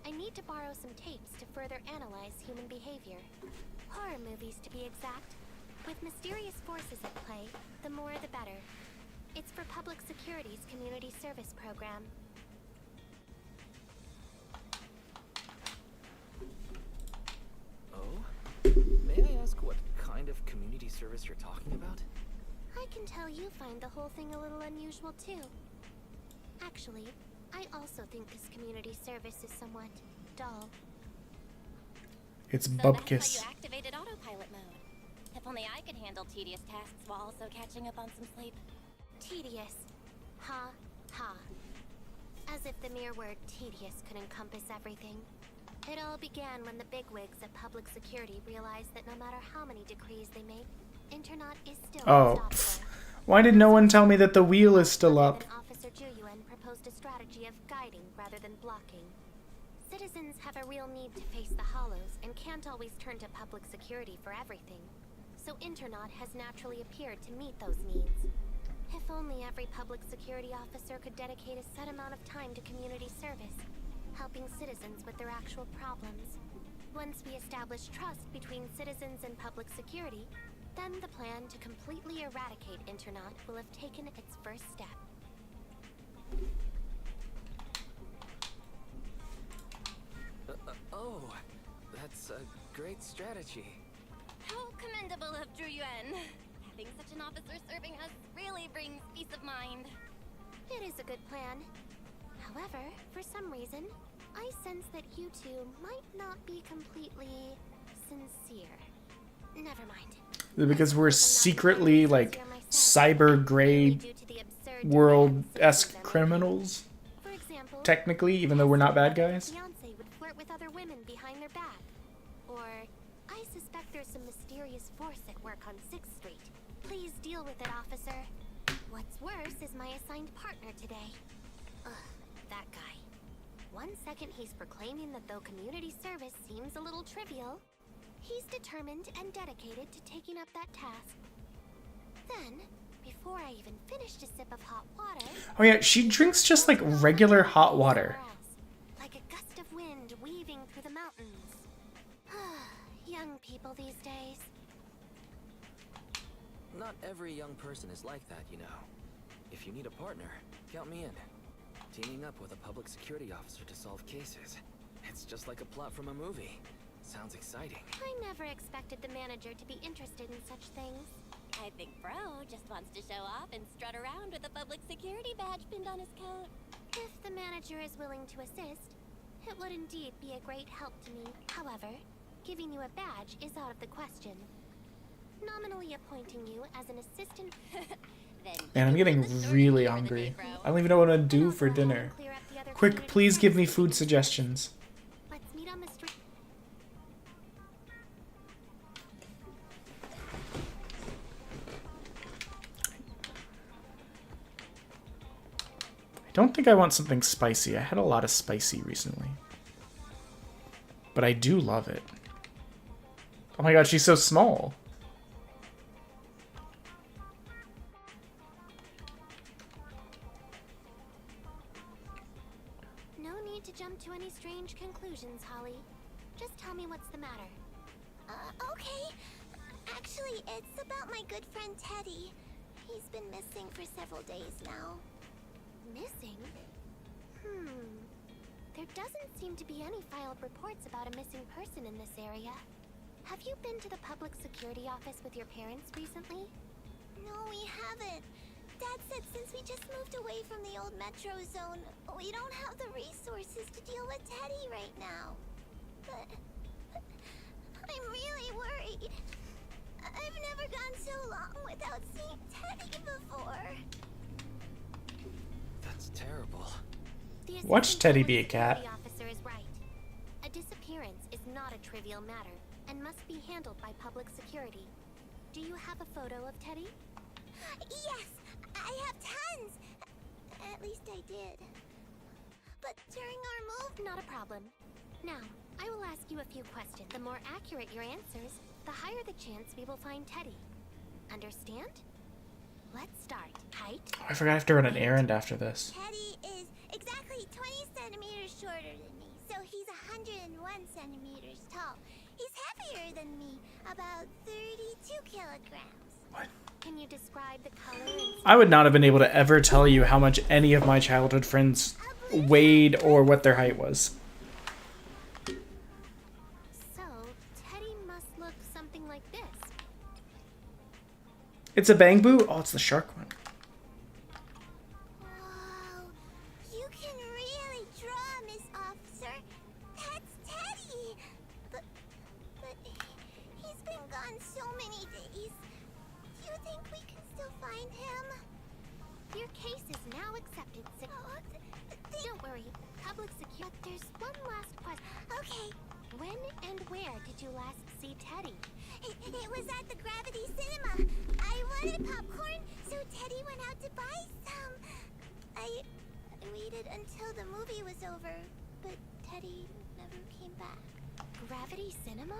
I need to borrow some tapes to further analyze human behavior. Horror movies, to be exact. With mysterious forces at play, the more the better. It's for Public Security's Community Service Program. Oh? May I ask what kind of community service you're talking about? I can tell you find the whole thing a little unusual, too. Actually, I also think this community service is somewhat dull. It's So Bubkiss. that's why you activated autopilot mode. If only I could handle tedious tasks while also catching up on some sleep. Tedious. Ha, ha. As if the mere word tedious could encompass everything. It all began when the bigwigs at Public Security realized that no matter how many decrees they make, Inteknot is still unstoppable. Why did no one tell me that the wheel is still up? Officer Juyuan proposed a strategy of guiding rather than blocking. Citizens have a real need to face the hollows and can't always turn to Public Security for everything. So Inteknot has naturally appeared to meet those needs. If only every Public Security officer could dedicate a set amount of time to community service, helping citizens with their actual problems. Once we establish trust between citizens and Public Security, then the plan to completely eradicate Inteknot will have taken its first step. Oh, that's a great strategy. How commendable of Juyuan. Having such an officer serving us really brings peace of mind. It is a good plan. However, for some reason, I sense that you two might not be completely sincere. Never mind. Because we're secretly like cyber gray world-esque criminals. For example, Technically, even though we're not bad guys. fiancé would flirt with other women behind their back. Or, I suspect there's some mysterious force at work on 6th Street. Please deal with it, officer. What's worse is my assigned partner today. Ugh, that guy. One second he's proclaiming that though community service seems a little trivial, he's determined and dedicated to taking up that task. Then, before I even finished a sip of hot water... Oh yeah, she drinks just like regular hot water. Like a gust of wind weaving through the mountains. Young people these days. Not every young person is like that, you know. If you need a partner, count me in. Teaming up with a public security officer to solve cases. It's just like a plot from a movie. Sounds exciting. I never expected the manager to be interested in such things. I think Bro just wants to show off and strut around with a public security badge pinned on his coat. If the manager is willing to assist, It would indeed be a great help to me. However, giving you a badge is out of the question. Nominally appointing you as an assistant. Man, I'm getting really hungry. I don't even know what to do for dinner. Quick, please give me food suggestions. Let's meet on the street. I don't think I want something spicy. I had a lot of spicy recently. But I do love it. Oh my god, she's so small. No need to jump to any strange conclusions, Holly. Just tell me what's the matter. Okay. Actually, it's about my good friend Teddy. He's been missing for several days now. Missing? There doesn't seem to be any filed reports about a missing person in this area. Have you been to the public security office with your parents recently? No, we haven't. Dad said since we just moved away from the old metro zone, we don't have the resources to deal with Teddy right now. But I'm really worried. I've never gone so long without seeing Teddy before. That's terrible. Watch Teddy be a cat. The officer is right. A disappearance is not a trivial matter and must be handled by public security. Do you have a photo of Teddy? Yes, I have tons. At least I did. But during our move, not a problem. Now, I will ask you a few questions. The more accurate your answers, the higher the chance we will find Teddy. Understand? Let's start. Height. Oh, I forgot I have to run an errand after this. Teddy is exactly 20 centimeters shorter than me, so he's 101 centimeters tall. He's heavier than me, about 32 kilograms. What? Can you describe the color and I would not have been able to ever tell you how much any of my childhood friends weighed or what their height was. So, Teddy must look something like this. It's a bamboo? Oh, it's the shark one. Whoa, you can really draw, Miss Officer. That's Teddy. But he's been gone so many days. Do you think we can still find him? Your case is now accepted, sir. Don't worry, public security. There's one last question. Okay. When and where did you last see Teddy? It was at the Gravity Cinema. I wanted popcorn, so Teddy went out to buy some. I waited until the movie was over, but Teddy never came back. Gravity Cinema?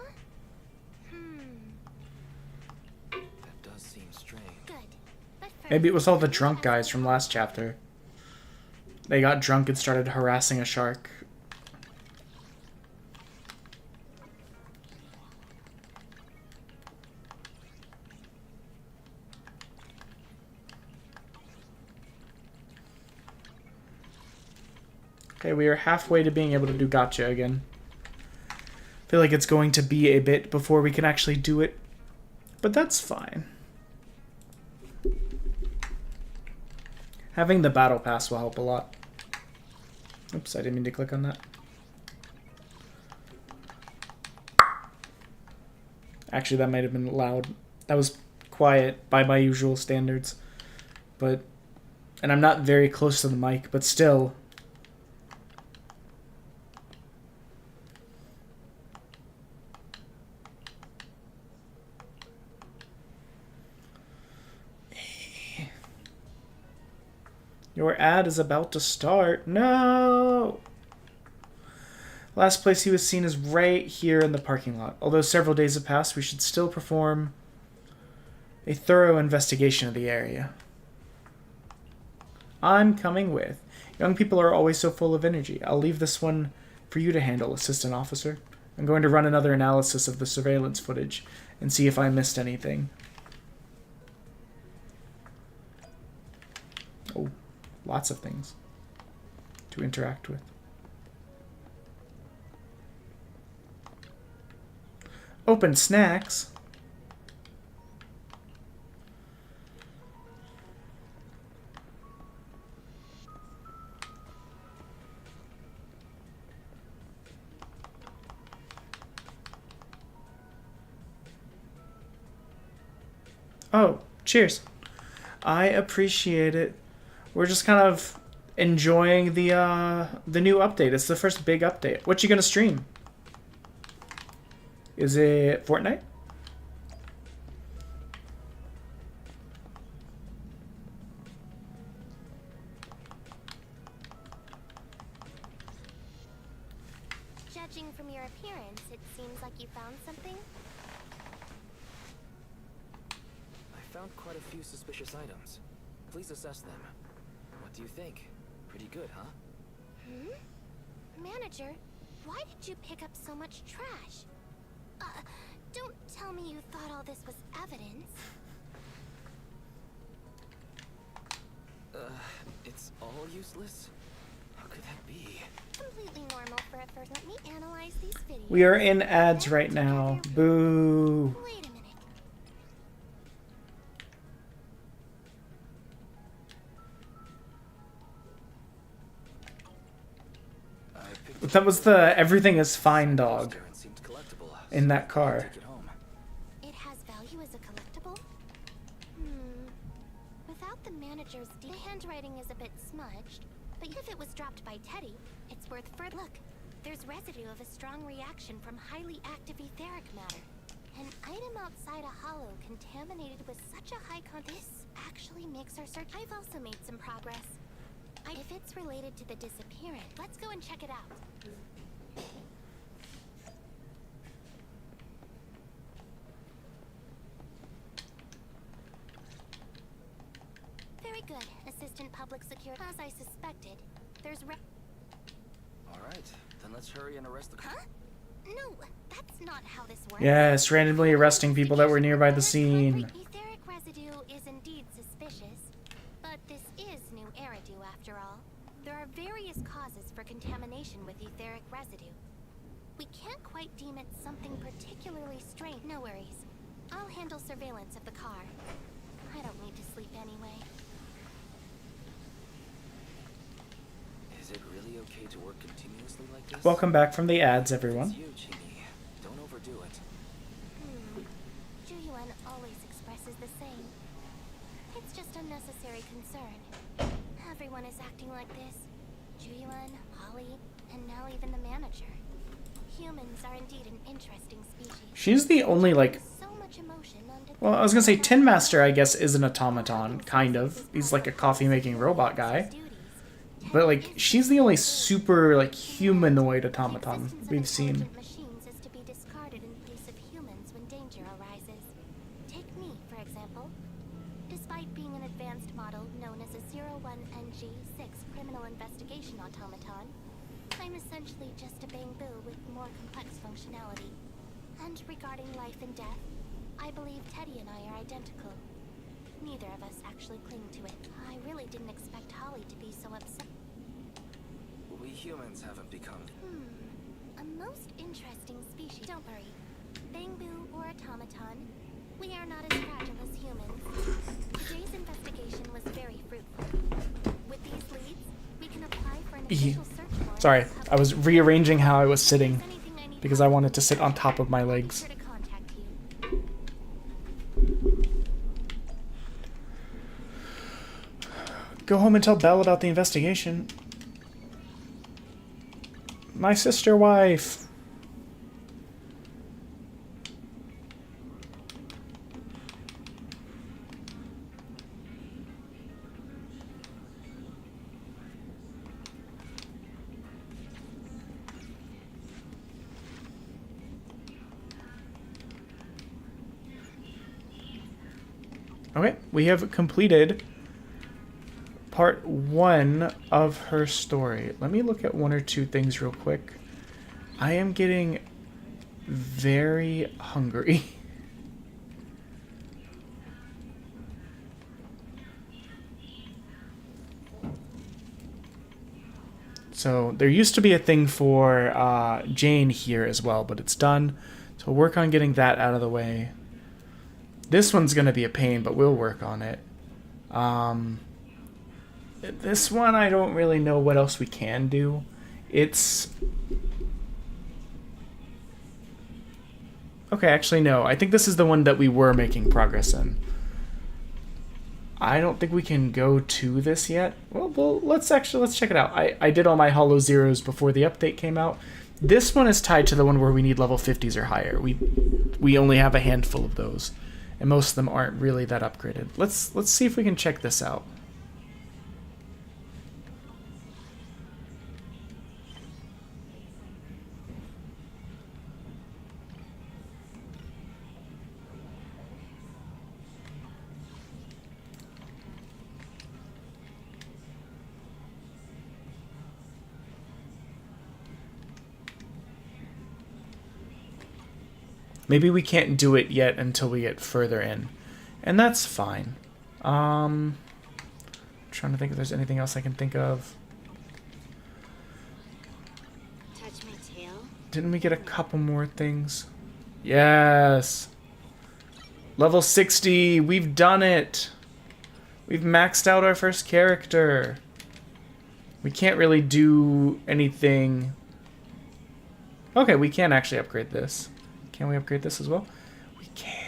That does seem strange. Good. But first, Maybe it was all the drunk guys from last chapter. They got drunk and started harassing a shark. Okay, we are halfway to being able to do gotcha again. Feel like it's going to be a bit before we can actually do it, but that's fine. Having the battle pass will help a lot. Oops, I didn't mean to click on that. Actually, that might have been loud. That was quiet by my usual standards. But, and I'm not very close to the mic, but still. Your ad is about to start. No! Last place he was seen is right here in the parking lot. Although several days have passed, we should still perform a thorough investigation of the area. I'm coming with. Young people are always so full of energy. I'll leave this one for you to handle, Assistant Officer. I'm going to run another analysis of the surveillance footage and see if I missed anything. Oh. Lots of things to interact with. Open snacks. Oh, cheers. I appreciate it. We're just kind of enjoying the new update. It's the first big update. What you gonna stream? Is it Fortnite? Judging from your appearance, it seems like you found something. I found quite a few suspicious items. Please assess them. What do you think? Pretty good, huh? Manager, why did you pick up so much trash? Don't tell me you thought all this was evidence. It's all useless? How could that be? Completely normal for a first. Let me analyze these videos. We are in ads right now. Boo. Wait a minute. That was the everything is fine dog It seemed collectible. in that car. Take it home. It has value as a collectible? Without the manager's the handwriting is a bit smudged, but if it was dropped by Teddy, it's worth further. Look, there's residue of a strong reaction from highly active etheric matter. An item outside a hollow contaminated with such a high this actually makes our search. I've also made some progress. If it's related to the disappearance, let's go and check it out. Very good, Assistant Public Security. As I suspected, there's Alright, then let's hurry and arrest the... Huh? No, that's not how this works. Yes, randomly arresting people that were nearby the scene. Etheric residue is indeed suspicious, but this is new Eridu after all. There are various causes for contamination with etheric residue. We can't quite deem it something particularly strange. No worries. I'll handle surveillance of the car. I don't need to sleep anyway. Is it really okay to work continuously like this? Welcome back from the ads, everyone. It's you, Chingy. Don't overdo it. Juyuan always expresses the same. It's just unnecessary concern. Everyone is acting like this. Juyuan, Holly, and now even the manager. Humans are indeed an interesting species. She's the only, like... So much emotion under Well, I was gonna say Tin Master, I guess, is an automaton, kind of. He's like a coffee-making robot guy. But, like, she's the only super, like, humanoid automaton we've seen. Machines is to be discarded in place of humans when danger arises. Take me, for example. Despite being an advanced model known as a 01NG6 criminal investigation automaton, I'm essentially just a bamboo with more complex functionality. And regarding life and death, I believe Teddy and I are identical. Neither of us actually cling to it. I really didn't expect Holly to be so upset. We humans haven't become... A most interesting species. Don't worry. Bamboo or automaton, we are not as fragile as humans. Today's investigation was very fruitful. With these leads, we can apply for an official search warrant. Sorry, I was rearranging how I was sitting because I wanted to sit on top of my legs. Sure to contact you. Go home and tell Belle about the investigation. My sister wife. Okay, we have completed part 1 of her story. Let me look at one or two things real quick. I am getting very hungry. So there used to be a thing for Jane here as well, but it's done. So we'll work on getting that out of the way. This one's going to be a pain, but we'll work on it. This one, I don't really know what else we can do. It's... Okay, actually, no. I think this is the one that we were making progress in. I don't think we can go to this yet. Well, let's check it out. I did all my Hollow Zeros before the update came out. This one is tied to the one where we need level 50s or higher. We only have a handful of those, and most of them aren't really that upgraded. Let's see if we can check this out. Maybe we can't do it yet until we get further in. And that's fine. Trying to think if there's anything else I can think of. Touch my tail? Didn't we get a couple more things? Yes! Level 60! We've done it! We've maxed out our first character. We can't really do anything. Okay, we can actually upgrade this. Can we upgrade this as well? We can.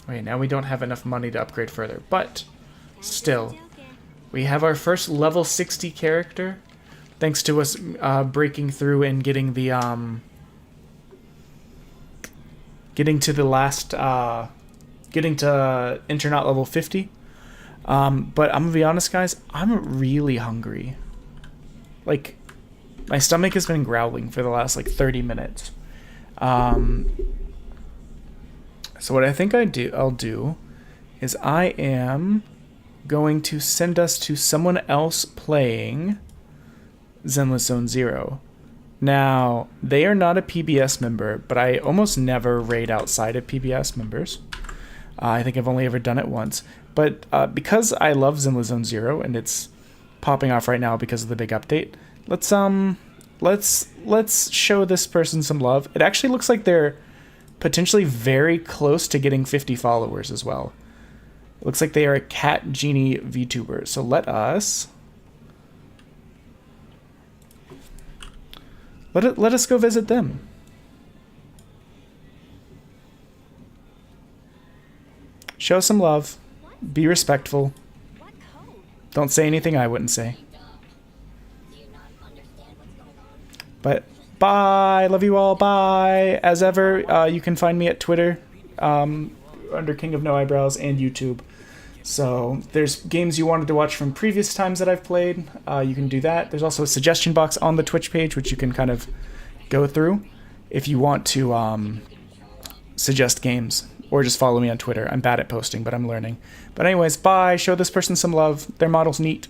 Wait, now we don't have enough money to upgrade further, but still, we have our first level 60 character, thanks to us breaking through and getting the getting to inteknot level 50. But I'm gonna be honest, guys, I'm really hungry. Like, my stomach has been growling for the last like 30 minutes. So what I think I'll do is I am going to send us to someone else playing Zenless Zone Zero. Now, they are not a PBS member, but I almost never raid outside of PBS members. I think I've only ever done it once. But because I love Zenless Zone Zero and it's popping off right now because of the big update, let's show this person some love. It actually looks like they're potentially very close to getting 50 followers as well. It looks like they are a Cat Genie VTuber. So let us go visit them. Show some love. Be respectful. Don't say anything I wouldn't say. But bye. Love you all. Bye. As ever, you can find me at Twitter under King of No Eyebrows and YouTube. So there's games you wanted to watch from previous times that I've played. You can do that. There's also a suggestion box on the Twitch page, which you can kind of go through if you want to suggest games. Or just follow me on Twitter. I'm bad at posting, but I'm learning. But anyways, bye. Show this person some love. Their model's neat.